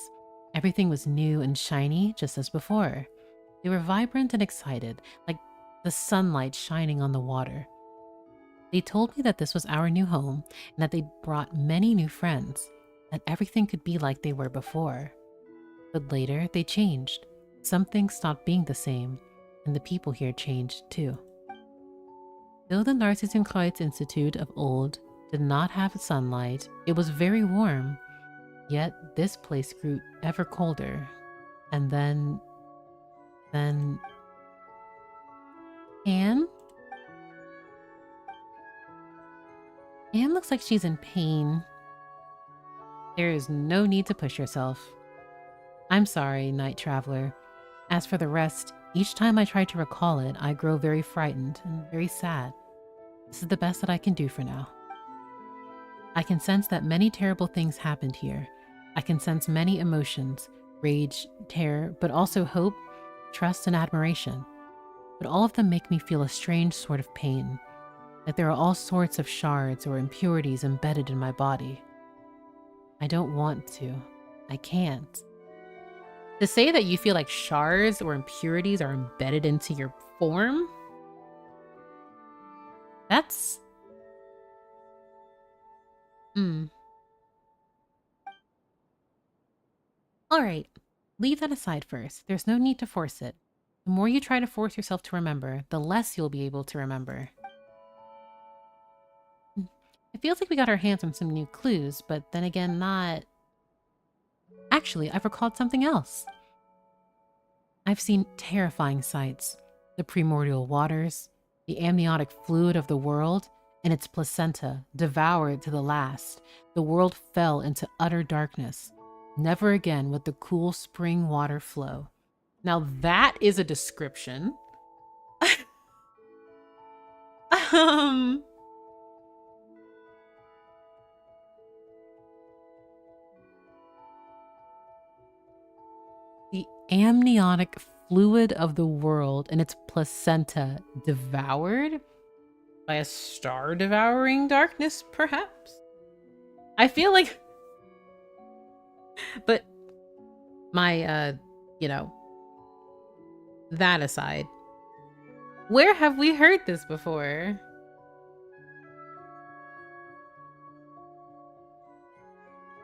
Everything was new and shiny, just as before. They were vibrant and excited, like the sunlight shining on the water. They told me that this was our new home and that they brought many new friends, that everything could be like they were before. But later, they changed. Some things stopped being the same, and the people here changed too. Though the Narcissenkheids Institute of old did not have sunlight, it was very warm. Yet this place grew ever colder. And then... Anne? Anne looks like she's in pain. There is no need to push yourself. I'm sorry, Night Traveler. As for the rest, each time I try to recall it, I grow very frightened and very sad. This is the best that I can do for now. I can sense that many terrible things happened here. I can sense many emotions, rage, terror, but also hope, trust, and admiration. But all of them make me feel a strange sort of pain, that there are all sorts of shards or impurities embedded in my body. I don't want to. I can't. To say that you feel like shards or impurities are embedded into your form? That's... Alright, leave that aside first. There's no need to force it. The more you try to force yourself to remember, the less you'll be able to remember. It feels like we got our hands on some new clues, but then again, not... Actually, I've recalled something else. I've seen terrifying sights. The primordial waters, the amniotic fluid of the world, and its placenta devoured to the last. The world fell into utter darkness. Never again would the cool spring water flow. Now that is a description. The amniotic fluid of the world and its placenta devoured by a star devouring darkness, perhaps? I feel like... But my, that aside, where have we heard this before?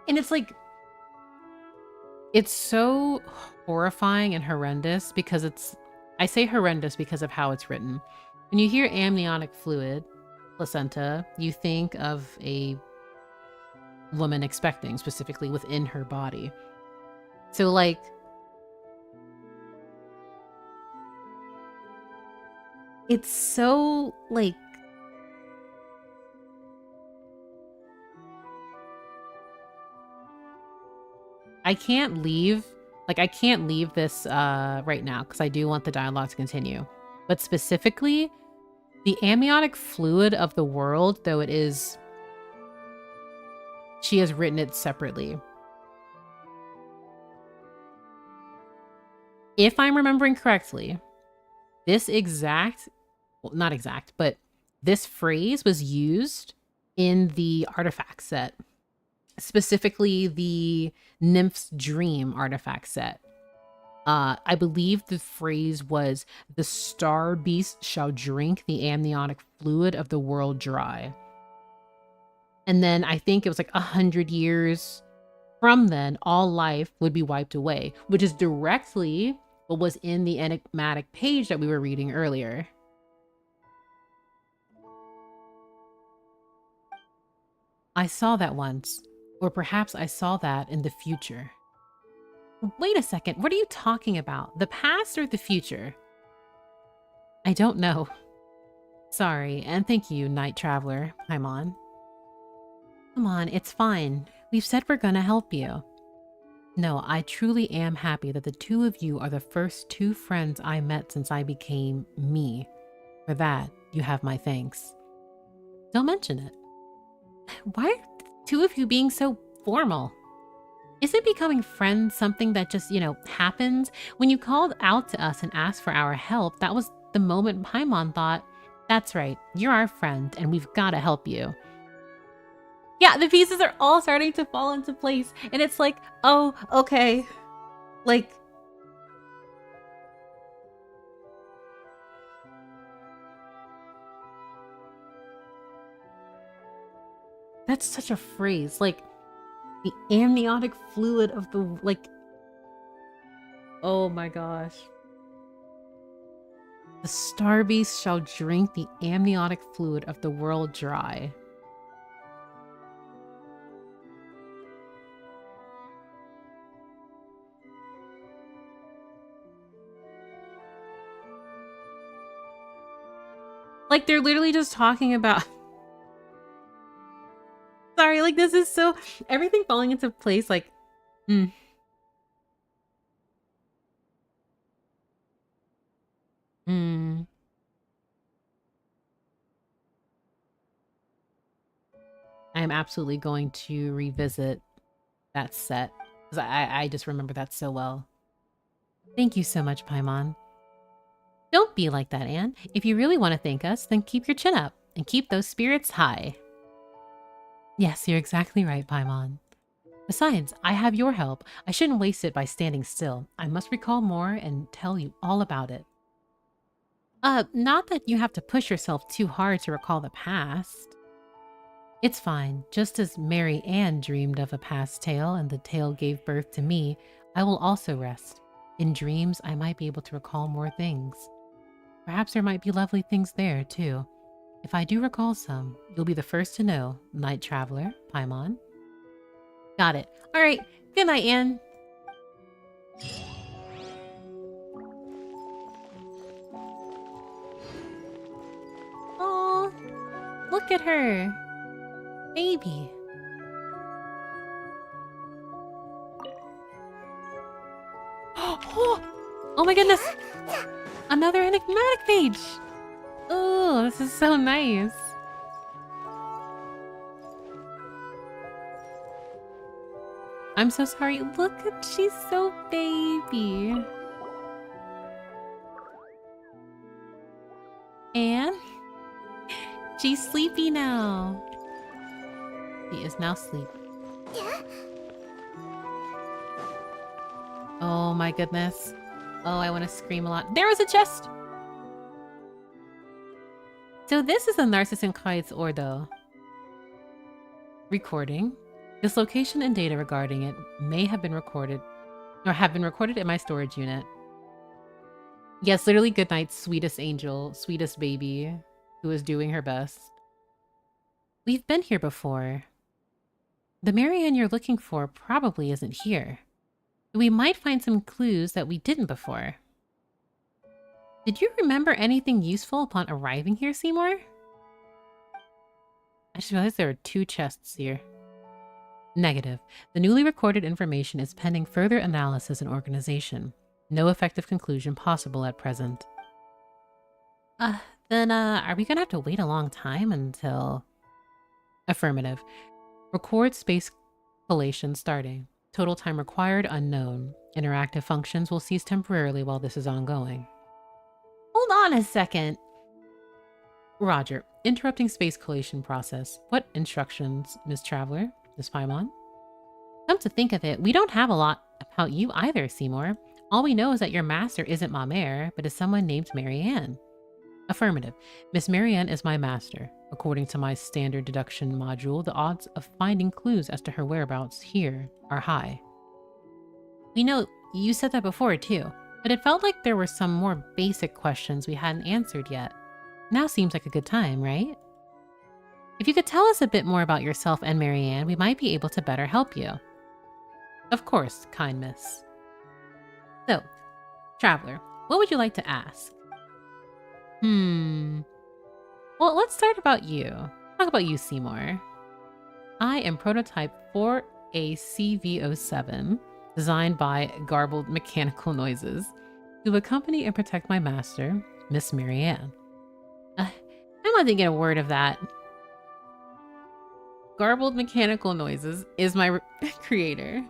And it's like, it's so horrifying and horrendous because it's, I say horrendous because of how it's written. When you hear amniotic fluid, placenta, you think of a woman expecting, specifically within her body. So like, it's so like, I can't leave this right now because I do want the dialogue to continue. But specifically, the amniotic fluid of the world, though it is, she has written it separately. If I'm remembering correctly, this exact, well, not exact, but this phrase was used in the artifact set. specifically the Nymph's Dream artifact set. I believe the phrase was, "The star beast shall drink the amniotic fluid of the world dry." And then I think it was like 100 years from then, all life would be wiped away, which is directly what was in the enigmatic page that we were reading earlier. I saw that once, or perhaps I saw that in the future. Wait a second, what are you talking about? The past or the future? I don't know. Sorry, and thank you, Night Traveler, Paimon. Come on, it's fine. We've said we're gonna help you. No, I truly am happy that the two of you are the first two friends I met since I became me. For that, you have my thanks. Don't mention it. Why are the two of you being so formal? Isn't becoming friends something that just, happens? When you called out to us and asked for our help, that was the moment Paimon thought, that's right, you're our friend and we've got to help you. Yeah, the pieces are all starting to fall into place. And it's like, oh, okay. Like, that's such a phrase. Like, the amniotic fluid of the, like, oh my gosh. The star beast shall drink the amniotic fluid of the world dry. Like, they're literally just talking about... Sorry, like, this is so... Everything falling into place, like... I am absolutely going to revisit that set. Because I just remember that so well. Thank you so much, Paimon. Don't be like that, Anne. If you really want to thank us, then keep your chin up and keep those spirits high. Yes, you're exactly right, Paimon. Besides, I have your help. I shouldn't waste it by standing still. I must recall more and tell you all about it. Not that you have to push yourself too hard to recall the past. It's fine. Just as Mary Ann dreamed of a past tale and the tale gave birth to me, I will also rest. In dreams, I might be able to recall more things. Perhaps there might be lovely things there, too. If I do recall some, you'll be the first to know, Night Traveler, Paimon. Got it. All right. Good night, Anne. Oh, look at her. Baby. Oh my goodness. Another enigmatic page. Oh, this is so nice. I'm so sorry. Look at, she's so baby. And she's sleepy now. She is now asleep. Oh my goodness. Oh, I want to scream a lot. There was a chest! So this is the Narcissus Kites Ordo. Recording. This location and data regarding it may have been recorded, or have been recorded in my storage unit. Yes, literally Goodnight's sweetest angel, sweetest baby, who is doing her best. We've been here before. The Marianne you're looking for probably isn't here. We might find some clues that we didn't before. Did you remember anything useful upon arriving here, Seymour? I just realized there are 2 chests here. Negative. The newly recorded information is pending further analysis and organization. No effective conclusion possible at present. Then, are we gonna have to wait a long time until... Affirmative. Record space collation starting. Total time required unknown. Interactive functions will cease temporarily while this is ongoing. Hold on a second. Roger. Interrupting space collation process. What instructions, Miss Traveler? Miss Paimon? Come to think of it, we don't have a lot about you either, Seymour. All we know is that your master isn't Ma Mère, but is someone named Marianne. Affirmative. Miss Marianne is my master. According to my standard deduction module, the odds of finding clues as to her whereabouts here are high. We know you said that before too, but it felt like there were some more basic questions we hadn't answered yet. Now seems like a good time, right? If you could tell us a bit more about yourself and Marianne, we might be able to better help you. Of course, kind miss. So, Traveler, what would you like to ask? Well, let's start about you. Talk about you, Seymour. I am prototype 4ACV07, designed by Garbled Mechanical Noises, to accompany and protect my master, Miss Marianne. I'm not thinking a word of that. Garbled Mechanical Noises is my creator.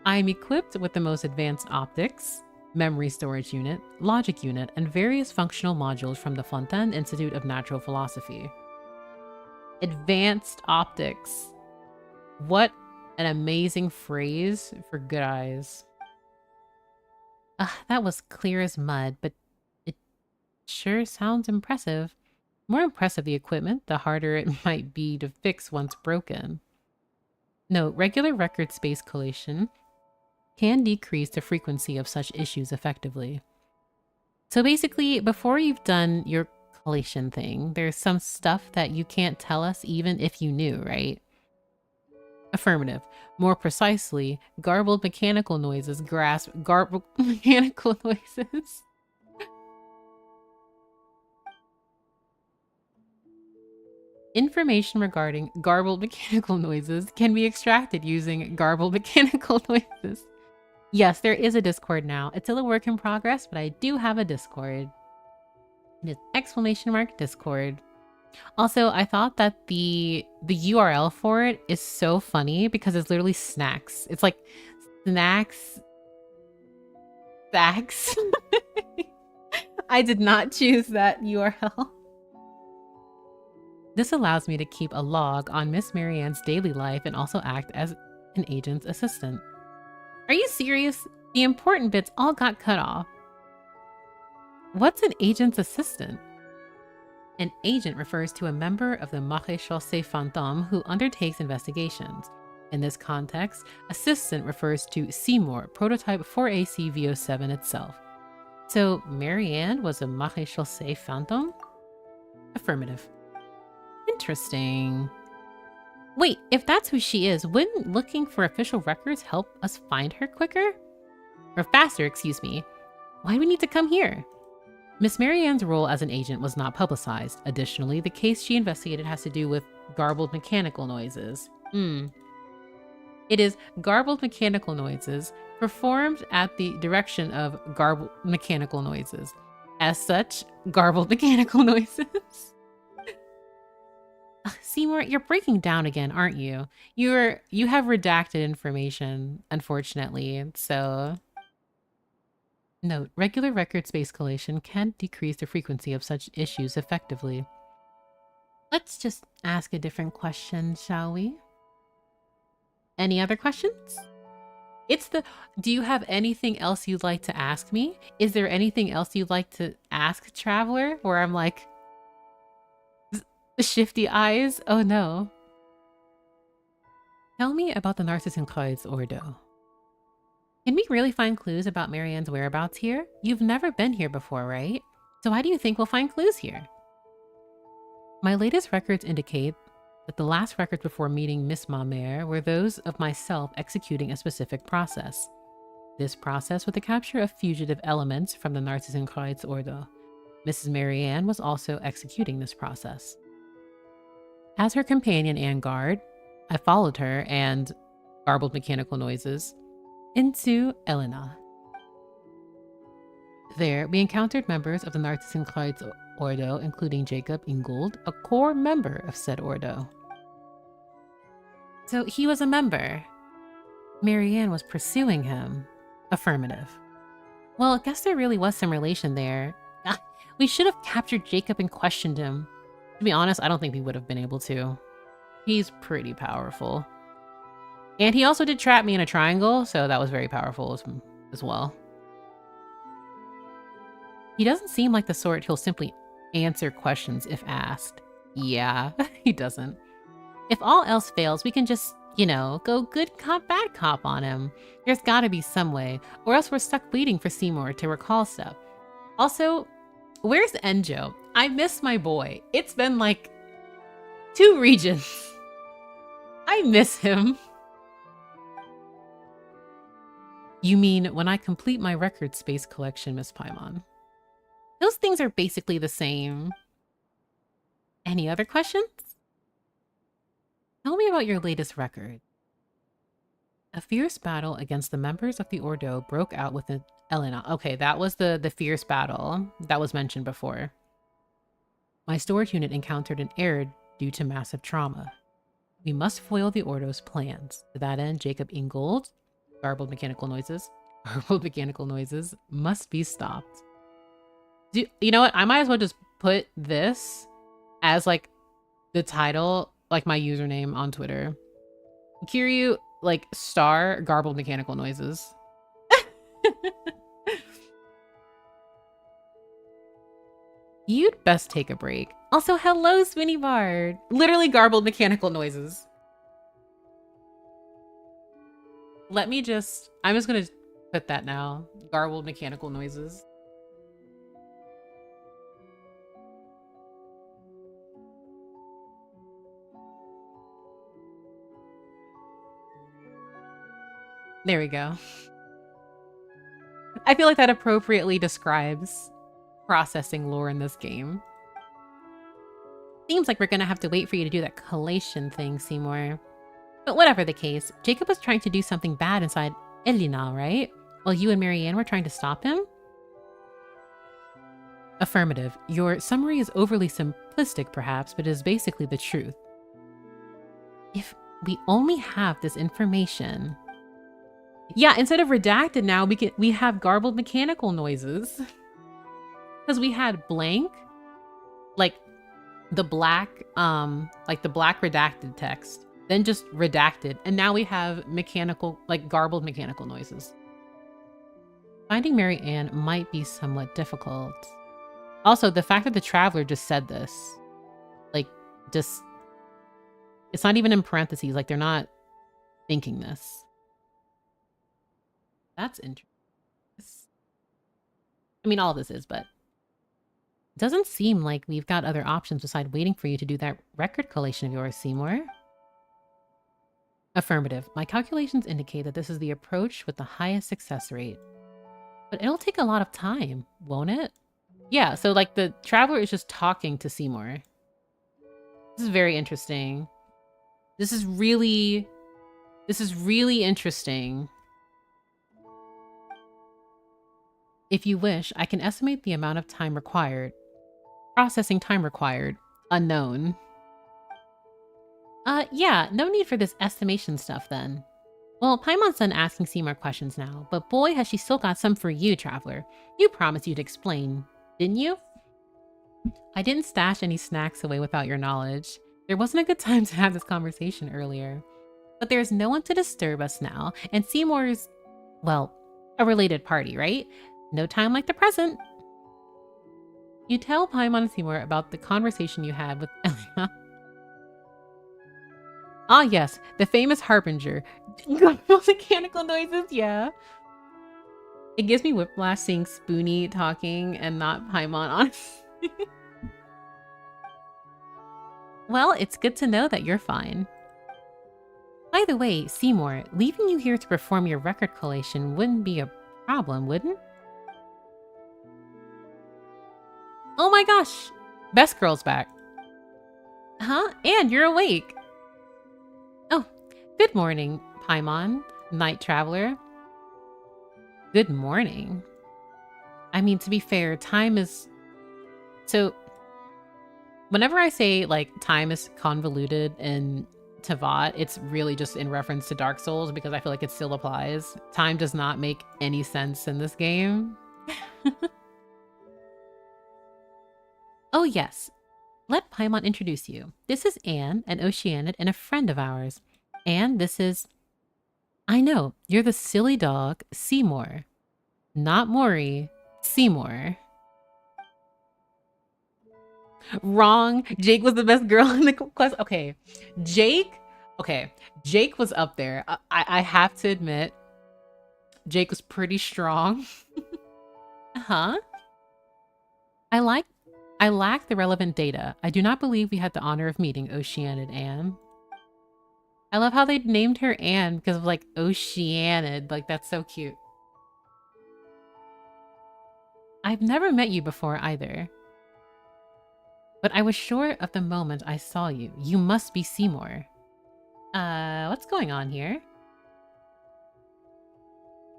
I am equipped with the most advanced optics, memory storage unit, logic unit, and various functional modules from the Fontaine Institute of Natural Philosophy. Advanced optics. What an amazing phrase for good eyes. That was clear as mud, but it sure sounds impressive. More impressive the equipment, the harder it might be to fix once broken. Note, regular record space collation can decrease the frequency of such issues effectively. So basically, before you've done your collation thing, there's some stuff that you can't tell us even if you knew, right? Affirmative. More precisely, garbled mechanical noises grasp garbled mechanical noises. Information regarding garbled mechanical noises can be extracted using garbled mechanical noises. Yes, there is a Discord now. It's still a work in progress, but I do have a Discord. It is !Discord. Also, I thought that the URL for it is so funny because it's literally snacks. It's like snacks. Stacks. I did not choose that URL. This allows me to keep a log on Miss Marianne's daily life and also act as an agent's assistant. Are you serious? The important bits all got cut off. What's an agent's assistant? An agent refers to a member of the Maréchaussée Fantôme who undertakes investigations. In this context, assistant refers to Seymour, prototype 4ACV07 itself. So, Marianne was a Maréchaussée Fantôme? Affirmative. Interesting. Wait, if that's who she is, wouldn't looking for official records help us find her quicker? Or faster, excuse me. Why do we need to come here? Miss Marianne's role as an agent was not publicized. Additionally, the case she investigated has to do with garbled mechanical noises. It is garbled mechanical noises performed at the direction of garbled mechanical noises. As such, garbled mechanical noises. Seymour, you're breaking down again, aren't you? You have redacted information, unfortunately, so... Note, regular record space collation can decrease the frequency of such issues effectively. Let's just ask a different question, shall we? Any other questions? Do you have anything else you'd like to ask me? Is there anything else you'd like to ask, Traveler? Where I'm like... shifty eyes? Oh no. Tell me about the Narcissenkreuz Ordo. Can we really find clues about Marianne's whereabouts here? You've never been here before, right? So why do you think we'll find clues here? My latest records indicate that the last records before meeting Miss Ma Mère were those of myself executing a specific process. This process was the capture of fugitive elements from the Narcissenkreuz Ordo. Mrs. Marianne was also executing this process. As her companion and guard, I followed her and garbled mechanical noises into Elena. There, we encountered members of the Narcissenkreuz Ordo, including Jacob Ingold, a core member of said Ordo. So he was a member. Marianne was pursuing him. Affirmative. Well, I guess there really was some relation there. We should have captured Jacob and questioned him. To be honest, I don't think we would have been able to. He's pretty powerful. And he also did trap me in a triangle, so that was very powerful as well. He doesn't seem like the sort who'll simply answer questions if asked. Yeah, he doesn't. If all else fails, we can just, you know, go good cop, bad cop on him. There's gotta be some way, or else we're stuck waiting for Seymour to recall stuff. Also, where's Enjo? I miss my boy. It's been like 2 regions. I miss him. You mean when I complete my record space collection, Miss Paimon? Those things are basically the same. Any other questions? Tell me about your latest record. A fierce battle against the members of the Ordo broke out within Elena. Okay, that was the fierce battle that was mentioned before. My storage unit encountered an error due to massive trauma. We must foil the Ordo's plans. To that end, Jacob Ingold, garbled mechanical noises, must be stopped. You know what? I might as well just put this as like the title, like my username on Twitter. Kiryu, like star garbled mechanical noises. You'd best take a break. Also, hello, Swinny Bard. Literally garbled mechanical noises. I'm just gonna put that now. Garbled mechanical noises. There we go. I feel like that appropriately describes processing lore in this game. Seems like we're gonna have to wait for you to do that collation thing, Seymour. But whatever the case, Jacob was trying to do something bad inside Elina, right? While you and Marianne were trying to stop him? Affirmative. Your summary is overly simplistic, perhaps, but it is basically the truth. If we only have this information... Yeah, instead of redacted now, we have garbled mechanical noises. Because we had blank, like the black redacted text, then just redacted, and now we have mechanical, like garbled mechanical noises. Finding Mary Ann might be somewhat difficult. Also, the fact that the Traveler just said this, like, just, it's not even in parentheses, like they're not thinking this. That's interesting. I mean, all of this is, but it doesn't seem like we've got other options besides waiting for you to do that record collation of yours, Seymour. Affirmative. My calculations indicate that this is the approach with the highest success rate. But it'll take a lot of time, won't it? Yeah, so like the Traveler is just talking to Seymour. This is very interesting. This is really interesting. If you wish, I can estimate the amount of time required. Processing time required. Unknown. Yeah, no need for this estimation stuff then. Well, Paimon's done asking Seymour questions now, but boy has she still got some for you, Traveler. You promised you'd explain, didn't you? I didn't stash any snacks away without your knowledge. There wasn't a good time to have this conversation earlier. But there's no one to disturb us now, and Seymour's, well, a related party, right? No time like the present. You tell Paimon and Seymour about the conversation you had with Elena. Ah yes, the famous Harbinger. Mechanical noises, yeah. It gives me whiplash seeing Spoonie talking and not Paimon, honestly. Well, it's good to know that you're fine. By the way, Seymour, leaving you here to perform your record collation wouldn't be a problem, wouldn't? Oh my gosh! Best Girl's back. Huh? And you're awake! Oh, good morning, Paimon, Night Traveler. Good morning. I mean, to be fair, time is... So, whenever I say, like, time is convoluted in Tevat, it's really just in reference to Dark Souls because I feel like it still applies. Time does not make any sense in this game. Oh yes, let Paimon introduce you. This is Anne, an Oceanid and a friend of ours. And this is I know, you're the silly dog, Seymour. Not Maury, Seymour. Wrong. Jake was the best girl in the class. Okay. Jake was up there. I have to admit, Jake was pretty strong. Huh? I lack the relevant data. I do not believe we had the honor of meeting Oceanid Anne. I love how they named her Anne because of like Oceanid. Like, that's so cute. I've never met you before either. But I was sure of the moment I saw you. You must be Seymour. What's going on here?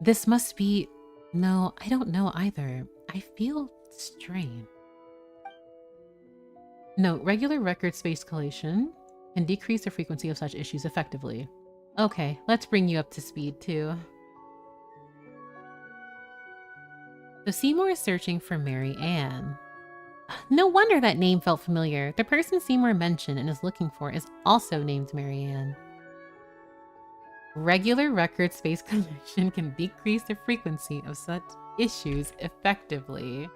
This must be... No, I don't know either. I feel strange. No, regular record space collation can decrease the frequency of such issues effectively. Okay, let's bring you up to speed too. So Seymour is searching for Mary Ann. No wonder that name felt familiar. The person Seymour mentioned and is looking for is also named Mary Ann. Regular record space collection can decrease the frequency of such issues effectively.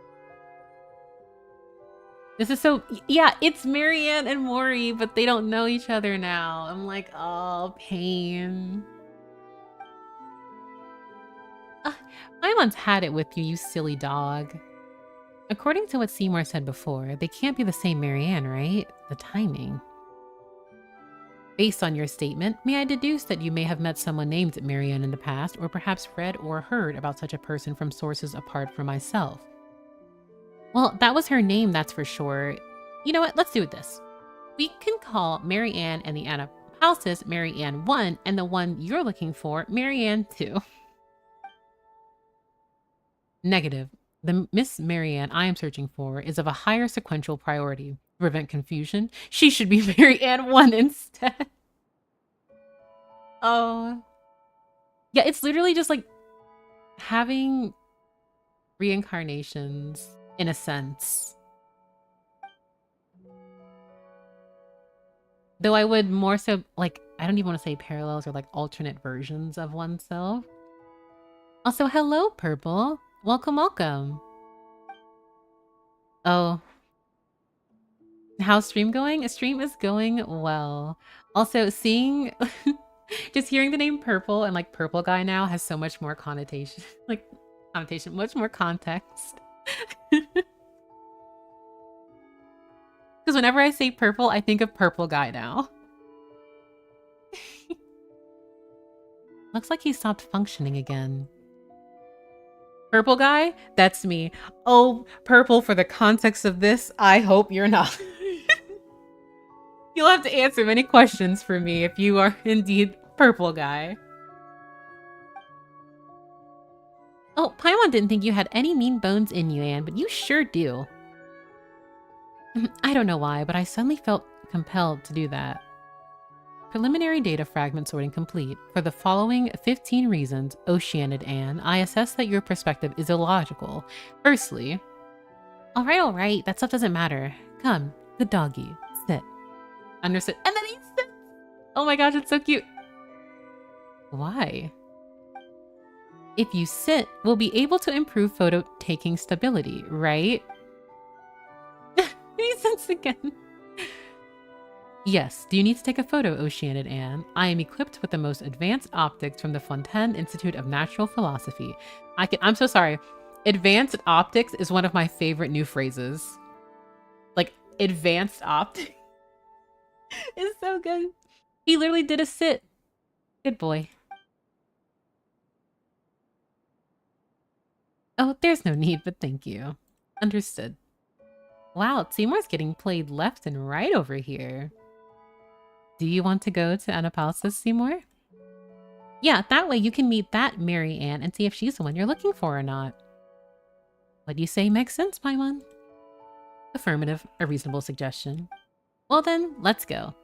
This is so... Yeah, it's Mary Ann and Maury, but they don't know each other now. I'm like, oh, pain. I once had it with you, you silly dog. According to what Seymour said before, they can't be the same Mary Ann, right? The timing. Based on your statement, may I deduce that you may have met someone named Mary Ann in the past, or perhaps read or heard about such a person from sources apart from myself? Well, that was her name, that's for sure. You know what? Let's do this. We can call Mary Ann and the Anapalsis Mary Ann 1, and the one you're looking for, Mary Ann 2. Negative. The Miss Mary Ann I am searching for is of a higher sequential priority. To prevent confusion, she should be Mary Ann 1 instead. Oh. Yeah, it's literally just like having reincarnations in a sense. Though I would more so, like, I don't even want to say parallels or like alternate versions of oneself. Also, hello, Purple. Welcome, welcome. Oh. How's stream going? Stream is going well. Also, seeing... just hearing the name Purple and like Purple Guy now has so much more connotation. Like, connotation, much more context. Because whenever I say purple, I think of Purple Guy now. Looks like he stopped functioning again. Purple Guy? That's me. Oh, Purple, for the context of this, I hope you're not. You'll have to answer many questions for me if you are indeed Purple Guy. Oh, Paimon didn't think you had any mean bones in you, Anne, but you sure do. I don't know why, but I suddenly felt compelled to do that. Preliminary data fragment sorting complete. For the following 15 reasons, Oceanid Anne, I assess that your perspective is illogical. Firstly... Alright, that stuff doesn't matter. Come, good doggy, sit. Understood. And then he sits! Oh my gosh, it's so cute. Why? If you sit, we'll be able to improve photo taking stability, right? He sits again. Yes, do you need to take a photo, Oceanid Anne? I am equipped with the most advanced optics from the Fontaine Institute of Natural Philosophy. I'm so sorry. Advanced optics is one of my favorite new phrases. Like, advanced optics. It's so good. He literally did a sit. Good boy. Oh, there's no need, but thank you. Understood. Wow, Seymour's getting played left and right over here. Do you want to go to Anapalsis, Seymour? Yeah, that way you can meet that Mary Ann and see if she's the one you're looking for or not. What do you say makes sense, Paimon? Affirmative, a reasonable suggestion. Well then, let's go.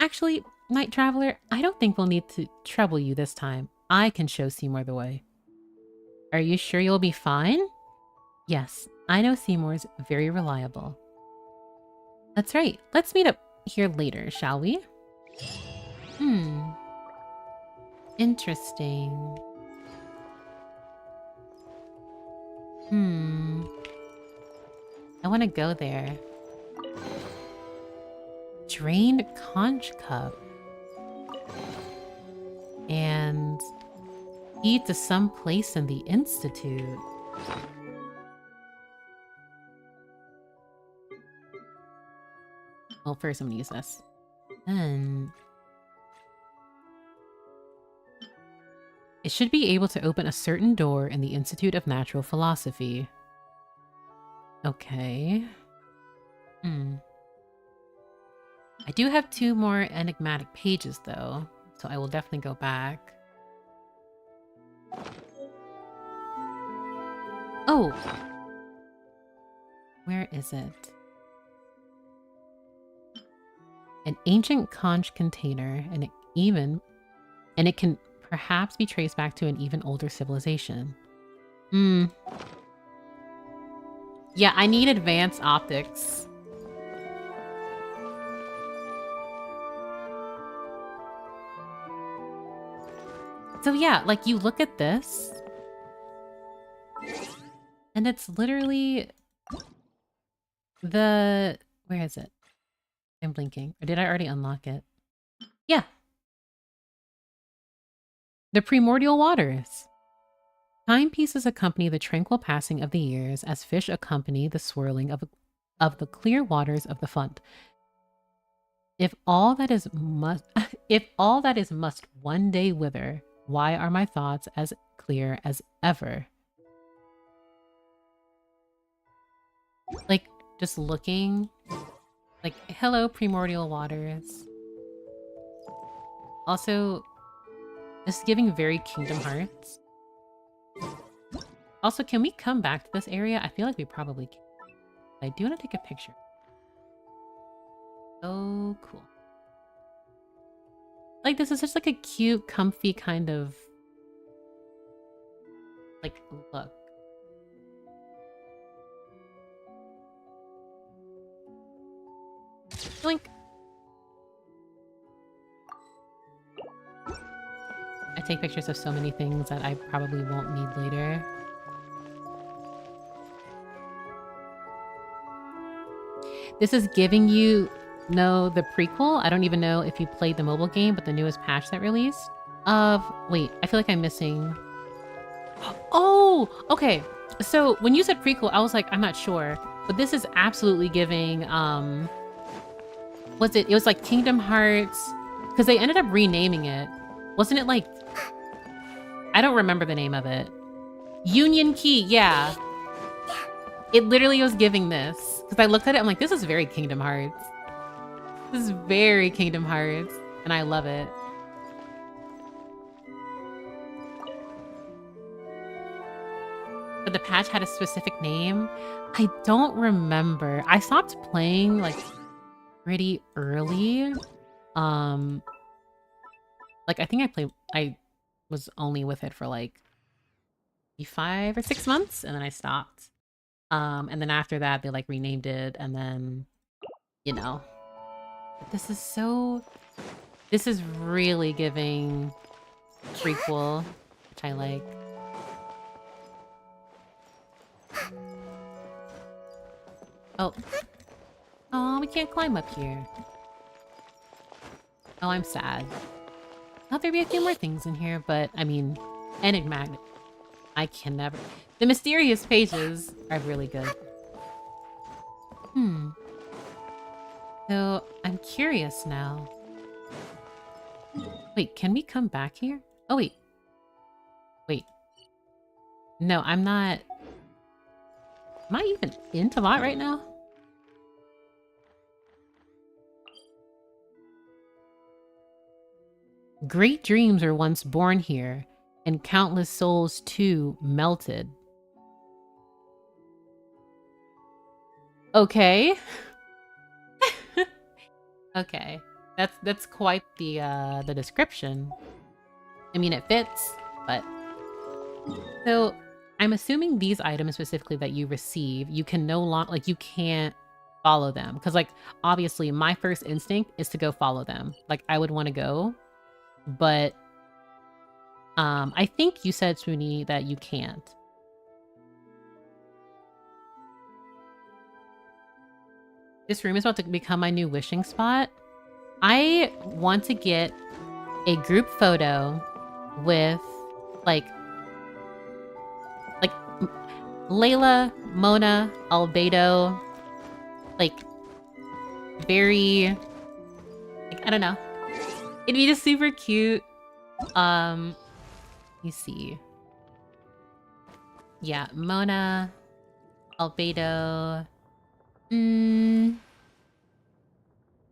Actually, Night Traveler, I don't think we'll need to trouble you this time. I can show Seymour the way. Are you sure you'll be fine? Yes, I know Seymour's very reliable. That's right. Let's meet up here later, shall we? Interesting. I want to go there. Drained conch cup. And heed to some place in the institute. Well, first I'm gonna use this. Then it should be able to open a certain door in the Institute of Natural Philosophy. Okay. I do have 2 more enigmatic pages though, so I will definitely go back. Oh! Where is it? An ancient conch container, and it can perhaps be traced back to an even older civilization. Yeah, I need advanced optics. So yeah, like you look at this, and it's literally the... Where is it? I'm blinking. Or did I already unlock it? Yeah. The primordial waters. Timepieces accompany the tranquil passing of the years as fish accompany the swirling of the clear waters of the font. If all that is must one day wither, why are my thoughts as clear as ever? Like, just looking, like, hello, primordial waters. Also, this is giving very Kingdom Hearts. Also, can we come back to this area? I feel like we probably can. I do want to take a picture. Oh, cool. Like, this is just like a cute, comfy kind of, like, look. Blink. I take pictures of so many things that I probably won't need later. This is giving you the prequel. I don't even know if you played the mobile game, but the newest patch that released wait, I feel like I'm missing. Oh, okay. So when you said prequel, I was like, I'm not sure, but this is absolutely giving it was like Kingdom Hearts, because they ended up renaming it. Wasn't it like, I don't remember the name of it. Union Key, yeah. It literally was giving this. Because I looked at it, I'm like, this is very Kingdom Hearts. This is very Kingdom Hearts. And I love it. But the patch had a specific name. I don't remember. I stopped playing, like, pretty early. Like, I think I was only with it for, like, 5 or 6 months, and then I stopped. And then after that, they, like, renamed it, and then, you know. But this is really giving prequel, which I like. Oh. Oh, we can't climb up here. Oh, I'm sad. Thought there'd be a few more things in here, but, I mean, enigmatic. I can never... The mysterious pages are really good. So, I'm curious now. Wait, can we come back here? Oh, wait. Wait. No, I'm not... Am I even in Tavat right now? Great dreams were once born here, and countless souls too melted. Okay. Okay. That's quite the description. I mean, it fits, but... So, I'm assuming these items specifically that you receive, you can no longer, like, you can't follow them. Because, like, obviously, my first instinct is to go follow them. Like, I would want to go, but I think you said, Suni, that you can't. This room is about to become my new wishing spot. I want to get a group photo with like Layla, Mona, Albedo, like very, like, I don't know. It'd be just super cute. You see. Yeah, Mona, Albedo. Ooh,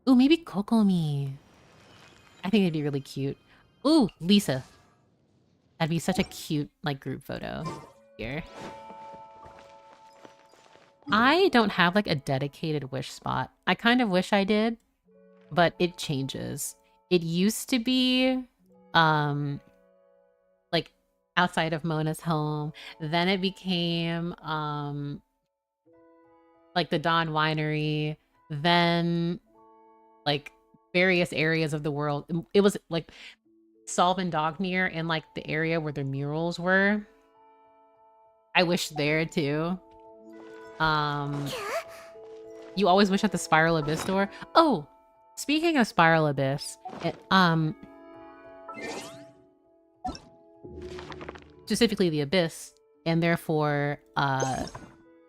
maybe Kokomi. I think it'd be really cute. Ooh, Lisa. That'd be such a cute, like, group photo here. I don't have, like, a dedicated wish spot. I kind of wish I did, but it changes. It used to be, like, outside of Mona's home. Then it became, like, the Dawn Winery. Then, like, various areas of the world. It was, like, Salvandognir and, like, the area where the murals were. I wish there, too. You always wish at the Spiral Abyss door? Oh! Speaking of Spiral Abyss, specifically the Abyss, and therefore,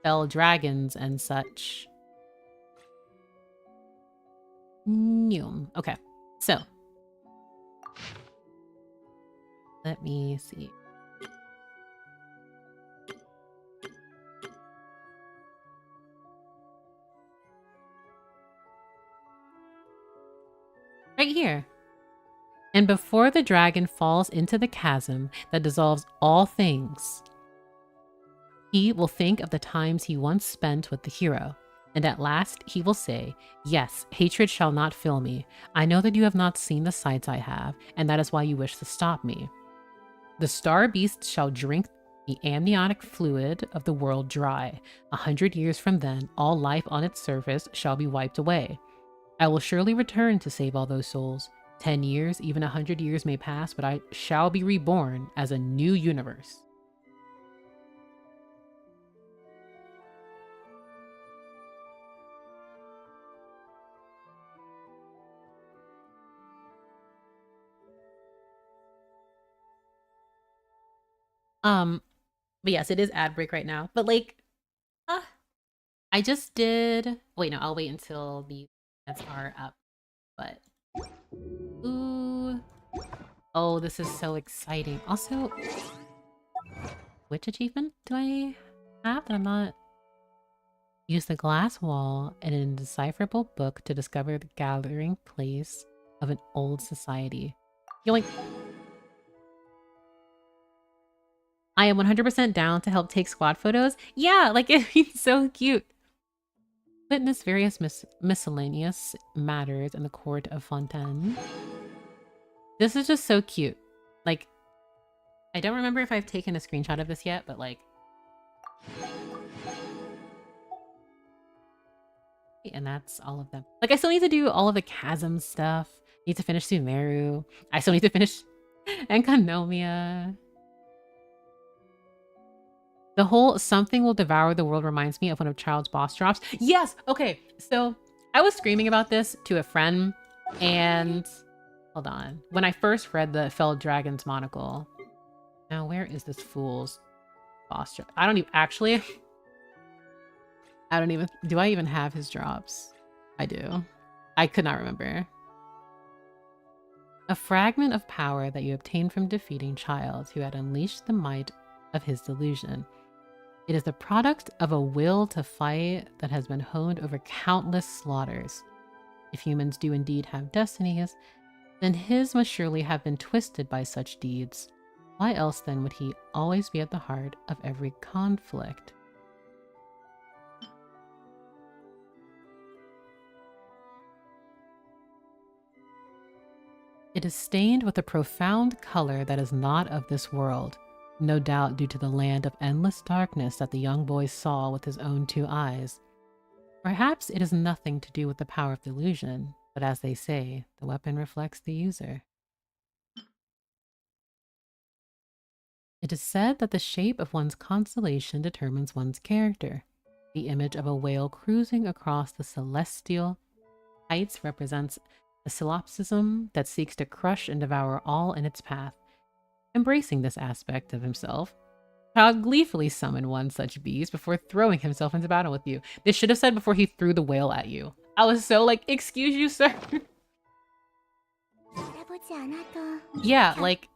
fell dragons and such. Okay, so. Let me see. Right here. And before the dragon falls into the chasm that dissolves all things, he will think of the times he once spent with the hero. And at last he will say, "Yes, hatred shall not fill me. I know that you have not seen the sights I have, and that is why you wish to stop me. The star beasts shall drink the amniotic fluid of the world dry. 100 years from then, all life on its surface shall be wiped away. I will surely return to save all those souls. 10 years, even 100 years may pass, but I shall be reborn as a new universe." But yes, it is ad break right now. But like, I just did. Wait, no, I'll wait until the ads are up. But ooh, oh, this is so exciting. Also, which achievement do I have that I'm not? Use the glass wall and an indecipherable book to discover the gathering place of an old society. Yoink. I am 100% down to help take squad photos. Yeah, like it'd be so cute. Witness various miscellaneous matters in the court of Fontaine. This is just so cute. Like, I don't remember if I've taken a screenshot of this yet, but like... And that's all of them. Like, I still need to do all of the chasm stuff. Need to finish Sumeru. I still need to finish Enkanomia. The whole "something will devour the world" reminds me of one of Child's boss drops. Yes! Okay, so I was screaming about this to a friend, and... Hold on. When I first read the Fell Dragon's Monocle... Now, where is this fool's boss drop? I don't even... Actually... I don't even... Do I even have his drops? I do. I could not remember. A fragment of power that you obtained from defeating Child, who had unleashed the might of his delusion. It is the product of a will to fight that has been honed over countless slaughters. If humans do indeed have destinies, then his must surely have been twisted by such deeds. Why else then would he always be at the heart of every conflict? It is stained with a profound color that is not of this world. No doubt due to the land of endless darkness that the young boy saw with his own 2 eyes. Perhaps it has nothing to do with the power of delusion, but as they say, the weapon reflects the user. It is said that the shape of one's constellation determines one's character. The image of a whale cruising across the celestial heights represents a solipsism that seeks to crush and devour all in its path. Embracing this aspect of himself, Child gleefully summoned one such beast before throwing himself into battle with you. They should have said before he threw the whale at you. I was so like, excuse you, sir. 알아보지 않아도 Yeah, like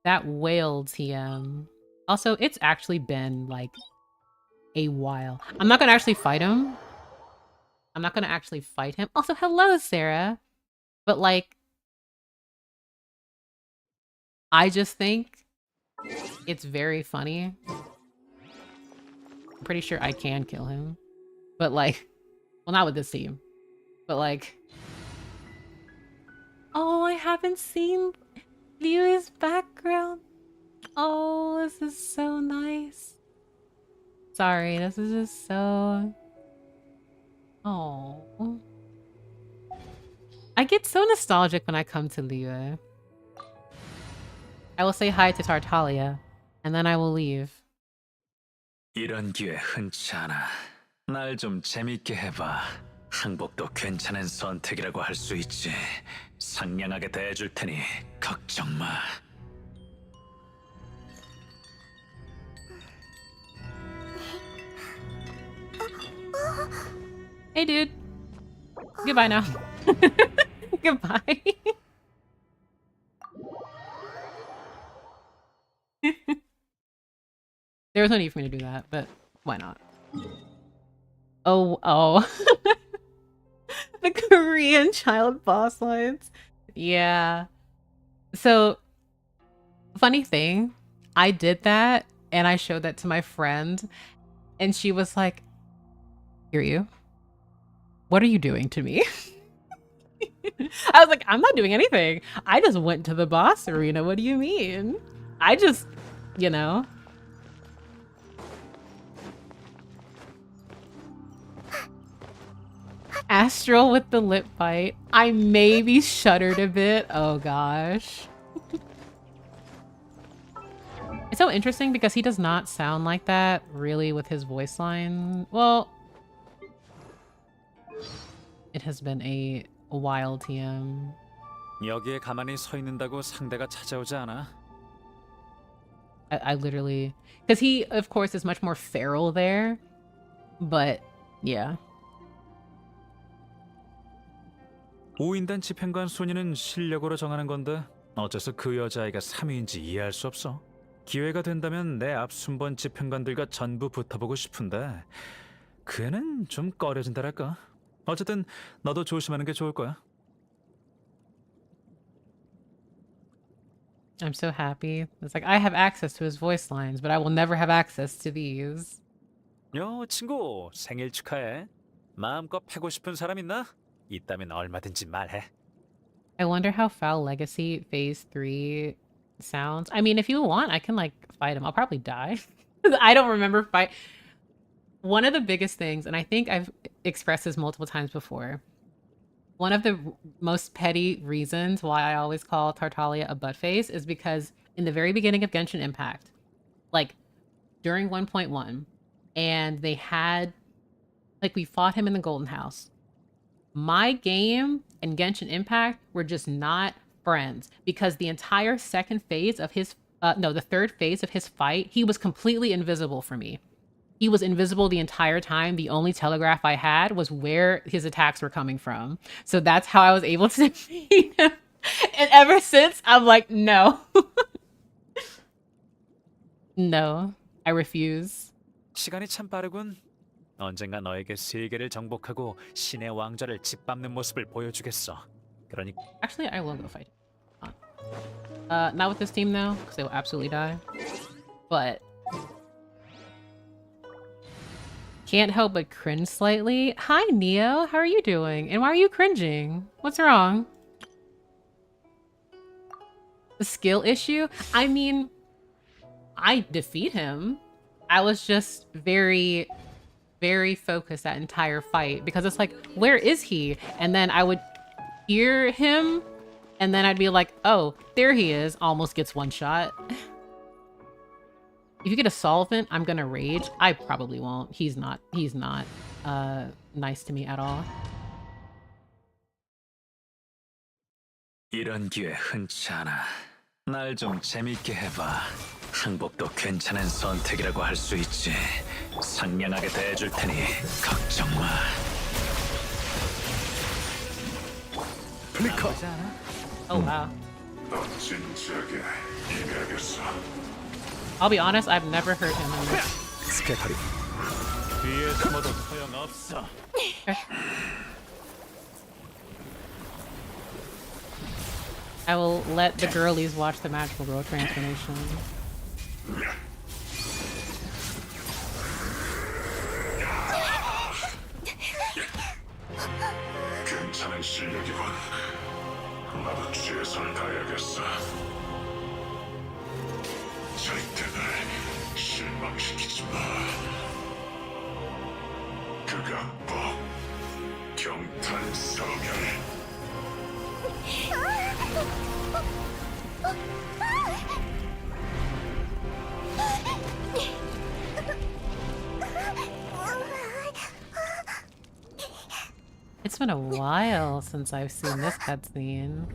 that whale TM. Also, it's actually been like a while. I'm not gonna actually fight him. I'm not gonna actually fight him. Also, hello, Sarah. But like, I just think it's very funny. I'm pretty sure I can kill him. But like, well, not with this team. But like, oh, I haven't seen Liu's background. Oh, this is so nice. Sorry, this is just so... Oh. I get so nostalgic when I come to Liu. I will say hi to Tartaglia, and then I will leave. 이런 기회 흔치 않아. 날 좀 재밌게 해봐. 항복도 괜찮은 선택이라고 할 수 있지. 상냥하게 대해줄 테니 걱정 마. Hey, dude. Goodbye now. Goodbye. There was no need for me to do that, but why not? Oh. The Korean child boss lines. Yeah. So, funny thing, I did that and I showed that to my friend and she was like, hear you? What are you doing to me? I was like, I'm not doing anything. I just went to the boss arena. What do you mean? I just, you know. Astral with the lip bite. I maybe shuddered a bit. Oh gosh. It's so interesting because he does not sound like that really with his voice line. Well, it has been a while, TM. 여기에 가만히 서 있는다고 상대가 찾아오지 않아? I literally... Because he, of course, is much more feral there. But, yeah. 5인단 집행관 순위는 실력으로 정하는 건데 어째서 그 여자아이가 3위인지 이해할 수 없어. 기회가 된다면 내 앞 순번 집행관들과 전부 붙어보고 싶은데 그 애는 좀 꺼려진다랄까. 어쨌든 너도 조심하는 게 좋을 거야. I'm so happy. It's like, I have access to his voice lines, but I will never have access to these. 요 친구 생일 축하해. 마음껏 패고 싶은 사람 있나? 있다면 얼마든지 말해. I wonder how Foul Legacy Phase 3 sounds. I mean, if you want, I can like fight him. I'll probably die. I don't remember fight. One of the biggest things, and I think I've expressed this multiple times before, one of the most petty reasons why I always call Tartaglia a butt face is because in the very beginning of Genshin Impact, like during 1.1, and they had, like we fought him in the Golden House. My game and Genshin Impact were just not friends because the entire second phase of his, the third phase of his fight, he was completely invisible for me. He was invisible the entire time. The only telegraph I had was where his attacks were coming from. So that's how I was able to defeat him. And ever since, I'm like, no. No, I refuse. 시간이 참 빠르군. 언젠가 너에게 세계를 정복하고 신의 왕좌를 짓밟는 모습을 보여주겠어. 그러니까 Actually, I will go fight. Not with this team though, because they will absolutely die. But can't help but cringe slightly. Hi, Neo. How are you doing? And why are you cringing? What's wrong? The skill issue? I mean, I defeat him. I was just very focused that entire fight because it's like, where is he? And then I would hear him and then I'd be like, oh, there he is. Almost gets one shot. If you get a solvent, I'm gonna rage. I probably won't. He's not nice to me at all. 이런 기회 흔치 않아. 날 좀 재밌게 해봐. 항복도 괜찮은 선택이라고 할 수 있지. 상냥하게 대해줄 테니 걱정 마. 플리커. Oh wow. 진지하게 임해야겠어. I'll be honest, I've never heard him in this. 스케터리. 뒤에 숨어도 소용없어. I will let the girlies watch the magical girl transformation. 괜찮은 실력이군. 나도 최선을 다해야겠어. 절대 날 실망시키지 마. 극악법, 경탄 성열. It's been a while since I've seen this cutscene.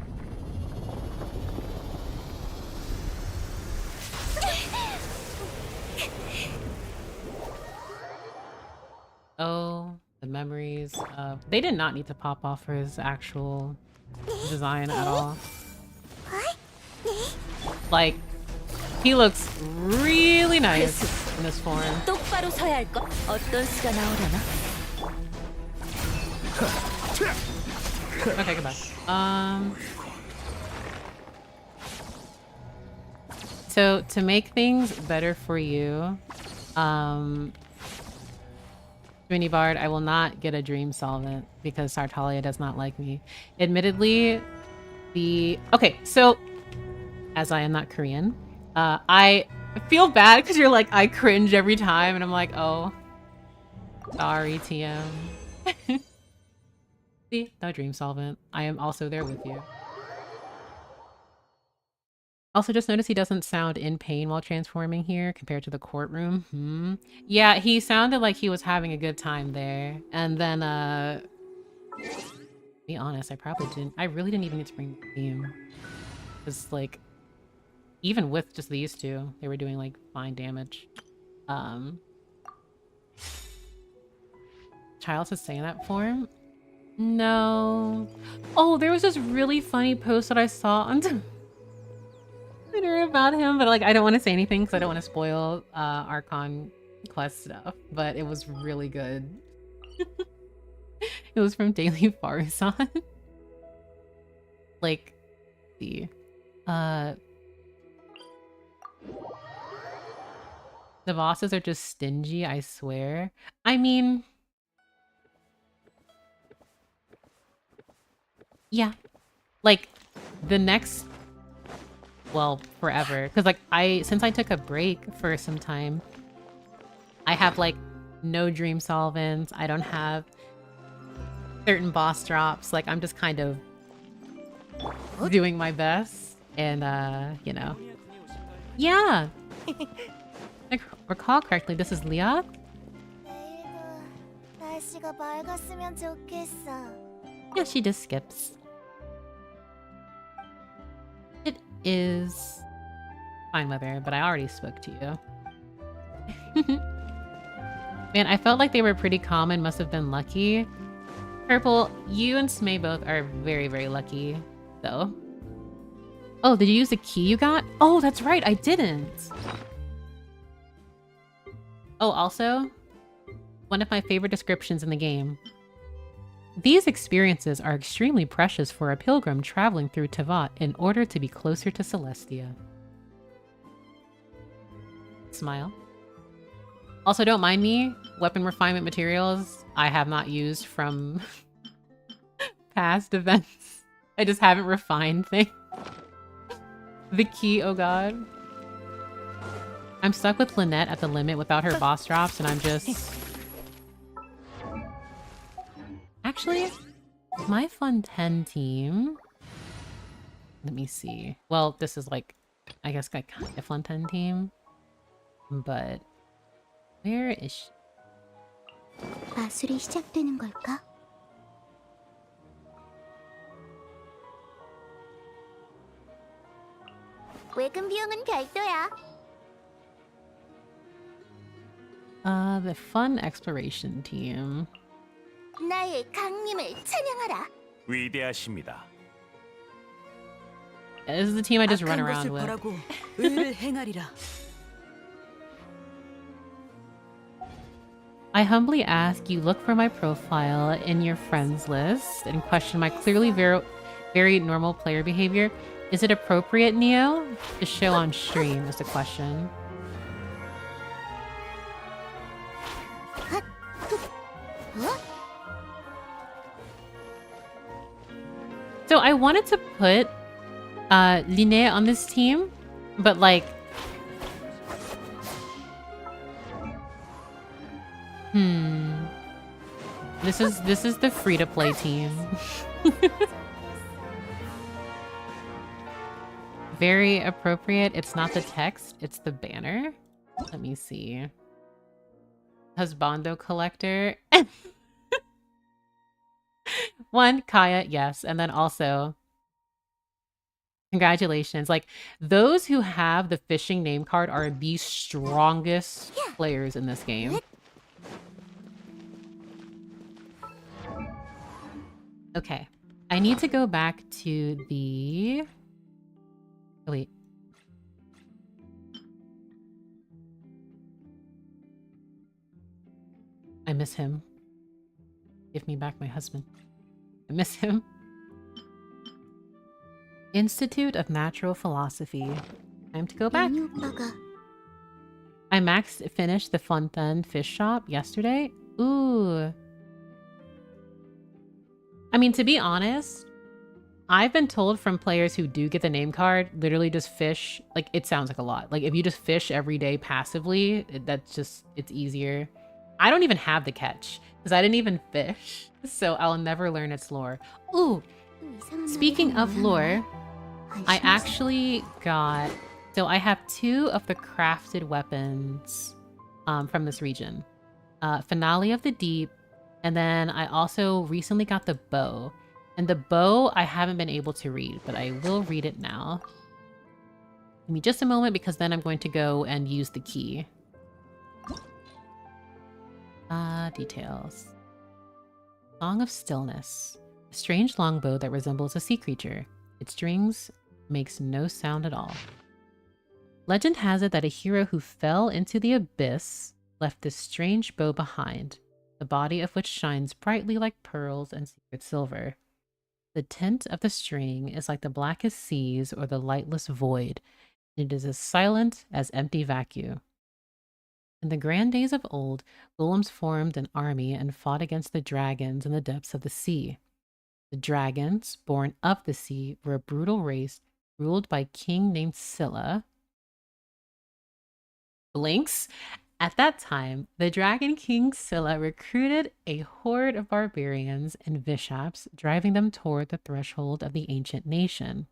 Oh, the memories. They did not need to pop off for his actual design at all. Like, he looks really nice in this form. 똑바로 서야 할 것. 어떤 수가 나오려나? Okay, goodbye. So to make things better for you, Mini Bard, I will not get a dream solvent because Sartalia does not like me. Admittedly, okay, so as I am not Korean, I feel bad because you're like, I cringe every time, and I'm like, oh, sorry, TM. See, no dream solvent. I am also there with you. Also, just notice he doesn't sound in pain while transforming here compared to the courtroom. Yeah, he sounded like he was having a good time there. And then, be honest, I really didn't even need to bring the theme. Because, like, even with just these two, they were doing, like, fine damage. Childs is saying that for him? No. Oh, there was this really funny post that I saw on Twitter about him, but like I don't want to say anything because I don't want to spoil Archon quest stuff, but it was really good. It was from Daily Farson. Like, the bosses are just stingy, I swear. I mean, yeah, like the next, well, forever, because like since I took a break for some time, I have like no dream solvents. I don't have certain boss drops. Like I'm just kind of doing my best, and you know, yeah. If I recall correctly, this is Leah. 내일도 날씨가 맑았으면 좋겠어. Yeah, she just skips. It is fine weather, but I already spoke to you. Man, I felt like they were pretty calm and must have been lucky. Purple, you and Smay both are very, very lucky, though. Oh, did you use the key you got? Oh, that's right, I didn't. Oh, also, one of my favorite descriptions in the game. These experiences are extremely precious for a pilgrim traveling through Tevat in order to be closer to Celestia. Smile. Also, don't mind me. Weapon refinement materials I have not used from past events. I just haven't refined things. The key, oh god. I'm stuck with Lynette at the limit without her boss drops, and I'm just... Actually, my fontaine team... Let me see. Well, this is like, I guess, like kind of fontaine team. But where is she? 마술이 시작되는 걸까? 외근 비용은 별도야. The fun exploration team. 나의 강림을 찬양하라. 위대하십니다. This is the team I just run 악한 around 것을 with. 벌하고 의를 행하리라. I humbly ask you look for my profile in your friends list and question my clearly very normal player behavior. Is it appropriate, Neo, to show on stream is the question. So I wanted to put Linne on this team, but like This is the free-to-play team. Very appropriate. It's not the text, it's the banner. Let me see. Husbando collector. One, Kaya, yes. And then also, congratulations. Like, those who have the fishing name card are the strongest players in this game. Okay. I need to go back to the... Oh, wait. I miss him. Give me back my husband. I miss him. Institute of Natural Philosophy. Time to go back. 윤희 오빠가 I finished the fontaine fish shop yesterday. Ooh. I mean, to be honest, I've been told from players who do get the name card, literally just fish. Like, it sounds like a lot. Like, if you just fish every day passively, it's easier. I don't even have the catch, because I didn't even fish. So I'll never learn its lore. Ooh, speaking of lore, I actually got... So I have 2 of the crafted weapons from this region. Finale of the Deep, and then I also recently got the bow. And the bow I haven't been able to read, but I will read it now. Give me just a moment, because then I'm going to go and use the key. Details. Song of Stillness. A strange longbow that resembles a sea creature. Its strings makes no sound at all. Legend has it that a hero who fell into the abyss left this strange bow behind, the body of which shines brightly like pearls and secret silver. The tint of the string is like the blackest seas or the lightless void, and it is as silent as empty vacuum. In the grand days of old, golems formed an army and fought against the dragons in the depths of the sea. The dragons, born of the sea, were a brutal race ruled by a king named Scylla. Blinks. At that time, the Dragon King Scylla recruited a horde of barbarians and Vishaps, driving them toward the threshold of the ancient nation.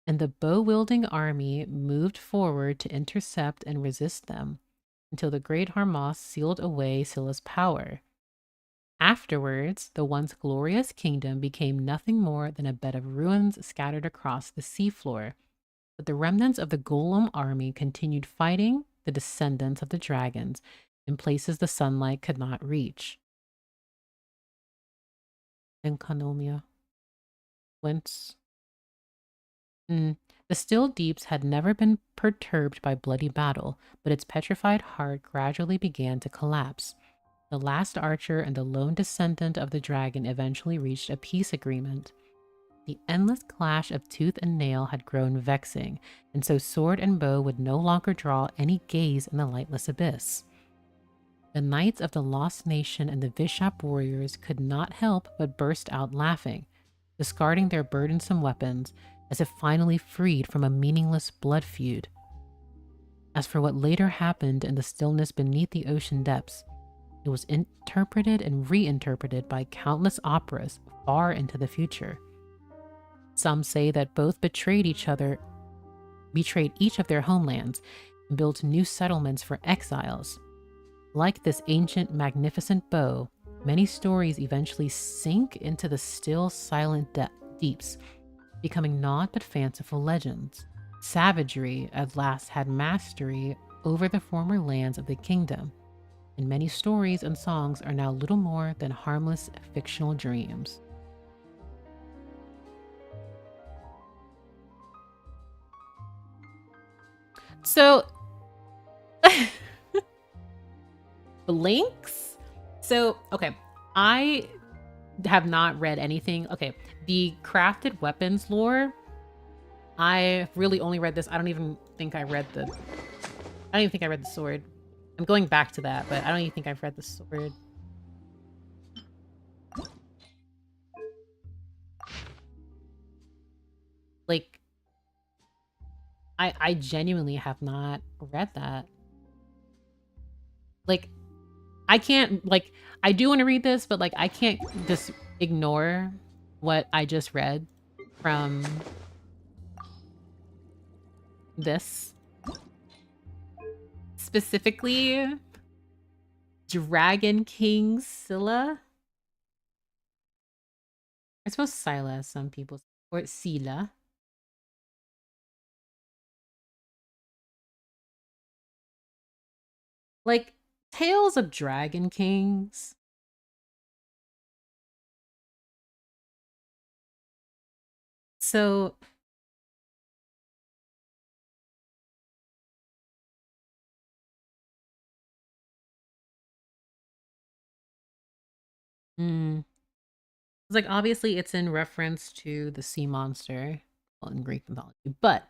And the bow-wielding army moved forward to intercept and resist them, until the great Harmos sealed away Scylla's power. Afterwards, the once glorious kingdom became nothing more than a bed of ruins scattered across the seafloor. But the remnants of the Golem army continued fighting the descendants of the dragons in places the sunlight could not reach. Enconomia. Flints. The still deeps had never been perturbed by bloody battle, but its petrified heart gradually began to collapse. The last archer and the lone descendant of the dragon eventually reached a peace agreement. The endless clash of tooth and nail had grown vexing, and so sword and bow would no longer draw any gaze in the lightless abyss. The knights of the Lost Nation and the Vishap warriors could not help but burst out laughing, discarding their burdensome weapons, as if finally freed from a meaningless blood feud. As for what later happened in the stillness beneath the ocean depths, it was interpreted and reinterpreted by countless operas far into the future. Some say that both betrayed each of their homelands, and built new settlements for exiles. Like this ancient, magnificent bow, many stories eventually sink into the still, silent deeps, becoming naught but fanciful legends. Savagery at last had mastery over the former lands of the kingdom, and many stories and songs are now little more than harmless fictional dreams. So, Blinks? So, okay, I have not read anything. Okay, the crafted weapons lore, I really only read this. I don't even think I read the sword. I'm going back to that, but I don't even think I've read the sword. Like, I genuinely have not read that. Like, I can't, like, I do want to read this, but like, I can't just ignore what I just read from this. Specifically, Dragon King Scylla. I suppose Scylla, some people, or Scylla. Like, Tales of Dragon Kings. So, it's like, obviously it's in reference to the sea monster, well, in Greek mythology, but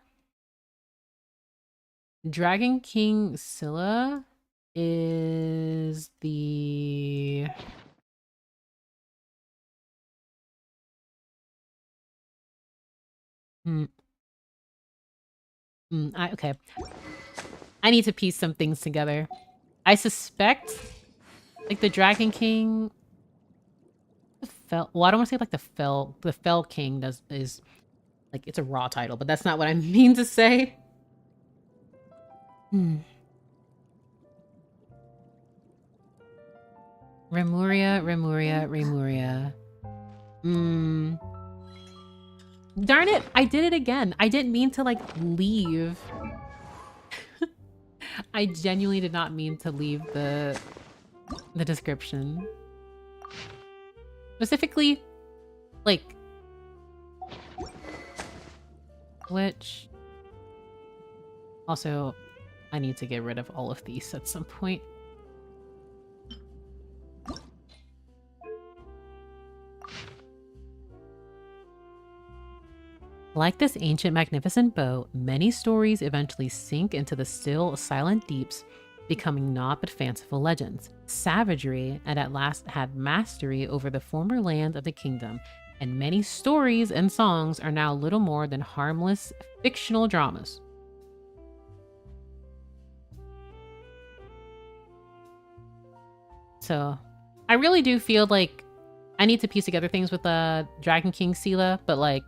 Dragon King Scylla is the... okay. I need to piece some things together. I suspect, like, the Dragon King... well, I don't want to say, like, the Fell King is... Like, it's a raw title, but that's not what I mean to say. Remuria. Darn it, I did it again. I didn't mean to, like, leave. I genuinely did not mean to leave the description. Specifically, like, which... Also, I need to get rid of all of these at some point. Like this ancient, magnificent bow, many stories eventually sink into the still, silent deeps, becoming naught but fanciful legends. Savagery at last had mastery over the former land of the kingdom, and many stories and songs are now little more than harmless, fictional dramas. So, I really do feel like I need to piece together things with Dragon King Scylla, but like...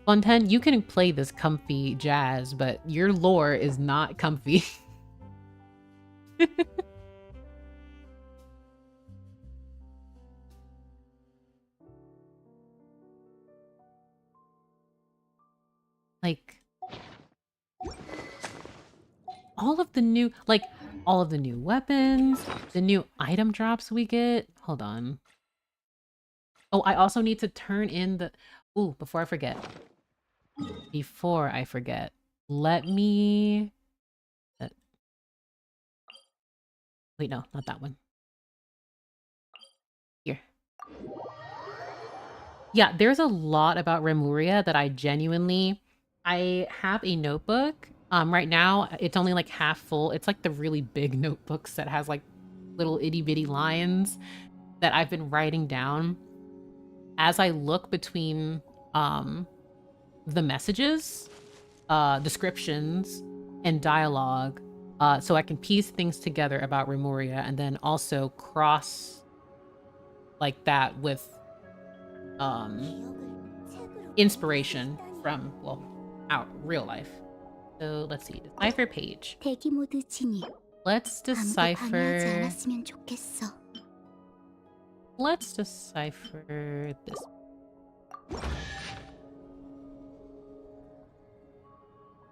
Fontaine, you can play this comfy jazz, but your lore is not comfy. Like, all of the new weapons, the new item drops we get. Hold on. Oh, I also need to turn in the... Ooh, before I forget. Let me... Wait, no, not that one. Here. Yeah, there's a lot about Remuria that I genuinely... I have a notebook. Right now, it's only like half full. It's like the really big notebooks that has like little itty bitty lines that I've been writing down as I look between the messages, descriptions, and dialogue, so I can piece things together about Remuria and then also cross like that with inspiration from, well, out real life. So let's see. Decipher page. 대기 모드 진입. Let's 아무도 방해하지 decipher. 않았으면 좋겠어. Let's decipher this.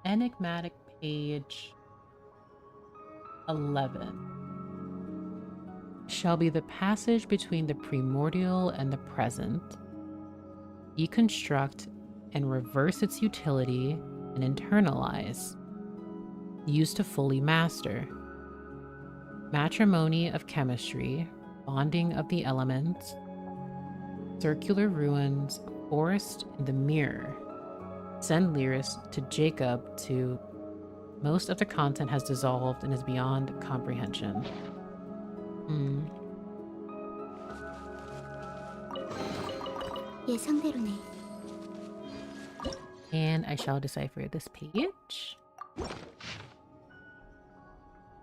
Enigmatic page 11. Shall be the passage between the primordial and the present. Deconstruct and reverse its utility and internalize. Use to fully master. Matrimony of chemistry, bonding of the elements, circular ruins, forest in the mirror. Send Lyris to Jacob to... Most of the content has dissolved and is beyond comprehension. 예상대로네. And I shall decipher this page.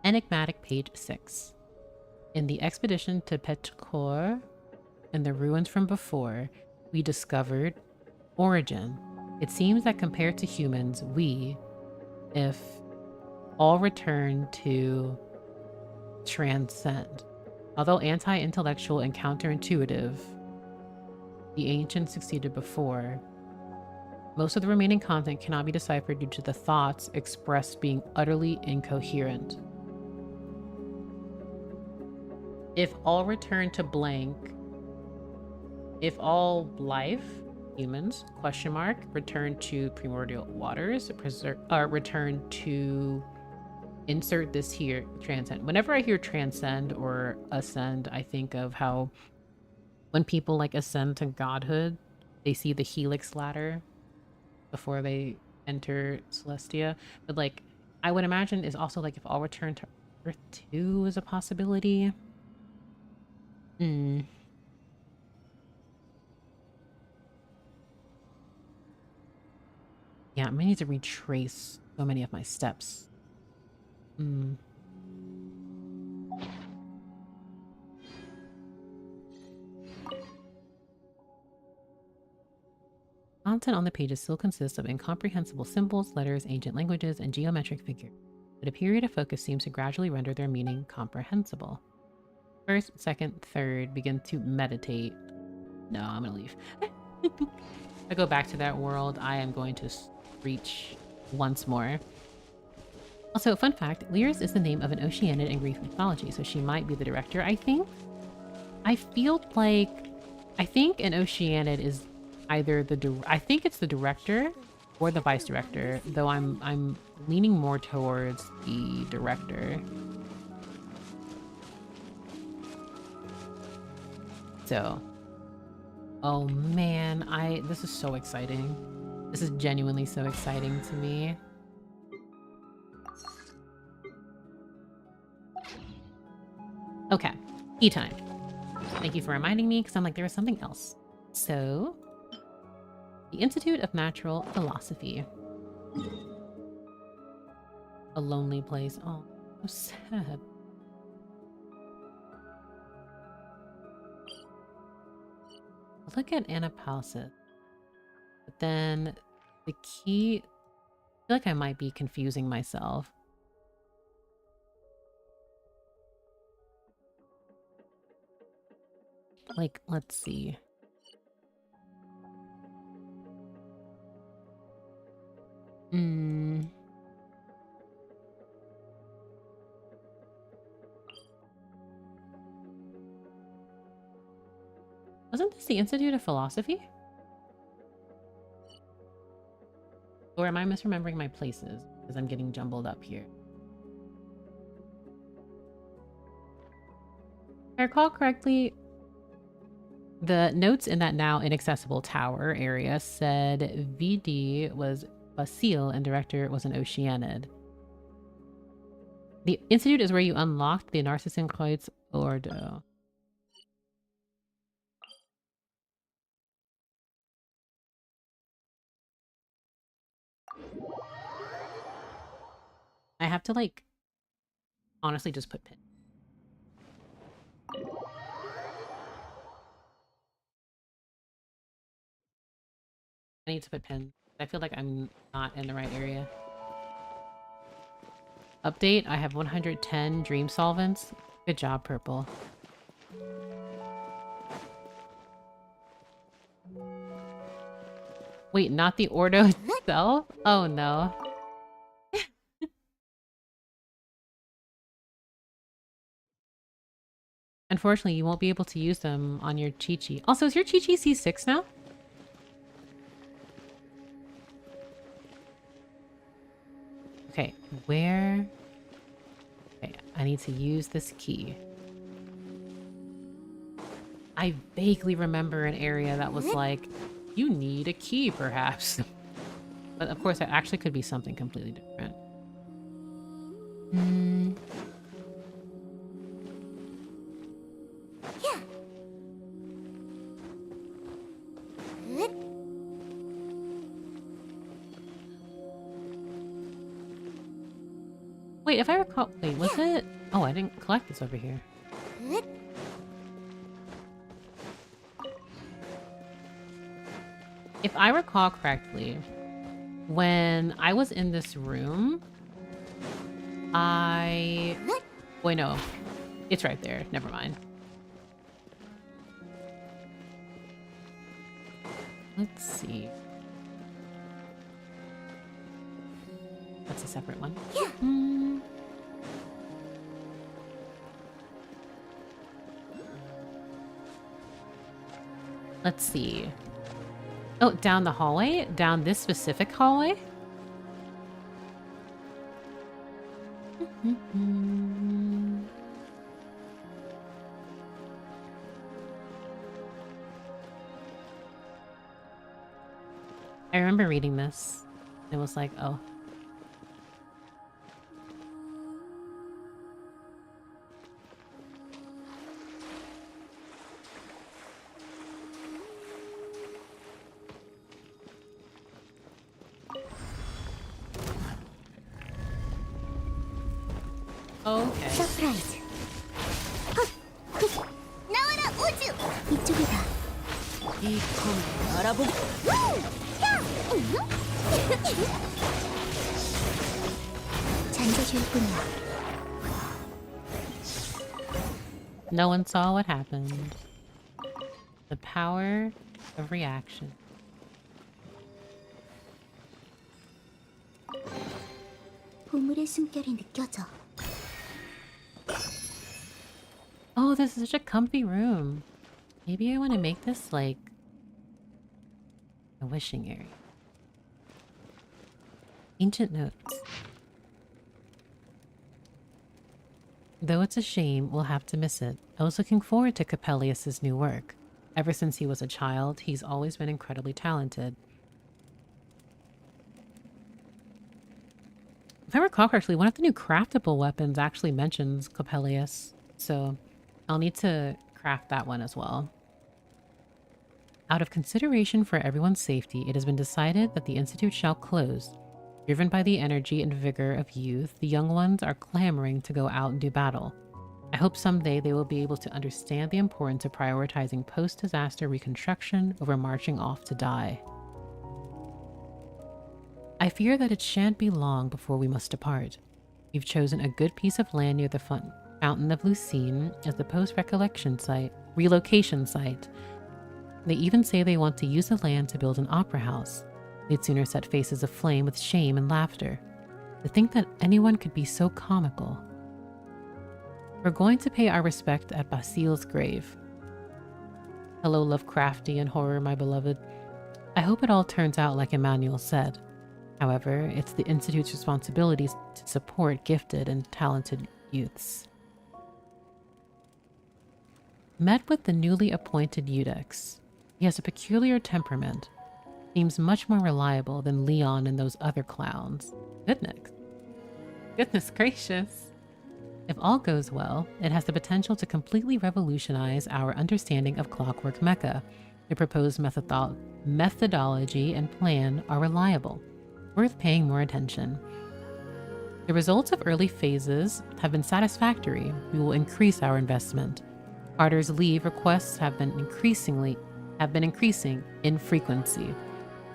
Enigmatic page 6. In the expedition to Petkor and the ruins from before, we discovered origin. It seems that compared to humans, we, if all return to transcend. Although anti-intellectual and counterintuitive, the ancients succeeded before. Most of the remaining content cannot be deciphered due to the thoughts expressed being utterly incoherent. If all return to blank, if all life, humans, question mark, return to primordial waters, return to insert this here, transcend. Whenever I hear transcend or ascend, I think of how when people like ascend to godhood, they see the helix ladder before they enter Celestia. But like, I would imagine is also like if all return to Earth too is a possibility. Yeah, I'm gonna need to retrace so many of my steps. Content on the pages still consists of incomprehensible symbols, letters, ancient languages, and geometric figures, but a period of focus seems to gradually render their meaning comprehensible. First, second, third, begin to meditate. No, I'm gonna leave. If I go back to that world, I am going to reach once more. Also, fun fact, Lyris is the name of an Oceanid in Greek mythology, so she might be the director, I think. I feel like... I think an Oceanid is either the... I think it's the director or the vice director, though I'm leaning more towards the director. So... Oh man, this is so exciting. This is genuinely so exciting to me. Okay, tea time. Thank you for reminding me, because I'm like, there was something else. So, the Institute of Natural Philosophy. A lonely place. Oh, so sad. Look at Anapalsis. But then the key... I feel like I might be confusing myself. Like, let's see. Wasn't this the Institute of Philosophy? Or am I misremembering my places? Because I'm getting jumbled up here. If I recall correctly, the notes in that now inaccessible tower area said VD was Basile and director was an Oceanid. The Institute is where you unlocked the Narcissenkreuz Ordo. I have to, like, honestly just put pin. I need to put pins. I feel like I'm not in the right area. Update, I have 110 dream solvents. Good job, Purple. Wait, not the Ordo itself? Oh no. Unfortunately, you won't be able to use them on your Chi-Chi. Also, is your Chi-Chi C6 now? Okay, where... Okay, I need to use this key. I vaguely remember an area that was like, you need a key, perhaps. But of course, it actually could be something completely different. Wait, if I recall... Wait, was it... Oh, I didn't collect this over here. If I recall correctly, when I was in this room, Wait, no. It's right there. Never mind. Let's see. That's a separate one. Let's see. Oh, down the hallway? Down this specific hallway? I remember reading this. It was like, oh. Okay. 서프라이즈. 나와라 우주. 이쪽이다. 이 검을 알아보고 잠재주의뿐이야. No one saw what happened. The power of reaction. 보물의 숨결이 느껴져. Oh, this is such a comfy room. Maybe I want to make this like a wishing area. Ancient notes. Though it's a shame, we'll have to miss it. I was looking forward to Coppelius's new work. Ever since he was a child, he's always been incredibly talented. If I recall correctly, one of the new craftable weapons actually mentions Coppelius, so I'll need to craft that one as well. Out of consideration for everyone's safety, it has been decided that the Institute shall close. Driven by the energy and vigor of youth, the young ones are clamoring to go out and do battle. I hope someday they will be able to understand the importance of prioritizing post-disaster reconstruction over marching off to die. I fear that it shan't be long before we must depart. We've chosen a good piece of land near the Fountain of Lucine as the post-relocation site. They even say they want to use the land to build an opera house. They'd sooner set faces aflame with shame and laughter. To think that anyone could be so comical. We're going to pay our respect at Basile's grave. Hello, Lovecrafty and horror, my beloved. I hope it all turns out like Emmanuel said. However, it's the Institute's responsibility to support gifted and talented youths. Met with the newly appointed Eudex. He has a peculiar temperament. Seems much more reliable than Leon and those other clowns. Goodness gracious. If all goes well, it has the potential to completely revolutionize our understanding of Clockwork Mecha. The proposed methodology and plan are reliable, worth paying more attention. The results of early phases have been satisfactory. We will increase our investment. Carter's leave requests have been increasing in frequency.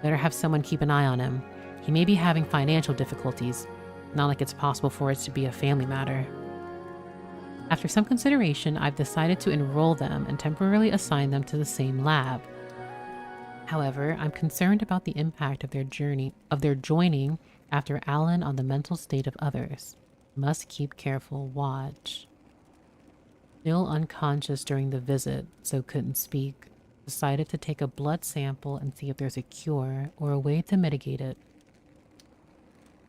Better have someone keep an eye on him. He may be having financial difficulties. Not like it's possible for it to be a family matter. After some consideration, I've decided to enroll them and temporarily assign them to the same lab. However, I'm concerned about the impact of their joining after Alan on the mental state of others. Must keep careful watch. Still unconscious during the visit, so couldn't speak. Decided to take a blood sample and see if there's a cure or a way to mitigate it.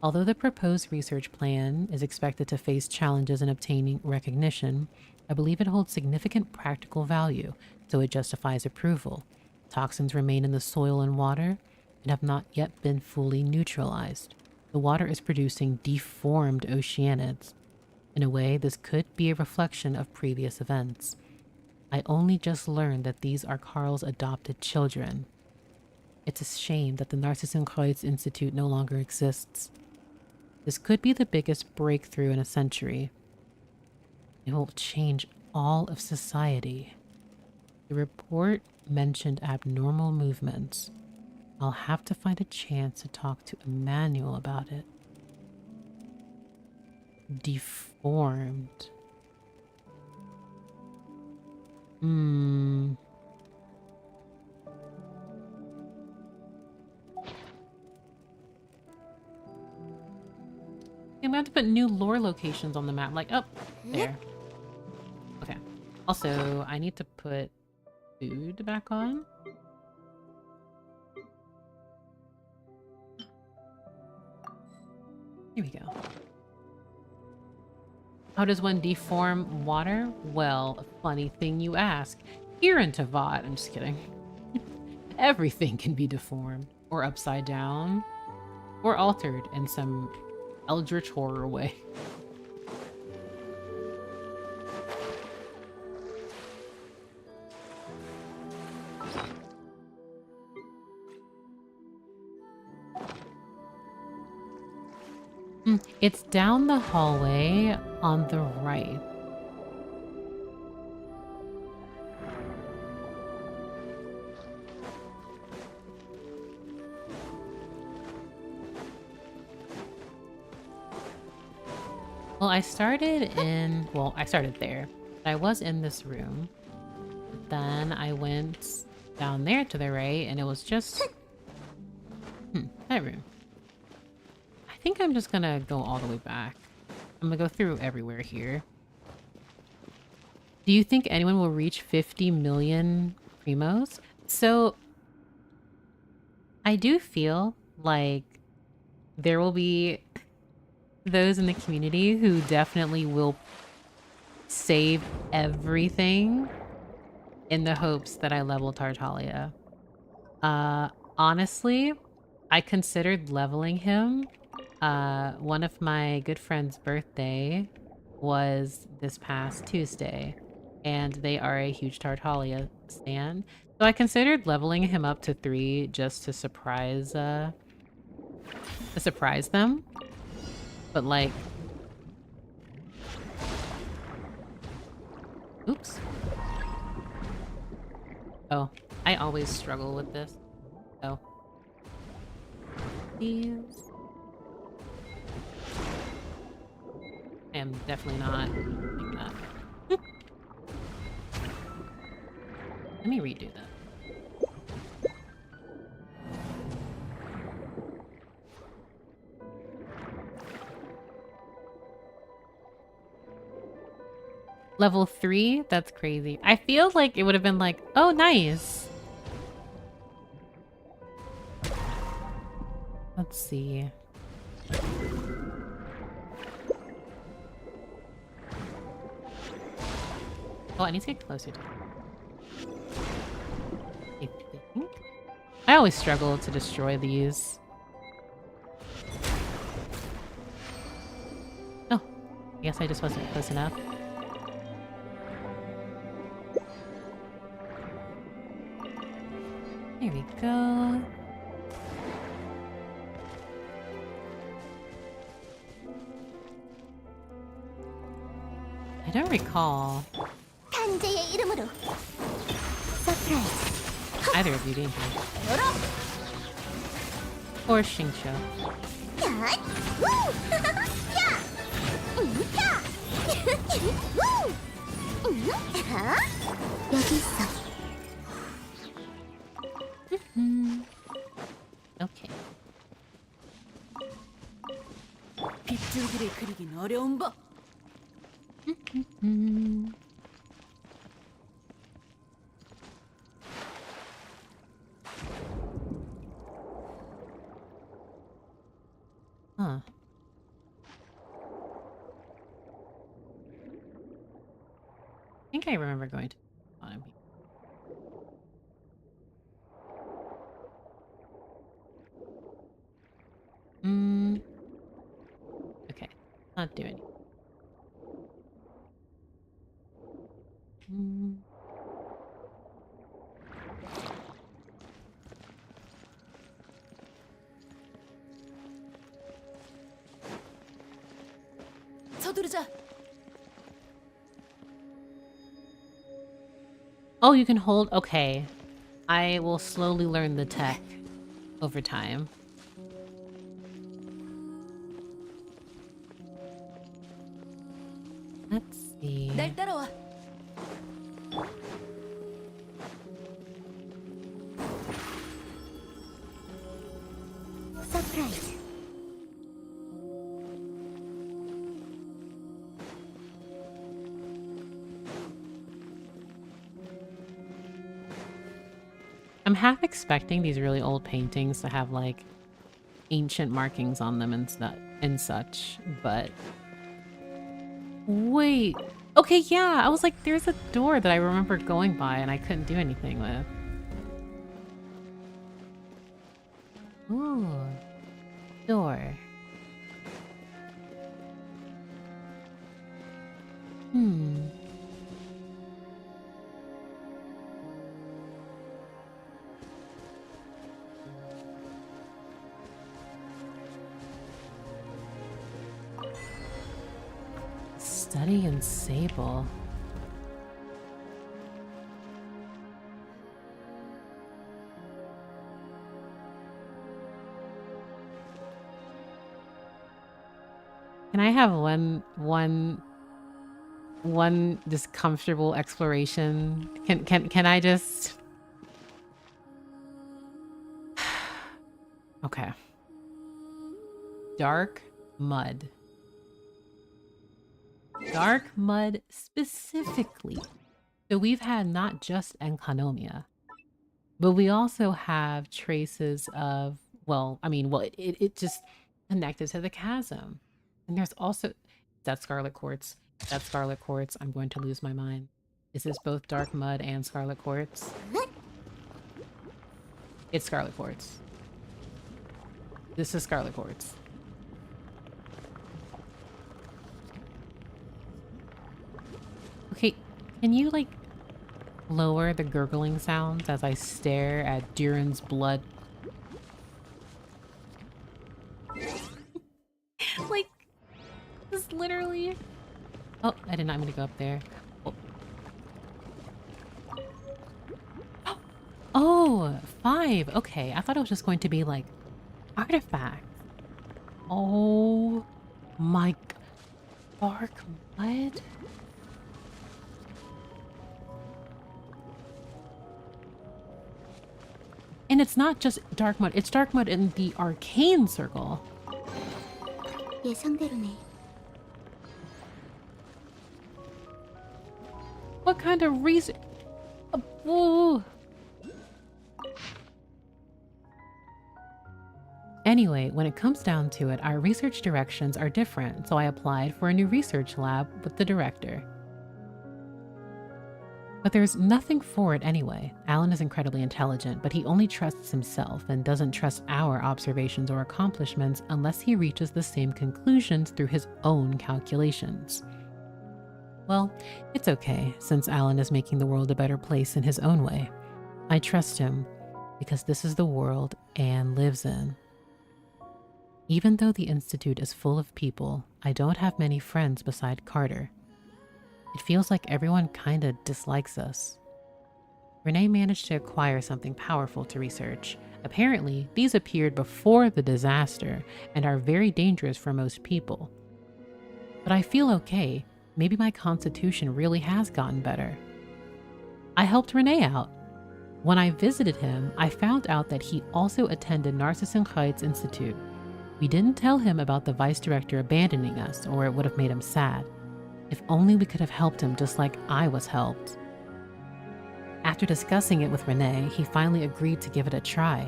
Although the proposed research plan is expected to face challenges in obtaining recognition, I believe it holds significant practical value, so it justifies approval. Toxins remain in the soil and water and have not yet been fully neutralized. The water is producing deformed oceanids. In a way, this could be a reflection of previous events. I only just learned that these are Carl's adopted children. It's a shame that the Narcissenkreuz Institute no longer exists. This could be the biggest breakthrough in a century. It will change all of society. The report mentioned abnormal movements. I'll have to find a chance to talk to Emmanuel about it. Deformed. I'm gonna have to put new lore locations on the map. Like, up there. Okay. Also, I need to put food back on. Here we go. How does one deform water? Well, a funny thing you ask. Here in Tavat, I'm just kidding. Everything can be deformed, or upside down, or altered in some eldritch horror way. It's down the hallway on the right. Well, I started there. I was in this room. Then I went down there to the right, and it was just... that room. I think I'm just gonna go all the way back. I'm gonna go through everywhere here. Do you think anyone will reach 50 million primos? So, I do feel like there will be those in the community who definitely will save everything in the hopes that I level Tartaglia. Honestly, I considered leveling him. One of my good friend's birthday was this past Tuesday, and they are a huge Tartaglia stan. So I considered leveling him up to 3 just to surprise them. But like, oops. Oh, I always struggle with this. Oh. These. I am definitely not doing that. Let me redo that. Level 3? That's crazy. I feel like it would have been like, oh, nice. Let's see. Oh, I need to get closer to it. I think. I always struggle to destroy these. Oh, I guess I just wasn't close enough. There we go. I don't recall 탄재의 이름으로 서프라이즈. either of you being here. 열어. Or Shingsho. 야! 우! 야! 야! 우! 야! 여기 있어. Okay. 빗줄기를 그리긴 어려운 법. Huh. I think I remember going to the bottom here. Okay. Not doing it. 서두르자. Oh, you can hold. Okay. I will slowly learn the tech over time. Let's see. 날 따라와. 서프라이즈. I'm half expecting these really old paintings to have like ancient markings on them and such, but wait. Okay, yeah, I was like, there's a door that I remembered going by and I couldn't do anything with. Ooh, door. Study and Sable. Can I have one just comfortable exploration? Can I just Okay. Dark mud. Dark mud specifically. So we've had not just enconomia, but we also have traces of, it just connected to the chasm. And there's also that scarlet quartz. That scarlet quartz, I'm going to lose my mind. Is this both dark mud and scarlet quartz? It's scarlet quartz. This is scarlet quartz. Okay, can you like lower the gurgling sounds as I stare at Durin's blood? Like, this literally... Oh, I did not mean to go up there. Oh. Oh, 5. Okay, I thought it was just going to be like artifacts. Oh my... Dark mud? And it's not just dark mud, it's dark mud in the arcane circle. 예상대로네. What kind of reason? Ooh. Anyway, when it comes down to it, our research directions are different, so I applied for a new research lab with the director. But there's nothing for it anyway. Alan is incredibly intelligent, but he only trusts himself and doesn't trust our observations or accomplishments unless he reaches the same conclusions through his own calculations. Well, it's okay, since Alan is making the world a better place in his own way. I trust him, because this is the world Anne lives in. Even though the Institute is full of people, I don't have many friends beside Carter. It feels like everyone kinda dislikes us. Renee managed to acquire something powerful to research, Apparently, these appeared before the disaster and are very dangerous for most people. But I feel okay. Maybe my constitution really has gotten better. I helped Renee out. When I visited him, I found out that he also attended Heights Institute. We didn't tell him about the vice director abandoning us, or it would have made him sad. If only we could have helped him just like I was helped. After discussing it with Renee, he finally agreed to give it a try.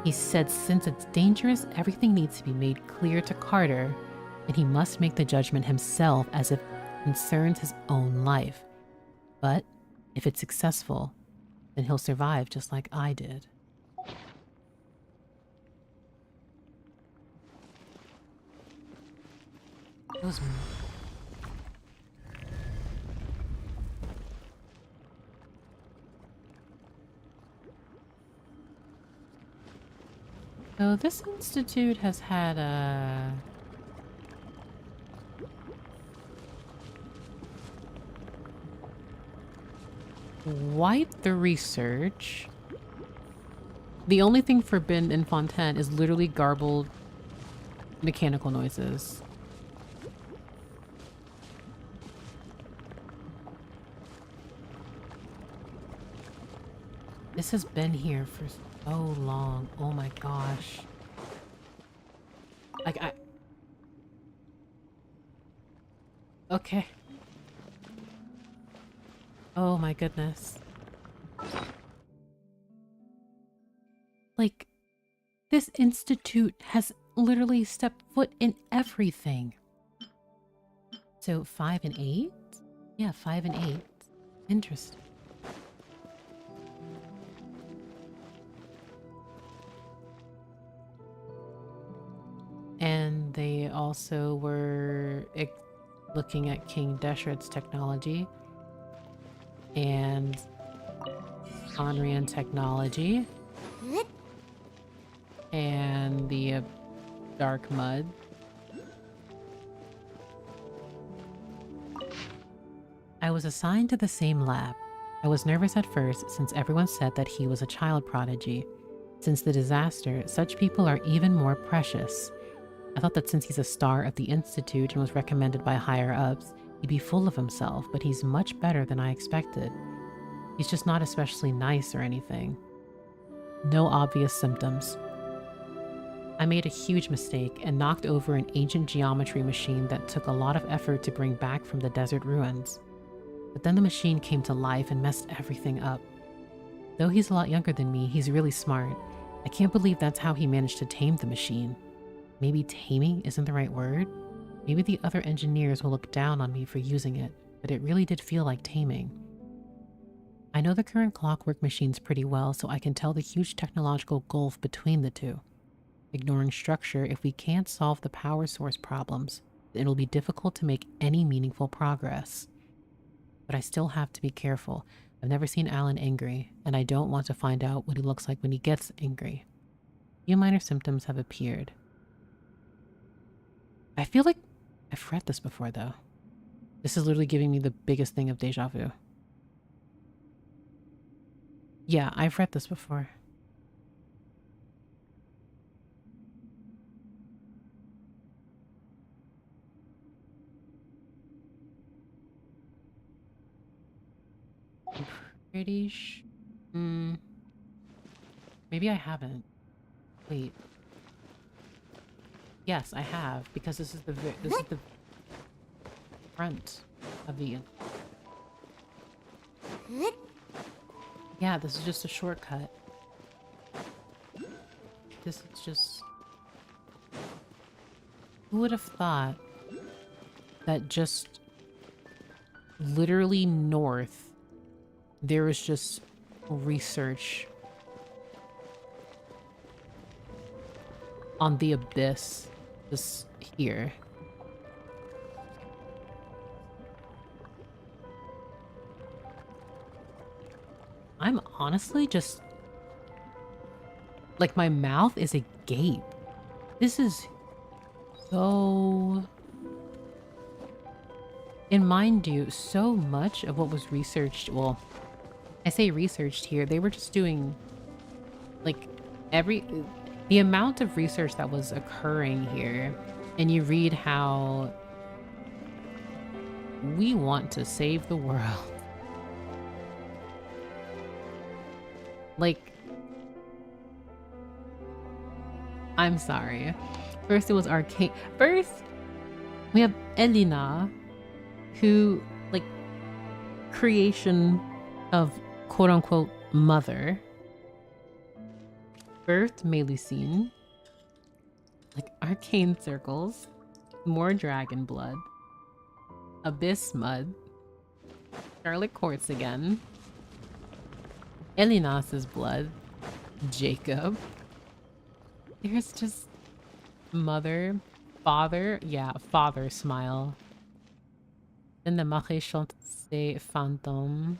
He said since it's dangerous, everything needs to be made clear to Carter, and he must make the judgment himself as if it concerns his own life. But if it's successful, then he'll survive just like I did. Those So this institute has had quite the research. The only thing forbidden in Fontaine is literally garbled mechanical noises. This has been here for so long. Oh my gosh. Like, okay. Oh my goodness. Like, this institute has literally stepped foot in everything. So 5 and 8? Yeah, 5 and 8. Interesting. And they also were looking at King Deshret's technology and Conrian technology and the dark mud. I was assigned to the same lab. I was nervous at first since everyone said that he was a child prodigy. Since the disaster, such people are even more precious. I thought that since he's a star of the Institute and was recommended by higher-ups, he'd be full of himself, but he's much better than I expected. He's just not especially nice or anything. No obvious symptoms. I made a huge mistake and knocked over an ancient geometry machine that took a lot of effort to bring back from the desert ruins. But then the machine came to life and messed everything up. Though he's a lot younger than me, he's really smart. I can't believe that's how he managed to tame the machine. Maybe taming isn't the right word? Maybe the other engineers will look down on me for using it, but it really did feel like taming. I know the current clockwork machines pretty well, so I can tell the huge technological gulf between the two. Ignoring structure, if we can't solve the power source problems, then it'll be difficult to make any meaningful progress. But I still have to be careful. I've never seen Alan angry, and I don't want to find out what he looks like when he gets angry. Few minor symptoms have appeared. I feel like I've read this before, though. This is literally giving me the biggest thing of deja vu. Yeah, I've read this before. I'm pretty maybe I haven't. Wait. Yes, I have, because this is the front of the. Yeah, this is just a shortcut. This is just. Who would have thought that just literally north there was just research on the abyss just here. I'm honestly just like my mouth is agape. This is so, and mind you, so much of what was researched, well, I say researched here, they were just doing like the amount of research that was occurring here, and you read how we want to save the world. Like, I'm sorry. First it was arcane. First, we have Elina, who, like, creation of quote-unquote mother, birthed Melusine, like arcane circles, more dragon blood, abyss mud, scarlet quartz again, Elinas's blood, Jacob. There's just mother, father, yeah, father smile. Then the Maréchal de Fantôme.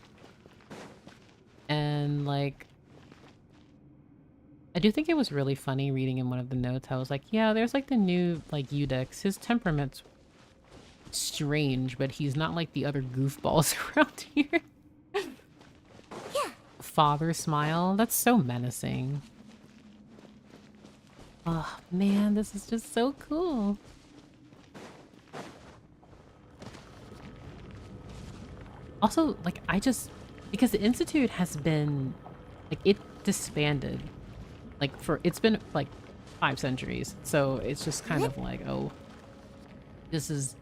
And like, I do think it was really funny reading in one of the notes. I was like, yeah, there's like the new like Udex. His temperament's strange, but he's not like the other goofballs around here. Father smile. That's so menacing. Oh man, this is just so cool. Also, like, because the Institute has been, like, it disbanded. Like, it's been, like, 5 centuries. So it's just kind of like, oh, this is...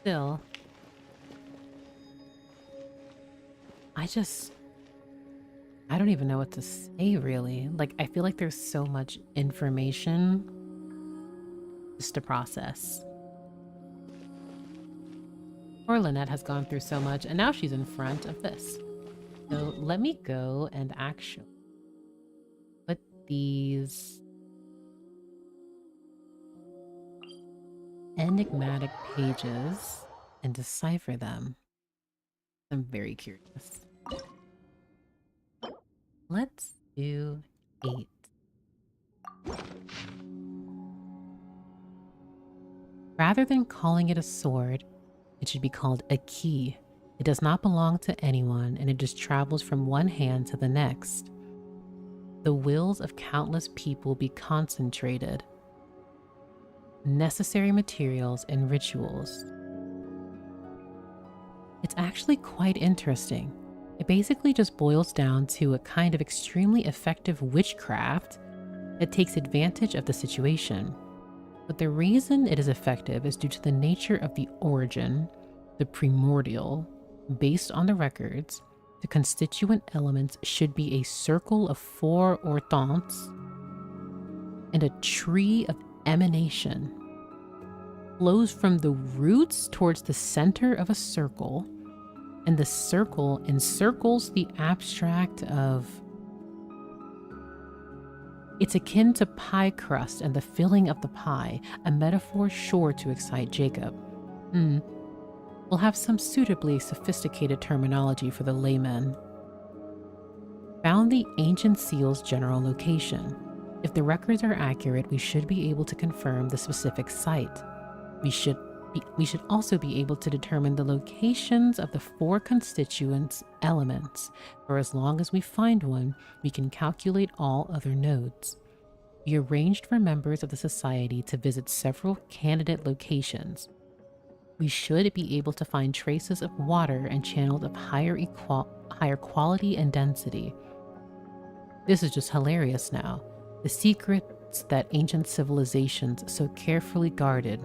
Still. I don't even know what to say, really. Like, I feel like there's so much information just to process. Poor Lynette has gone through so much, and now she's in front of this. So let me go and actually put these enigmatic pages and decipher them. I'm very curious. Let's do 8. Rather than calling it a sword, it should be called a key. It does not belong to anyone, and it just travels from one hand to the next. The wills of countless people be concentrated. Necessary materials and rituals. It's actually quite interesting. It basically just boils down to a kind of extremely effective witchcraft that takes advantage of the situation. But the reason it is effective is due to the nature of the origin, the primordial. Based on the records, the constituent elements should be a circle of 4 orthants and a tree of emanation. Flows from the roots towards the center of a circle, and the circle encircles the abstract of... It's akin to pie crust and the filling of the pie, a metaphor sure to excite Jacob. We'll have some suitably sophisticated terminology for the layman. Found the ancient seal's general location. If the records are accurate, we should be able to confirm the specific site. We should also be able to determine the locations of the 4 constituent elements. For as long as we find one, we can calculate all other nodes. We arranged for members of the society to visit several candidate locations. We should be able to find traces of water and channels of higher quality and density. This is just hilarious now. The secrets that ancient civilizations so carefully guarded.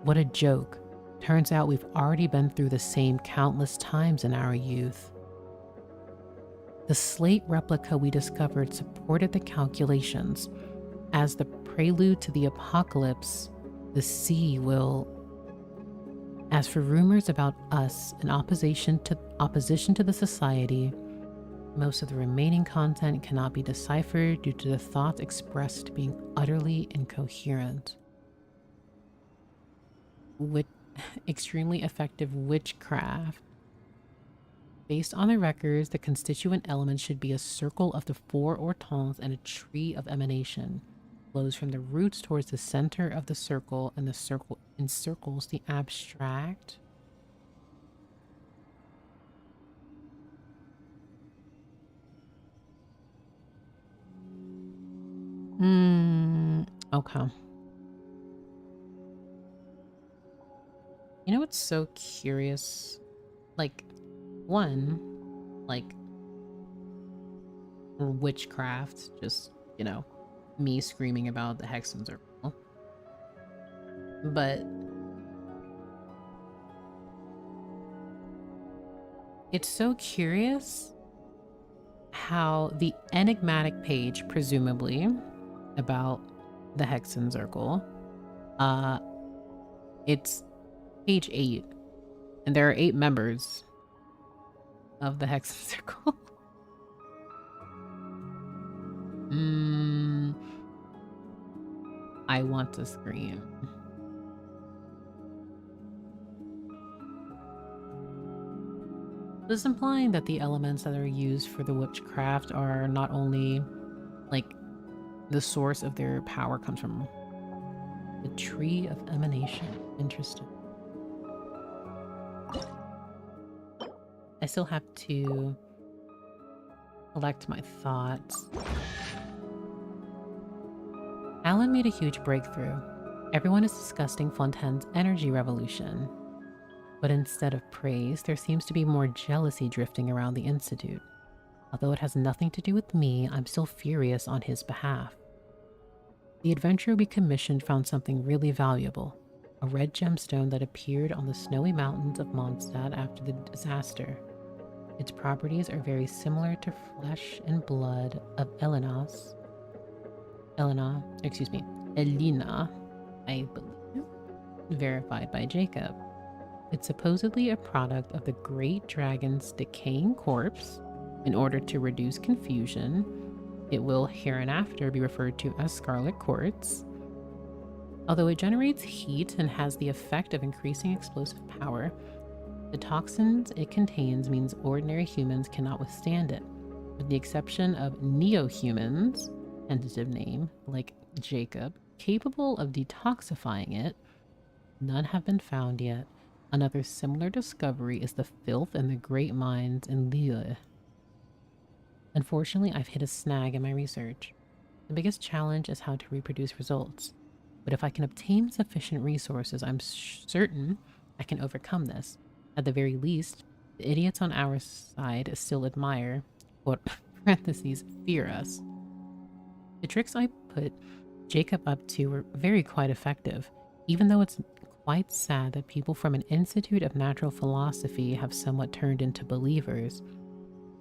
What a joke. Turns out we've already been through the same countless times in our youth. The slate replica we discovered supported the calculations. As the prelude to the apocalypse, the sea will... As for rumors about us in opposition to the society, most of the remaining content cannot be deciphered due to the thoughts expressed being utterly incoherent. Extremely effective witchcraft. Based on the records, the constituent elements should be a circle of the 4 orthants and a tree of emanation. Flows from the roots towards the center of the circle, and the circle encircles the abstract. Okay. You know what's so curious? Like, one, like, witchcraft, just, me screaming about the Hexen Circle. But it's so curious how the enigmatic page, presumably, about the Hexen Circle, it's page 8, and there are 8 members of the Hexen Circle. I want to scream. This is implying that the elements that are used for the witchcraft are not only, like, the source of their power comes from the tree of emanation. Interesting. I still have to collect my thoughts. Alan made a huge breakthrough. Everyone is discussing Fontaine's energy revolution. But instead of praise, there seems to be more jealousy drifting around the Institute. Although it has nothing to do with me, I'm still furious on his behalf. The adventurer we commissioned found something really valuable, a red gemstone that appeared on the snowy mountains of Mondstadt after the disaster. Its properties are very similar to flesh and blood of Elena, I believe, verified by Jacob. It's supposedly a product of the great dragon's decaying corpse. In order to reduce confusion, it will hereinafter be referred to as scarlet quartz. Although it generates heat and has the effect of increasing explosive power, the toxins it contains means ordinary humans cannot withstand it. With the exception of neo-humans, tentative name, like Jacob, capable of detoxifying it, none have been found yet. Another similar discovery is the filth in the great mines in Lille. Unfortunately, I've hit a snag in my research. The biggest challenge is how to reproduce results. But if I can obtain sufficient resources, I'm certain I can overcome this. At the very least, the idiots on our side still admire, or parentheses, fear us. The tricks I put Jacob up to were quite effective, even though it's quite sad that people from an Institute of Natural Philosophy have somewhat turned into believers.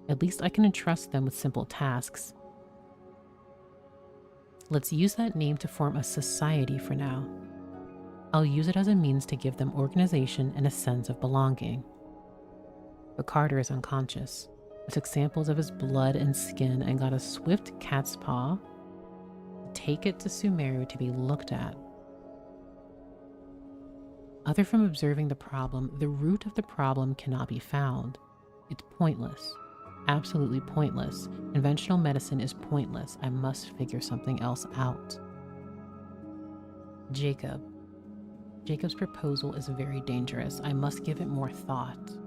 At least I can entrust them with simple tasks. Let's use that name to form a society for now. I'll use it as a means to give them organization and a sense of belonging. But Carter is unconscious. I took samples of his blood and skin and got a swift cat's paw to take it to Sumeru to be looked at. Other from observing the problem, the root of the problem cannot be found. It's pointless. Absolutely pointless. Conventional medicine is pointless. I must figure something else out. Jacob's proposal is very dangerous. I must give it more thought.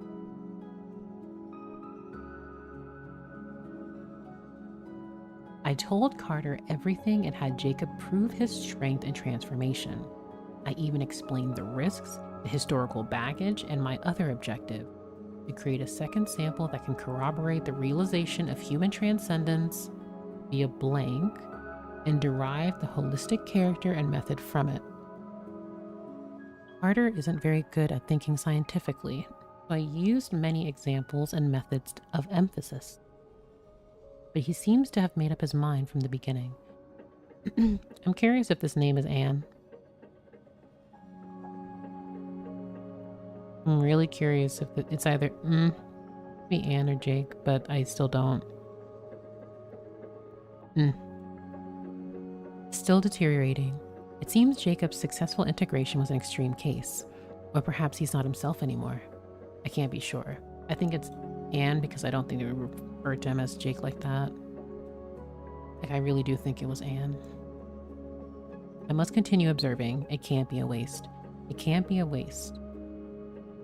I told Carter everything and had Jacob prove his strength and transformation. I even explained the risks, the historical baggage, and my other objective, to create a second sample that can corroborate the realization of human transcendence via blank and derive the holistic character and method from it. Carter isn't very good at thinking scientifically, so I used many examples and methods of emphasis. But he seems to have made up his mind from the beginning. I'm curious if this name is Anne. I'm really curious if it's either be Anne or Jake, but I still don't. Still deteriorating. It seems Jacob's successful integration was an extreme case. Or perhaps he's not himself anymore. I can't be sure. I think it's Anne because I don't think they would refer to him as Jake like that. Like, I really do think it was Anne. I must continue observing. It can't be a waste. It can't be a waste.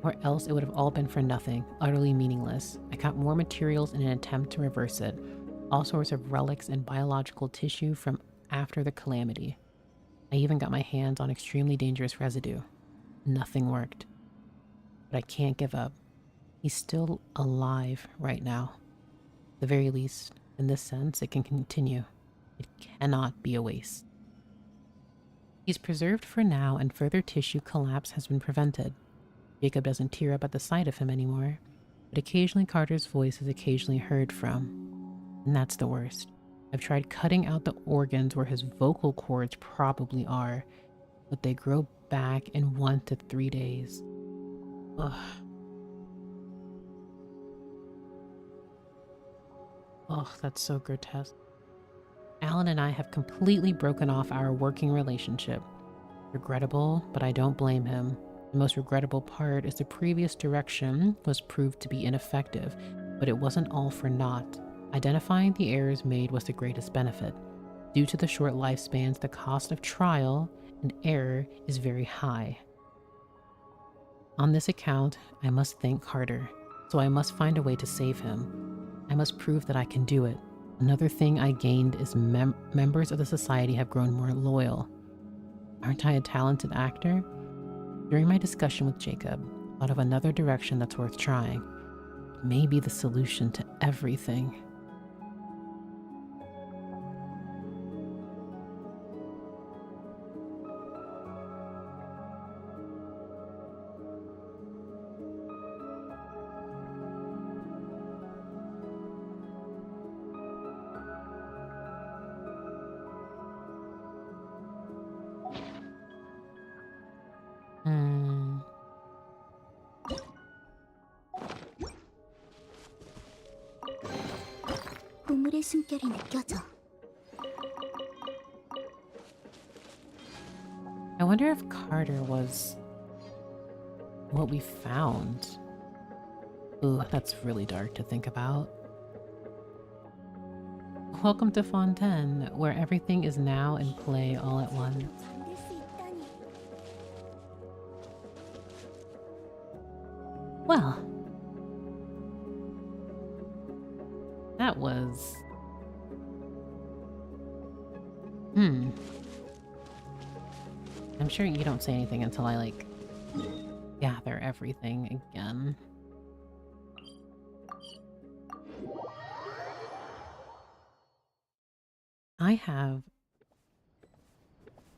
Or else it would have all been for nothing, utterly meaningless. I got more materials in an attempt to reverse it. All sorts of relics and biological tissue from after the calamity. I even got my hands on extremely dangerous residue. Nothing worked. But I can't give up. He's still alive right now. At the very least, in this sense, it can continue. It cannot be a waste. He's preserved for now, and further tissue collapse has been prevented. Jacob doesn't tear up at the sight of him anymore, but occasionally Carter's voice is occasionally heard from. And that's the worst. I've tried cutting out the organs where his vocal cords probably are, but they grow back in 1 to 3 days. Ugh. Oh, that's so grotesque. Alan and I have completely broken off our working relationship. Regrettable, but I don't blame him. The most regrettable part is the previous direction was proved to be ineffective, but it wasn't all for naught. Identifying the errors made was the greatest benefit. Due to the short lifespans, the cost of trial and error is very high. On this account, I must thank Carter, so I must find a way to save him. I must prove that I can do it. Another thing I gained is members of the society have grown more loyal. Aren't I a talented actor? During my discussion with Jacob, I thought of another direction that's worth trying. It may be the solution to everything. 보물의 숨결이 느껴져. I wonder if Carter was what we found. Ooh, that's really dark to think about. Welcome to Fontaine, where everything is now in play all at once. 잠들 수 있다니. Well, that was... I'm sure you don't say anything until I, like, gather everything again. I have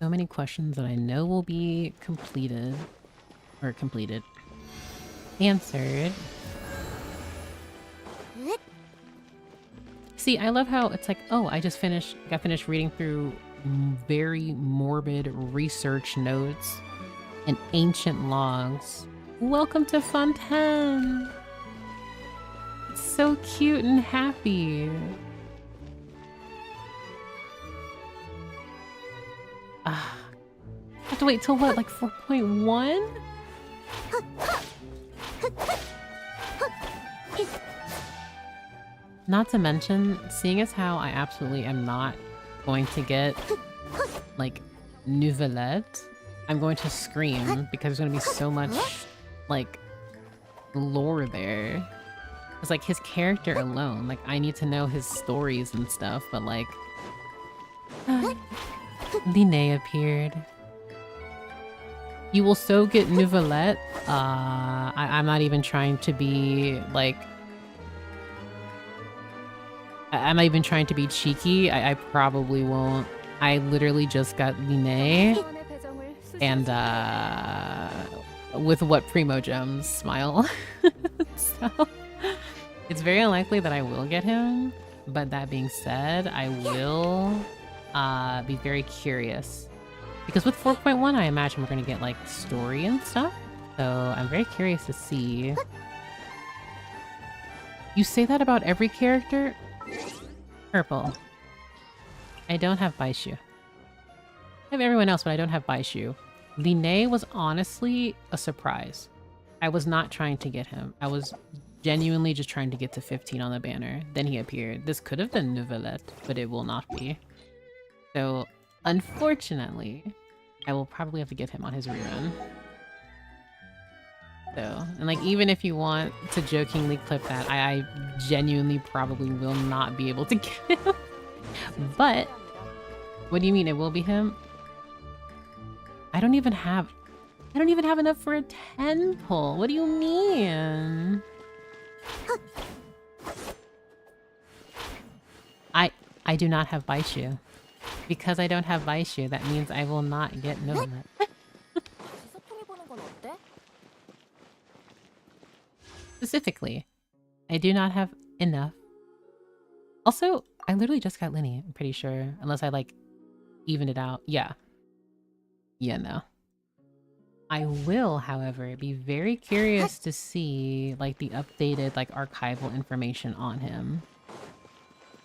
so many questions that I know will be answered. See, I love how it's like, oh, I just got finished reading through very morbid research notes and ancient logs. Welcome to Fontaine! It's so cute and happy. I have to wait till what, like 4.1? Not to mention, seeing as how I absolutely am not going to get, like, Nouvellette, I'm going to scream because there's going to be so much, like, lore there. It's like his character alone, like, I need to know his stories and stuff, but, like... Linné appeared. You will so get Nouvellette. I'm not even trying to be, like... I'm not even trying to be cheeky. I probably won't. I literally just got Linné. And, with what Primogems smile. So, it's very unlikely that I will get him. But that being said, I will be very curious. Because with 4.1, I imagine we're going to get, like, story and stuff. So, I'm very curious to see. You say that about every character? Purple. I don't have Baishu. I have everyone else, but I don't have Baishu. Linné was honestly a surprise. I was not trying to get him. I was genuinely just trying to get to 15 on the banner. Then he appeared. This could have been Nouvellette, but it will not be. So, unfortunately, I will probably have to get him on his rerun. So, and like, even if you want to jokingly clip that, I genuinely probably will not be able to get him. But What do you mean it will be him? I don't even have enough for a 10 pull. What do you mean? I do not have Baishu. Because I don't have Baishu, that means I will not get Nomad. 소풍이 보는 건 어때? Specifically, I do not have enough. Also, I literally just got Linny, I'm pretty sure. Unless I, like, evened it out. Yeah. Yeah, no. I will, however, be very curious to see, like, the updated, like, archival information on him.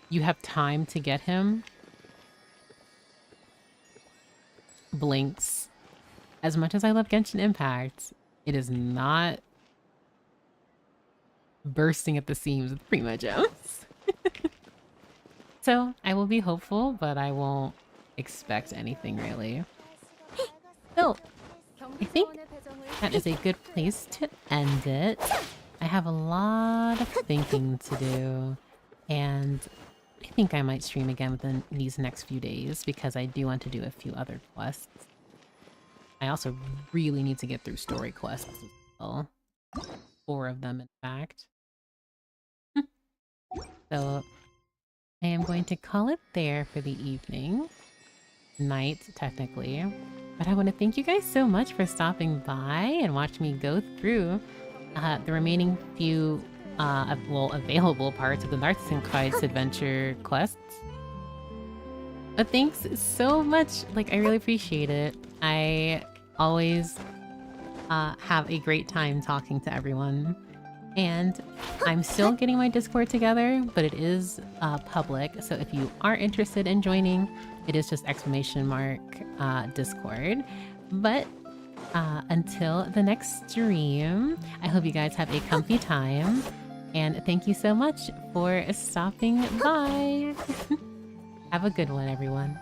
You have time to get him? Blinks. As much as I love Genshin Impact, it is not bursting at the seams with Prima Gems. So, I will be hopeful, but I won't expect anything really. So, I think that is a good place to end it. I have a lot of thinking to do, and I think I might stream again within these next few days because I do want to do a few other quests. I also really need to get through story quests as well. 4 of them, in fact. So, I am going to call it there for the evening. Night, technically. But I want to thank you guys so much for stopping by and watch me go through the remaining few available parts of the Nartzenkreuz adventure quests. But thanks so much. Like, I really appreciate it. I always have a great time talking to everyone. And I'm still getting my Discord together, but it is public. So if you are interested in joining, it is just ! Discord. But until the next stream, I hope you guys have a comfy time. And thank you so much for stopping by. Have a good one, everyone.